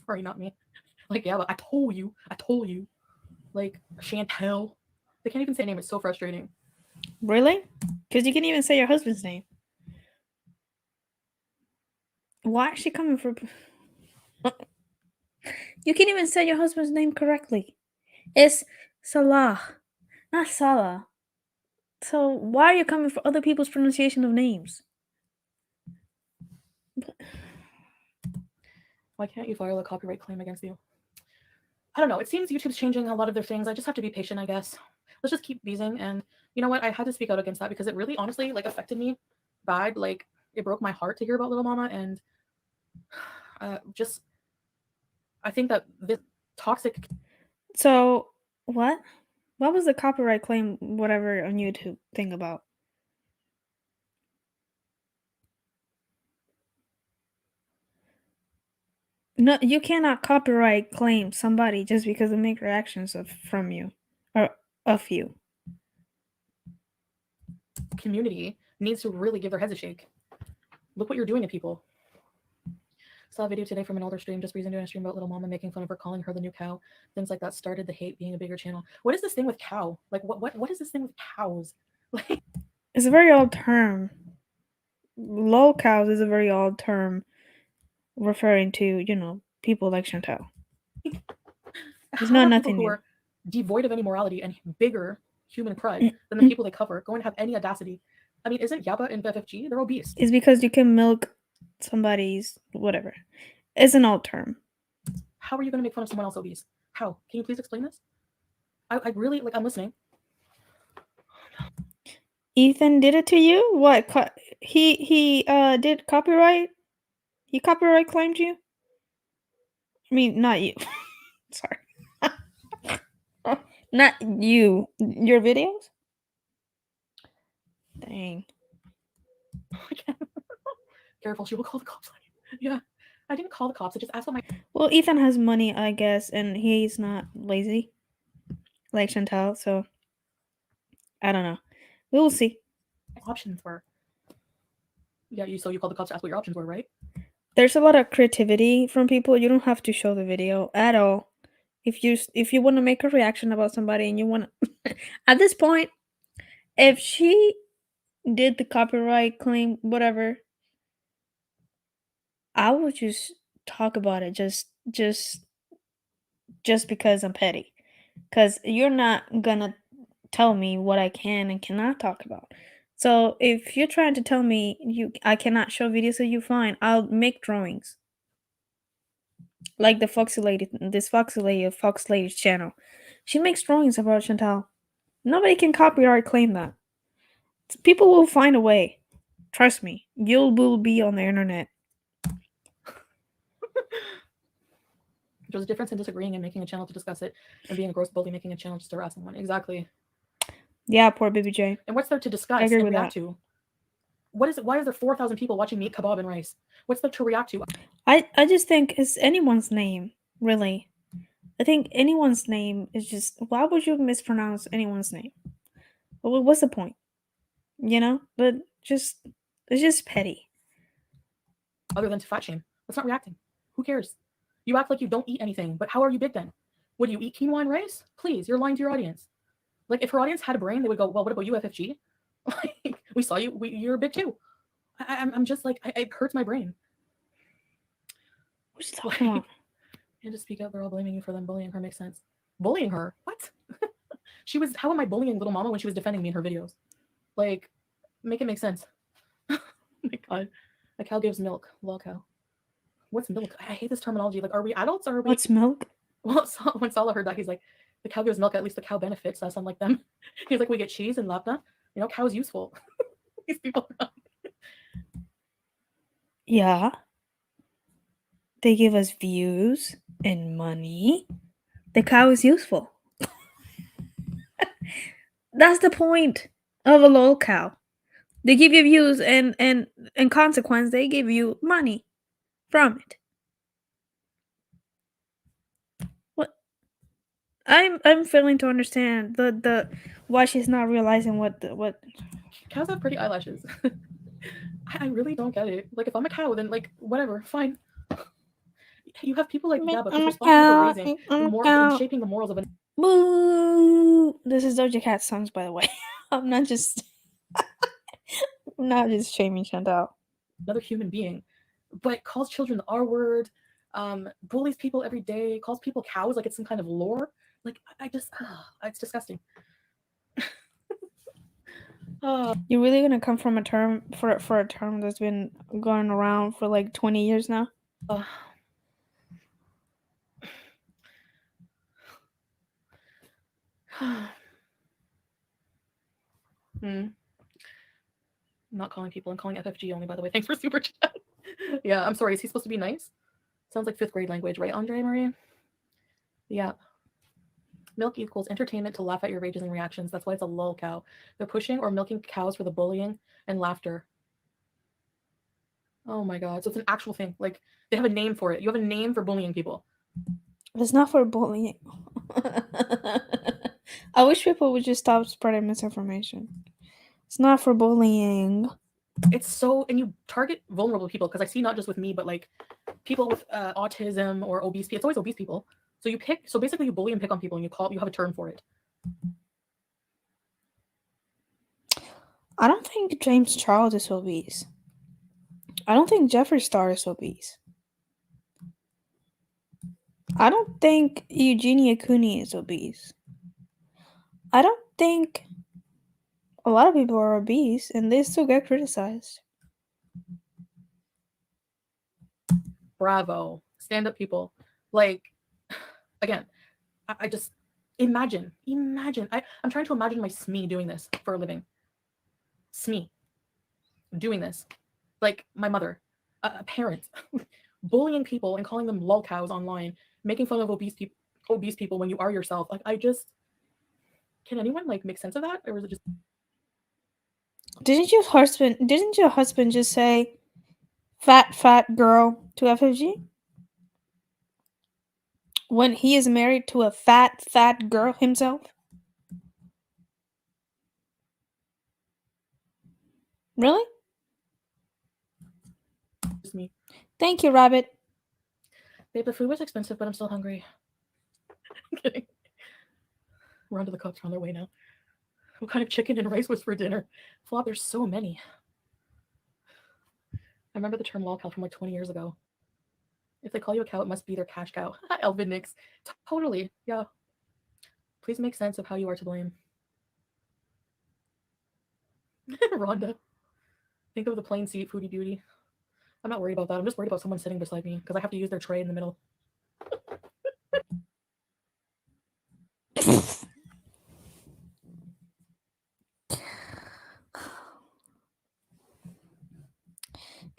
Sorry, not me. Like, yeah, but I told you. Like, Chantal. They can't even say name. It's so frustrating. Really? Because you can't even say your husband's name. Why is she coming for? You can't even say your husband's name correctly. It's Salah, not Salah. So why are you coming for other people's pronunciation of names? Why can't you file a copyright claim against you? I don't know. It seems YouTube's changing a lot of their things. I just have to be patient, I guess. Let's just keep beezing. And you know what? I had to speak out against that because it really, honestly, like affected me bad. Like it broke my heart to hear about Little Mama, and just I think that this toxic. So what? What was the copyright claim, whatever, on YouTube thing about? No, you cannot copyright claim somebody just because they make reactions from you or of you. Community needs to really give their heads a shake. Look what you're doing to people. Saw a video today from an older stream, just reason doing a stream about Little Mama, making fun of her, calling her the new cow. Things like that started the hate being a bigger channel. What is this thing with cow? Like what is this thing with cows? Like It's a very old term. Low cows is a very old term referring to, people like Chantal. It's how not are people nothing who new. are devoid of any morality and bigger human crud than the people they cover going to have any audacity? I mean, isn't Yaba and FFG? They're obese. It's because you can milk somebody's whatever. It's an old term. How are you going to make fun of someone else obese? How? Can you please explain this? I really, like, I'm listening. Ethan did it to you? What? He did copyright? He copyright claimed you? I mean, not you. Sorry. Not you. Your videos? Dang. Careful, she will call the cops on you. Yeah. I didn't call the cops. I just asked what my. Well, Ethan has money, I guess, and he's not lazy like Chantal, so I don't know. We will see. Options were. Yeah, so you called the cops to ask what your options were, right? There's a lot of creativity from people. You don't have to show the video at all. If you want to make a reaction about somebody and you want to at this point, if she did the copyright claim, whatever, I would just talk about it just because I'm petty. Because you're not gonna tell me what I can and cannot talk about. So if you're trying to tell me I cannot show videos of you, fine. I'll make drawings. Like the Foxy Lady, this Foxy Lady of Fox Lady's channel. She makes drawings about Chantal. Nobody can copyright claim that. People will find a way. Trust me, you will be on the internet. There's a difference in disagreeing and making a channel to discuss it, and being a gross bully making a channel just to harass someone. Exactly. Yeah, poor BBJ. And what's there to discuss I agree and with react that. to? What is it? Why is there 4,000 people watching me eat kebab and rice? What's there to react to? I just think it's anyone's name, really. I think anyone's name is just, why would you mispronounce anyone's name? Well, what's the point? You know? But it's just petty. Other than to fat shame. That's not reacting. Who cares? You act like you don't eat anything, but how are you big then? Would you eat quinoa and rice? Please, you're lying to your audience. Like, if her audience had a brain, they would go, well, what about you, FFG? Like, we saw you, you're big too. I'm just like, it hurts my brain. What's talking about? And to speak up, they're all blaming you for them bullying her. Makes sense. Bullying her? What? How am I bullying little mama when she was defending me in her videos? Like, make it make sense. Oh my God. A cow gives milk. Lol cow. What's milk? I hate this terminology. Like, are we adults or are we? What's milk? Well, when Salah heard that, he's like, the cow gives milk. At least the cow benefits us, unlike them. He's like, we get cheese and labna. You know, cow's useful. These people. Yeah. They give us views and money. The cow is useful. That's the point of a lol cow. They give you views and in consequence they give you money from it. What? I'm failing to understand the why she's not realizing what Cows have pretty eyelashes. I really don't get it. Like, if I'm a cow, then like whatever, fine. You have people like, yeah, but who's responsible for raising and shaping the morals of an. Boo! This is Doja Cat songs, by the way. I'm not just shaming Chantal. Another human being, but calls children the R word, bullies people every day, calls people cows like it's some kind of lore. Like, it's disgusting. You're really gonna come from a term for a term that's been going around for like 20 years now? I'm not calling people. I'm calling FFG only, by the way. Thanks for super chat. Yeah, I'm sorry. Is he supposed to be nice? Sounds like 5th grade language, right, Andre Marie? Yeah. Milk equals entertainment to laugh at your rages and reactions. That's why it's a lol cow. They're pushing or milking cows for the bullying and laughter. Oh my God. So it's an actual thing. Like, they have a name for it. You have a name for bullying people. It's not for bullying. I wish people would just stop spreading misinformation. It's not for bullying. It's so, and you target vulnerable people, because I see not just with me, but like people with autism or obese people. It's always obese people. So basically you bully and pick on people, and you have a term for it. I don't think James Charles is obese. I don't think Jeffree Star is obese. I don't think Eugenia Cooney is obese. I don't think a lot of people are obese and they still get criticized. Bravo. Stand up people. Like, again, I just imagine. I'm trying to imagine my SME doing this for a living. SME doing this. Like, my mother, a parent, bullying people and calling them lol cows online, making fun of obese people when you are yourself. Like, can anyone like make sense of that? Or is it just... Didn't your husband just say fat girl to FFG? When he is married to a fat girl himself? Really? Just me. Thank you, Rabbit. Babe, the food was expensive, but I'm still hungry. I'm kidding. We're on to the cops. We're on their way now. What kind of chicken and rice was for dinner? Flop, there's so many. I remember the term lol cow from like 20 years ago. If they call you a cow, it must be their cash cow. Elvin Nix. Totally. Yeah. Please make sense of how you are to blame. Rhonda. Think of the plain seat, Foodie Beauty. I'm not worried about that. I'm just worried about someone sitting beside me because I have to use their tray in the middle.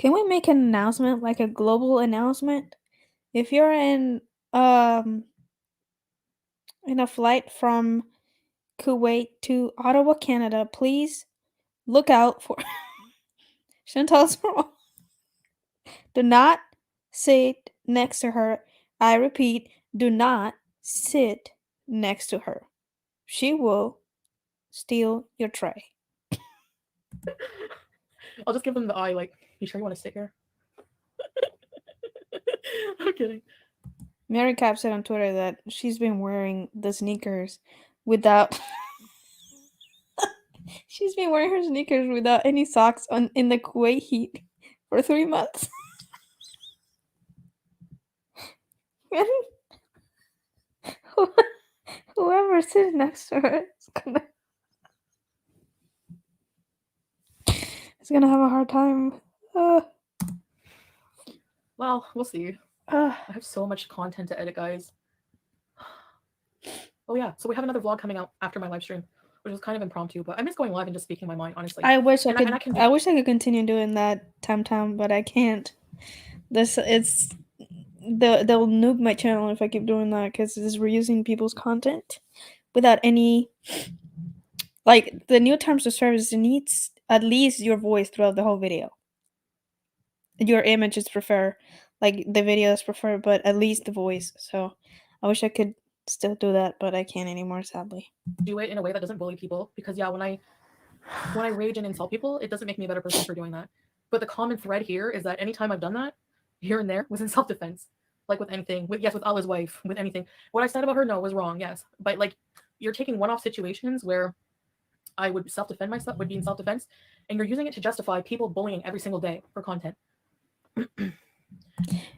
Can we make an announcement, like a global announcement? If you're in a flight from Kuwait to Ottawa, Canada, please look out for Chantal's role. Do not sit next to her. I repeat, do not sit next to her. She will steal your tray. I'll just give them the eye, like, you sure you want to sit here? I'm kidding. Mary Cap said on Twitter that she's been wearing the sneakers without she's been wearing her sneakers without any socks on in the Kuwait heat for 3 months. Whoever sits next to her is gonna have a hard time. Well, we'll see. I have so much content to edit, guys. Oh yeah, so we have another vlog coming out after my live stream, which was kind of impromptu, but I miss going live and just speaking my mind, honestly. I wish I And could. I wish I could continue doing that time, but I can't. They'll nuke my channel if I keep doing that because it's reusing people's content without any. Like the new terms of service needs at least your voice throughout the whole video. Your image is preferred, like the video is preferred, but at least the voice. So I wish I could still do that, but I can't anymore, sadly. Do it in a way that doesn't bully people, because yeah, when I rage and insult people, it doesn't make me a better person for doing that. But the common thread here is that anytime I've done that, here and there, was in self-defense. Like with anything, with Allah's wife, with anything. What I said about her, no, was wrong, yes. But like, you're taking one-off situations where I would self-defend myself, would be in self-defense, and you're using it to justify people bullying every single day for content.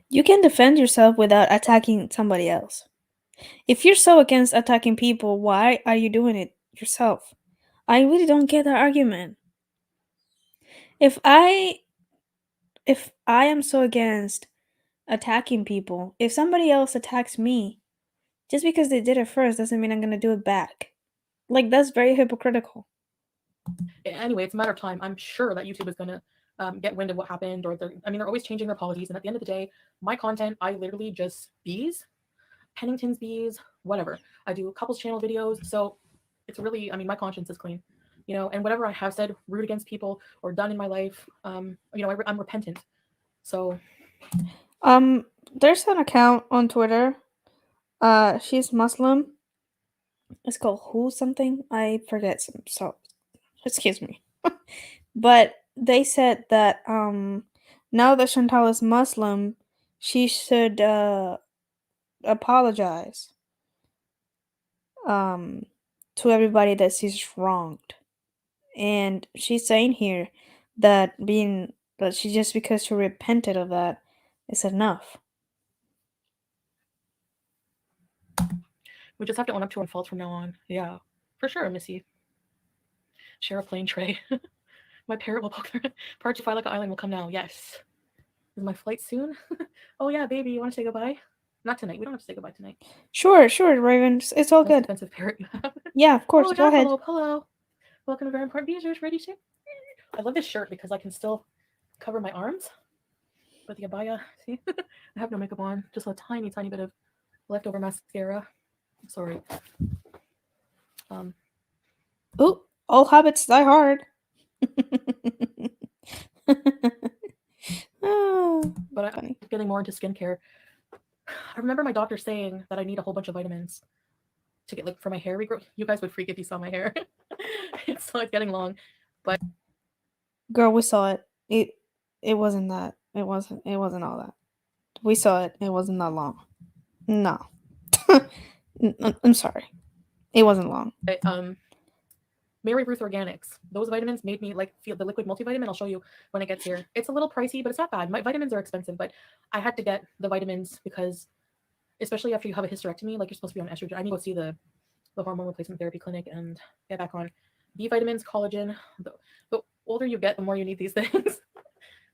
You can defend yourself without attacking somebody else. If you're so against attacking people, why are you doing it yourself? I really don't get that argument. If I am so against attacking people, if somebody else attacks me, just because they did it first doesn't mean I'm going to do it back. Like, that's very hypocritical. Anyway, it's a matter of time. I'm sure that YouTube is going to get wind of what happened, or they're always changing their policies. And at the end of the day, my content, I literally just bees, Pennington's bees, whatever. I do couples channel videos. So it's really, my conscience is clean, and whatever I have said rude against people or done in my life, I'm repentant. So there's an account on Twitter. She's Muslim. It's called Who something. I forget so excuse me. But they said that now that Chantal is Muslim, she should apologize to everybody that she's wronged. And she's saying here that she just because she repented of that is enough. We just have to own up to our faults from now on. Yeah, for sure, Missy. Share a plane tray. My parrot will poke their part to fly like an island will come now. Yes. Is my flight soon? Oh yeah, baby, you want to say goodbye? Not tonight. We don't have to say goodbye tonight. Sure, Raven. It's all good. Expensive parrot you have. Yeah, of course. Oh, Go ahead. Hello. Welcome to Very Important Visitors. Ready to? I love this shirt because I can still cover my arms with the abaya. See, I have no makeup on, just a tiny bit of leftover mascara. Sorry. Ooh, all habits die hard. But I'm getting more into skincare. I remember my doctor saying that I need a whole bunch of vitamins to get, like, for my hair regrowth. You guys would freak if you saw my hair. It's getting long, but girl, we saw it. It wasn't that. It wasn't all that. We saw it. It wasn't that long. No. I'm sorry. It wasn't long. Mary Ruth Organics. Those vitamins made me feel the liquid multivitamin. I'll show you when it gets here. It's a little pricey, but it's not bad. My vitamins are expensive, but I had to get the vitamins because, especially after you have a hysterectomy, you're supposed to be on estrogen. I need to go see the hormone replacement therapy clinic and get back on B vitamins, collagen. The older you get, the more you need these things.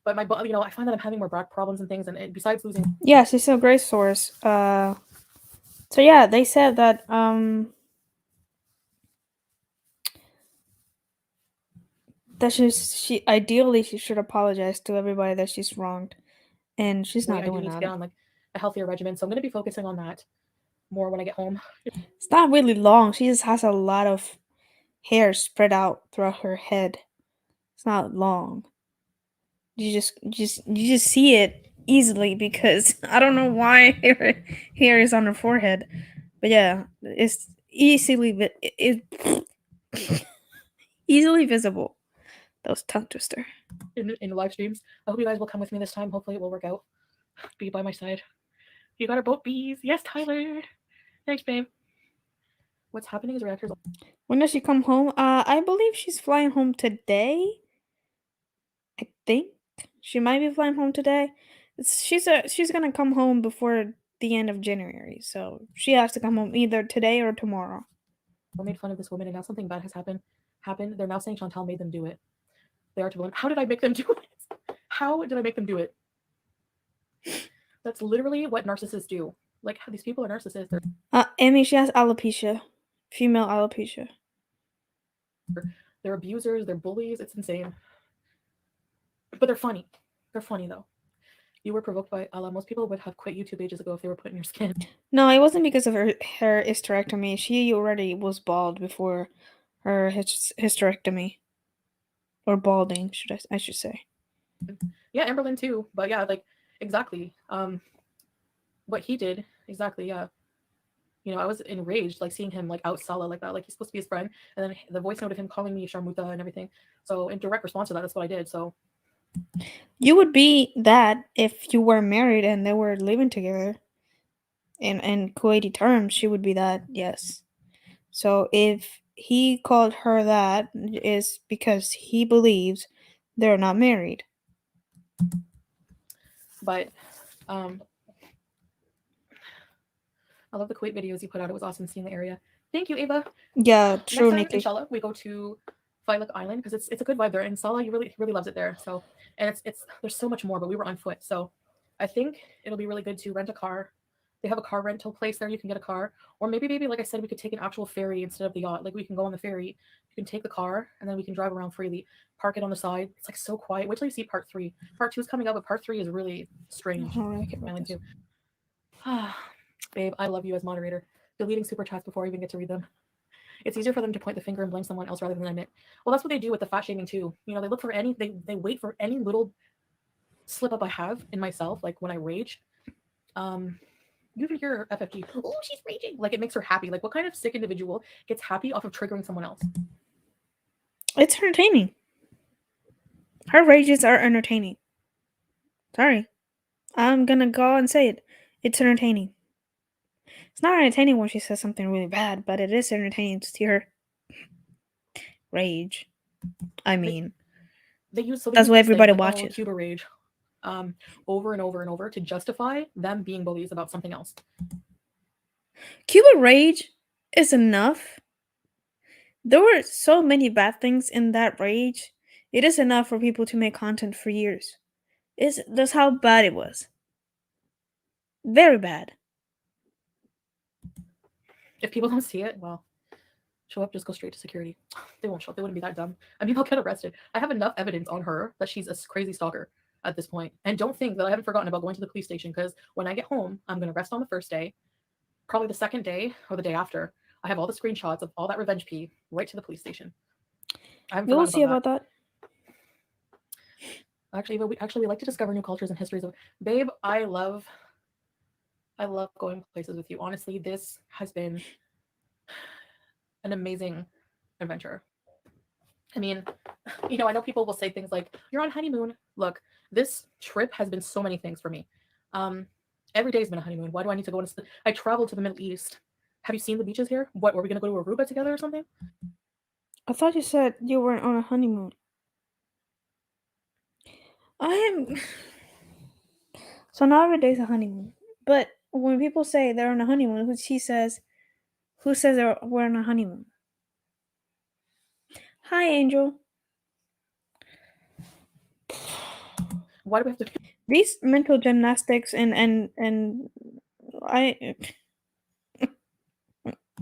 But my body, I find that I'm having more back problems and things. And besides losing, yes, it's a great source. So yeah, they said that That's just ideally she should apologize to everybody that she's wronged, and she's not I do doing need to that. get on like a healthier regimen, so I'm gonna be focusing on that more when I get home. It's not really long. She just has a lot of hair spread out throughout her head. It's not long. You just see it easily because I don't know why hair is on her forehead. But yeah, it's easily visible. That was tongue twister. In live streams. I hope you guys will come with me this time. Hopefully it will work out. Be by my side. You got our boat bees. Yes, Tyler. Thanks, babe. What's happening is reactors. When does she come home? I believe she's flying home today. I think she might be flying home today. She's gonna come home before the end of January, so she has to come home either today or tomorrow. We made fun of this woman, and now something bad has happened. They're now saying Chantal made them do it. They are to blame. How did I make them do it? How did I make them do it? That's literally what narcissists do. Like, these people are narcissists. Amy, she has alopecia, female alopecia. They're abusers. They're bullies. It's insane. But they're funny. They're funny though. You were provoked by Allah. Most people would have quit YouTube ages ago if they were put in your skin. No, it wasn't because of her hysterectomy. She already was bald before her hysterectomy, or balding, I should say. Yeah, Amberlyn too. But yeah, like exactly. What he did exactly. Yeah. You know, I was enraged, like seeing him like out Salah like that. Like he's supposed to be his friend, and then the voice note of him calling me Sharmuta and everything. So in direct response to that, that's what I did. So You would be that if you were married and they were living together. In Kuwaiti terms, she would be that, yes. So if he called her that, is because he believes they're not married. But I love the Kuwait videos you put out. It was awesome seeing the area. Thank you, Ava. Yeah, true, Next time, Nikki. inshallah, we go to Failak Island because it's a good vibe there. And Salah, he really loves it there. So, and it's there's so much more, but we were on foot. So I think it'll be really good to rent a car. They have a car rental place there. You can get a car, or maybe like I said, we could take an actual ferry instead of the yacht. Like we can go on the ferry. You can take the car and then we can drive around freely. Park it on the side. It's like so quiet. Wait till you see part 3. Part 2 is coming up, but part 3 is really strange. Island too. Babe, I love you as moderator. Deleting super chats before I even get to read them. It's easier for them to point the finger and blame someone else rather than admit. Well, that's what they do with the fat shaming too. You know, they look for they wait for any little slip up I have in myself, like when I rage. You can hear FFG. Oh, she's raging. Like it makes her happy. Like what kind of sick individual gets happy off of triggering someone else? It's entertaining. Her rages are entertaining. Sorry. I'm gonna go and say it. It's entertaining. It's not entertaining when she says something really bad, but it is entertaining to see her rage. I mean, that's what everybody watches. Cuba rage, over and over and over to justify them being bullies about something else. Cuba rage is enough. There were so many bad things in that rage. It is enough for people to make content for years. That's how bad it was. Very bad. If people don't see it, well, show up, just go straight to security. They won't show up. They wouldn't be that dumb. I mean, they'll get arrested. I have enough evidence on her that she's a crazy stalker at this point. And don't think that I haven't forgotten about going to the police station because when I get home, I'm going to rest on the first day. Probably the second day or the day after, I have all the screenshots of all that revenge pee right to the police station. We'll see about that. Actually, we like to discover new cultures and histories of. Babe, I love going places with you. Honestly, this has been an amazing adventure. I mean, you know, I know people will say things like, you're on honeymoon. Look, this trip has been so many things for me. Every day has been a honeymoon. Why do I need to go I traveled to the Middle East. Have you seen the beaches here? What, were we going to go to Aruba together or something? I thought you said you weren't on a honeymoon. I am. So not every day's a honeymoon. But when people say they're on a honeymoon, who says we're on a honeymoon? Hi, Angel. Why do we have to? These mental gymnastics and I.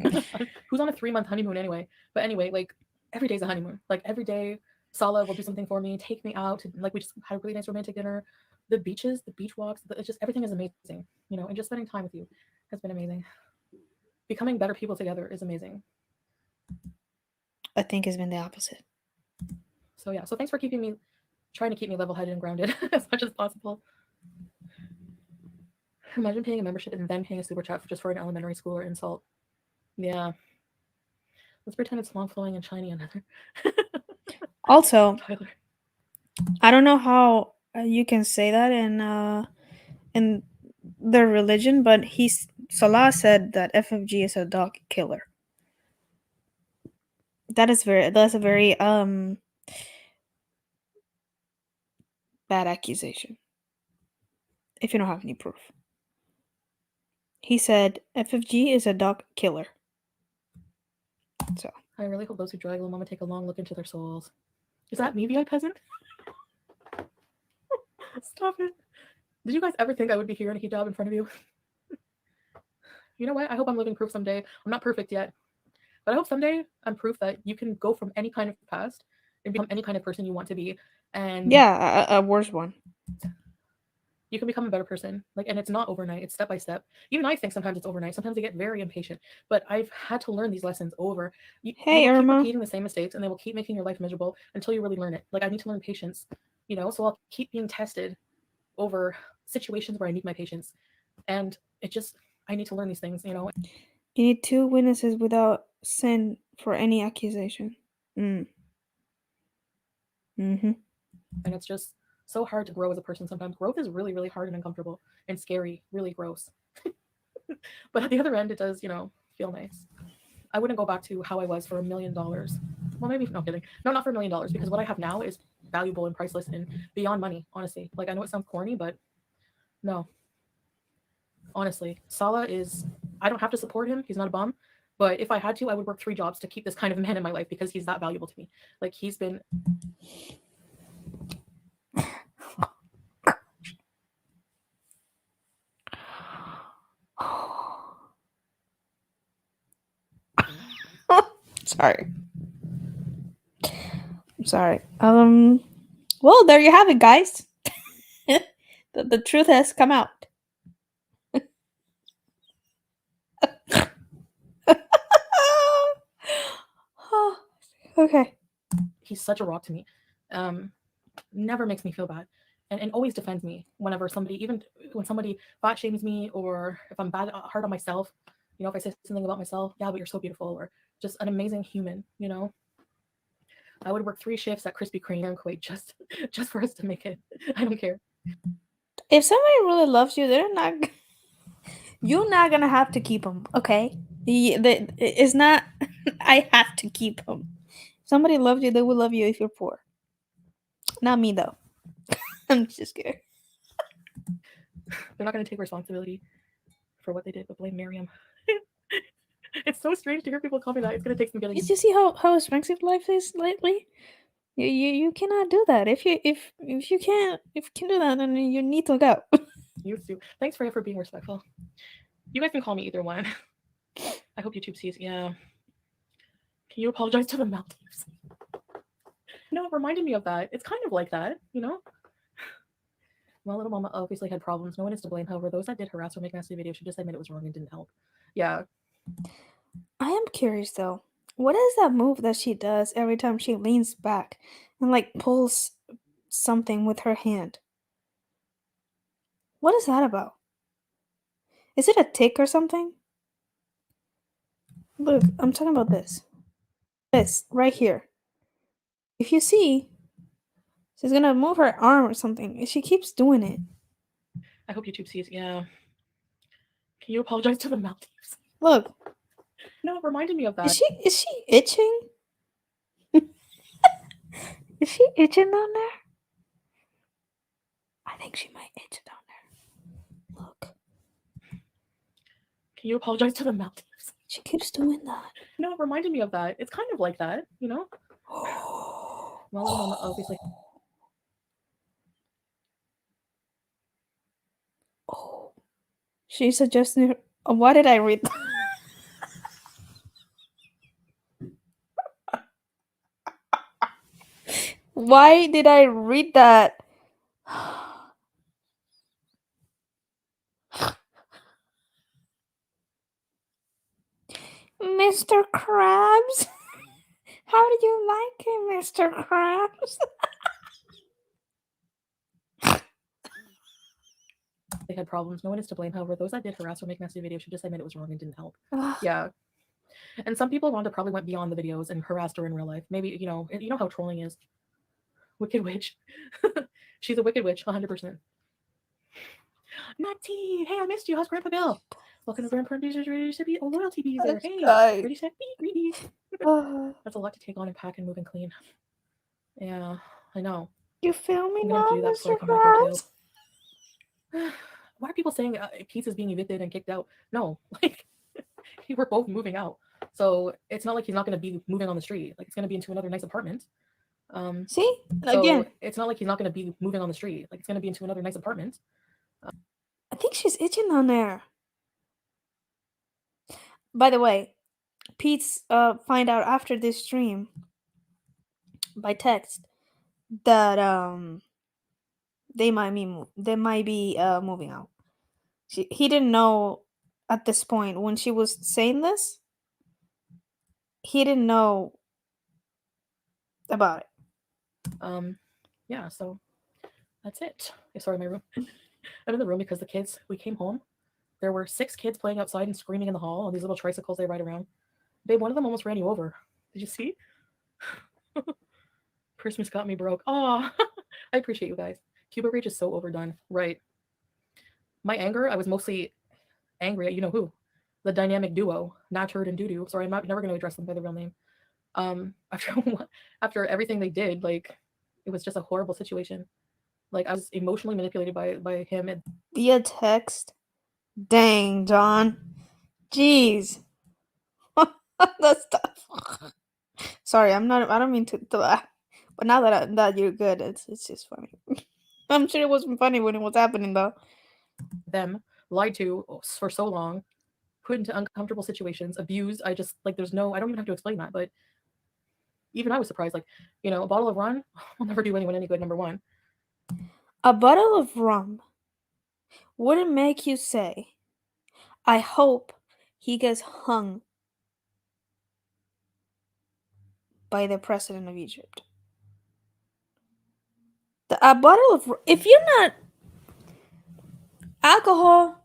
Who's on a 3-month honeymoon anyway? But anyway, like every day's a honeymoon. Like every day, Sala will do something for me, take me out to, like, we just had a really nice romantic dinner. The beaches, the beach walks, it's just everything is amazing, you know, and just spending time with you has been amazing. Becoming better people together is amazing. I think it's been the opposite. So yeah, so thanks for trying to keep me level-headed and grounded as much as possible. Imagine paying a membership and then paying a super chat just for an elementary schooler insult. Yeah. Let's pretend it's long flowing and shiny another. Also, Tyler. I don't know how you can say that in their religion, but Salah said that FFG is a dog killer. That's a very bad accusation. If you don't have any proof. He said FFG is a dog killer. So I really hope those who drag little mama take a long look into their souls. Is that me, VI peasant? Stop it. Did you guys ever think I would be here in a hijab in front of you? You know what? I hope I'm living proof someday. I'm not perfect yet. But I hope someday I'm proof that you can go from any kind of past and become any kind of person you want to be. And yeah, a worse one. You can become a better person. Like, and it's not overnight, it's step by step. Even I think sometimes it's overnight. Sometimes I get very impatient. But I've had to learn these lessons over. You will Irma. keep repeating the same mistakes and they will keep making your life miserable until you really learn it. Like, I need to learn patience, you know, so I'll keep being tested over situations where I need my patience. And I need to learn these things, you know. You need 2 witnesses without sin for any accusation. Mm-hmm. And it's just so hard to grow as a person sometimes. Growth is really, really hard and uncomfortable and scary, really gross. But at the other end, it does, you know, feel nice. I wouldn't go back to how I was for $1 million. Well, maybe, no, kidding. No, not for $1 million, because what I have now is valuable and priceless and beyond money, honestly. Like, I know it sounds corny, but no. Honestly, Salah I don't have to support him. He's not a bum. But if I had to, I would work 3 jobs to keep this kind of man in my life because he's that valuable to me. Like, he's been... Sorry. I'm sorry. Well, there you have it, guys. the truth has come out. Okay. He's such a rock to me. Never makes me feel bad. And always defends me whenever even when somebody fat shames me, or if I'm hard on myself, you know, if I say something about myself, yeah, but you're so beautiful, or just an amazing human, you know. I would work 3 shifts at Krispy Kreme in Kuwait just for us to make it. I don't care. If somebody really loves you, you're not gonna have to keep them, okay? It's not, I have to keep them. If somebody loves you, they will love you if you're poor. Not me, though. I'm just kidding. They're not gonna take responsibility for what they did, but blame Miriam. It's so strange to hear people call me that. It's gonna take some getting. You see how expensive life is lately? You cannot do that. If you can do that, then you need to go. You too. Thanks for being respectful. You guys can call me either one. I hope YouTube sees. Yeah. Can you apologize to the Maldives? No, it reminded me of that. It's kind of like that, you know. My little mama obviously had problems. No one is to blame. However, those that did harass or make nasty videos should just admit it was wrong and didn't help. Yeah. I am curious though. What is that move that she does every time she leans back and like pulls something with her hand? What is that about? Is it a tick or something? Look, I'm talking about this. This right here. If you see, she's gonna move her arm or something. She keeps doing it. I hope YouTube sees. Yeah. Can you apologize to the Maldives? Look. No, it reminded me of that. Is she itching? Is she itching down there? I think she might itch down there. Look. Can you apologize to the Maldives? She keeps doing that. No, it reminded me of that. It's kind of like that, you know? My little mama obviously. Oh. She suggested. Why did I read that? Why did I read that? Mr. Krabs? How do you like it, Mr. Krabs? They had problems. No one is to blame. However, those that did harass or make nasty videos should just admit it was wrong and didn't help. Yeah. And some people, Rhonda, probably went beyond the videos and harassed her in real life. Maybe, you know how trolling is. Wicked witch. She's a wicked witch, 100%. Matty, hey, I missed you. How's Grandpa Bill? Welcome to Grandpa Producer's Ready to be a loyalty beezer. Hey, ready, set, be greedy. That's a lot to take on and pack and move and clean. Yeah, I know. You feel me I'm gonna have now, to do that before I Mr. come back here Krabs? too. Why are people saying Pete's is being evicted and kicked out? No, like we're both moving out, so it's not like he's not going to be moving on the street. Like it's going to be into another nice apartment. See? So Again. it's not like he's not going to be moving on the street. Like it's going to be into another nice apartment. I think she's itching on there. By the way, Pete's find out after this stream by text that they might be moving out. He didn't know at this point when she was saying this. He didn't know about it. Yeah, so that's it. Sorry, my room. I'm in the room because the kids, we came home. There were 6 kids playing outside and screaming in the hall on these little tricycles they ride around. Babe, one of them almost ran you over. Did you see? Christmas got me broke. Oh, I appreciate you guys. Cuba Rage is so overdone. Right. My anger, I was mostly angry at you know who? The dynamic duo, Naturd and Doodoo. Sorry, I'm never going to address them by their real name. After everything they did, like it was just a horrible situation. Like I was emotionally manipulated by him and via text. Dang, John. Jeez. That's tough. Sorry, I don't mean to laugh. But now that you're good, it's just funny. I'm sure it wasn't funny when it was happening though. them lied to for so long, put into uncomfortable situations, abused. I just like I don't even have to explain that, but even I was surprised. Like, a bottle of rum will never do anyone any good, number one. A bottle of rum wouldn't make you say, I hope he gets hung by the president of Egypt. A bottle of, if you're not, alcohol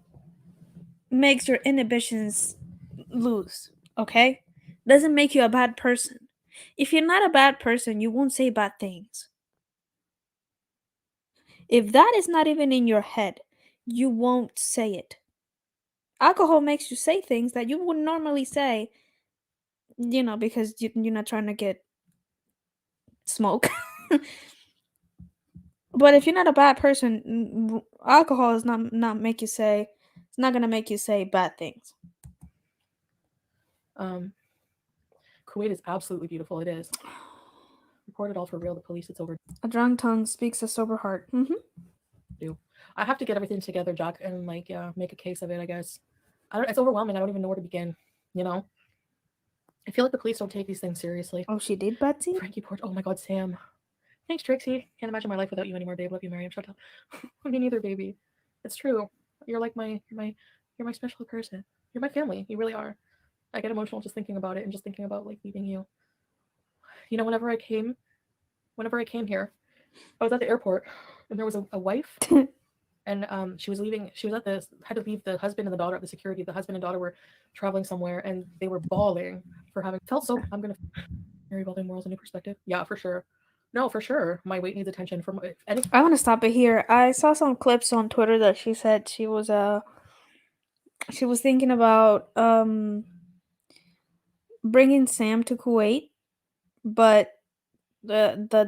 makes your inhibitions loose, okay? Doesn't make you a bad person. If you're not a bad person, you won't say bad things. If that is not even in your head, you won't say it. Alcohol makes you say things that you wouldn't normally say, because you're not trying to get smoke. But if you're not a bad person, alcohol is not make you say, it's not gonna make you say bad things. Kuwait is absolutely beautiful. It is. Report it all for real. The police, it's over. A drunk tongue speaks a sober heart. I have to get everything together, Jack, and make a case of it, I guess. It's overwhelming. I don't even know where to begin. I feel like the police don't take these things seriously. Oh, she did, Betsy? Frankie Port. Oh my God, Sam. Thanks, Trixie. Can't imagine my life without you anymore, babe. Love you, Mary. I'm Chantal. Me neither, baby. It's true. You're like you're my special person. You're my family. You really are. I get emotional just thinking about it and just thinking about leaving you. Whenever I came here, I was at the airport and there was a wife and she was leaving. She was had to leave the husband and the daughter at the security. The husband and daughter were traveling somewhere and they were bawling for having felt so. I'm gonna Mary Welding Morals, a new perspective. Yeah, for sure. No, for sure. My weight needs attention from any. I want to stop it here. I saw some clips on Twitter that she said she was thinking about bringing Sam to Kuwait, but the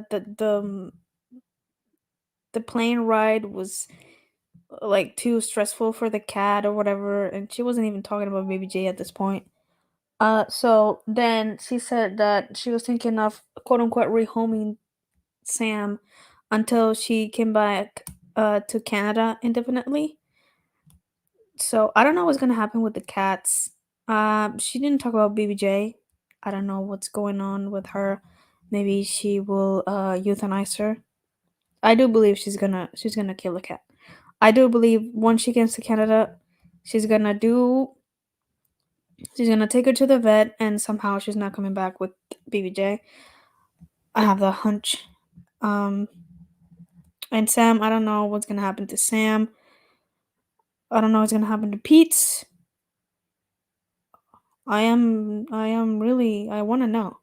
plane ride was too stressful for the cat or whatever, and she wasn't even talking about baby J at this point. So then she said that she was thinking of quote unquote rehoming Sam until she came back to Canada indefinitely. So I don't know what's gonna happen with the cats. She didn't talk about baby J. I don't know what's going on with her maybe she will euthanize her. I do believe she's gonna kill the cat. I do believe once she gets to Canada, she's gonna take her to the vet, and somehow she's not coming back with BBJ. I have the hunch. And Sam, I don't know what's gonna happen to Sam. I don't know what's gonna happen to Pete's. I want to know.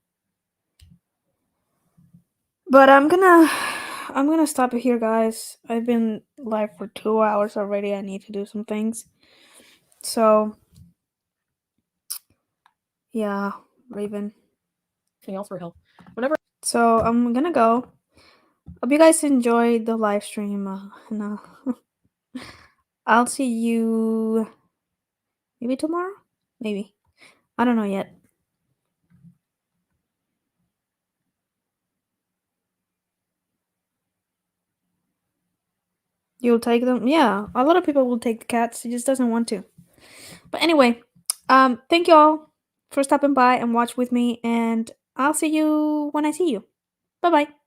But I'm gonna stop it here, guys. I've been live for 2 hours already. I need to do some things. So, yeah, Raven. Anything else for help? Whenever. So I'm gonna go. Hope you guys enjoyed the live stream. And I'll see you maybe tomorrow. Maybe, I don't know yet. You'll take them? Yeah, a lot of people will take the cats. He just doesn't want to. But anyway, thank you all for stopping by and watch with me, and I'll see you when I see you. Bye bye.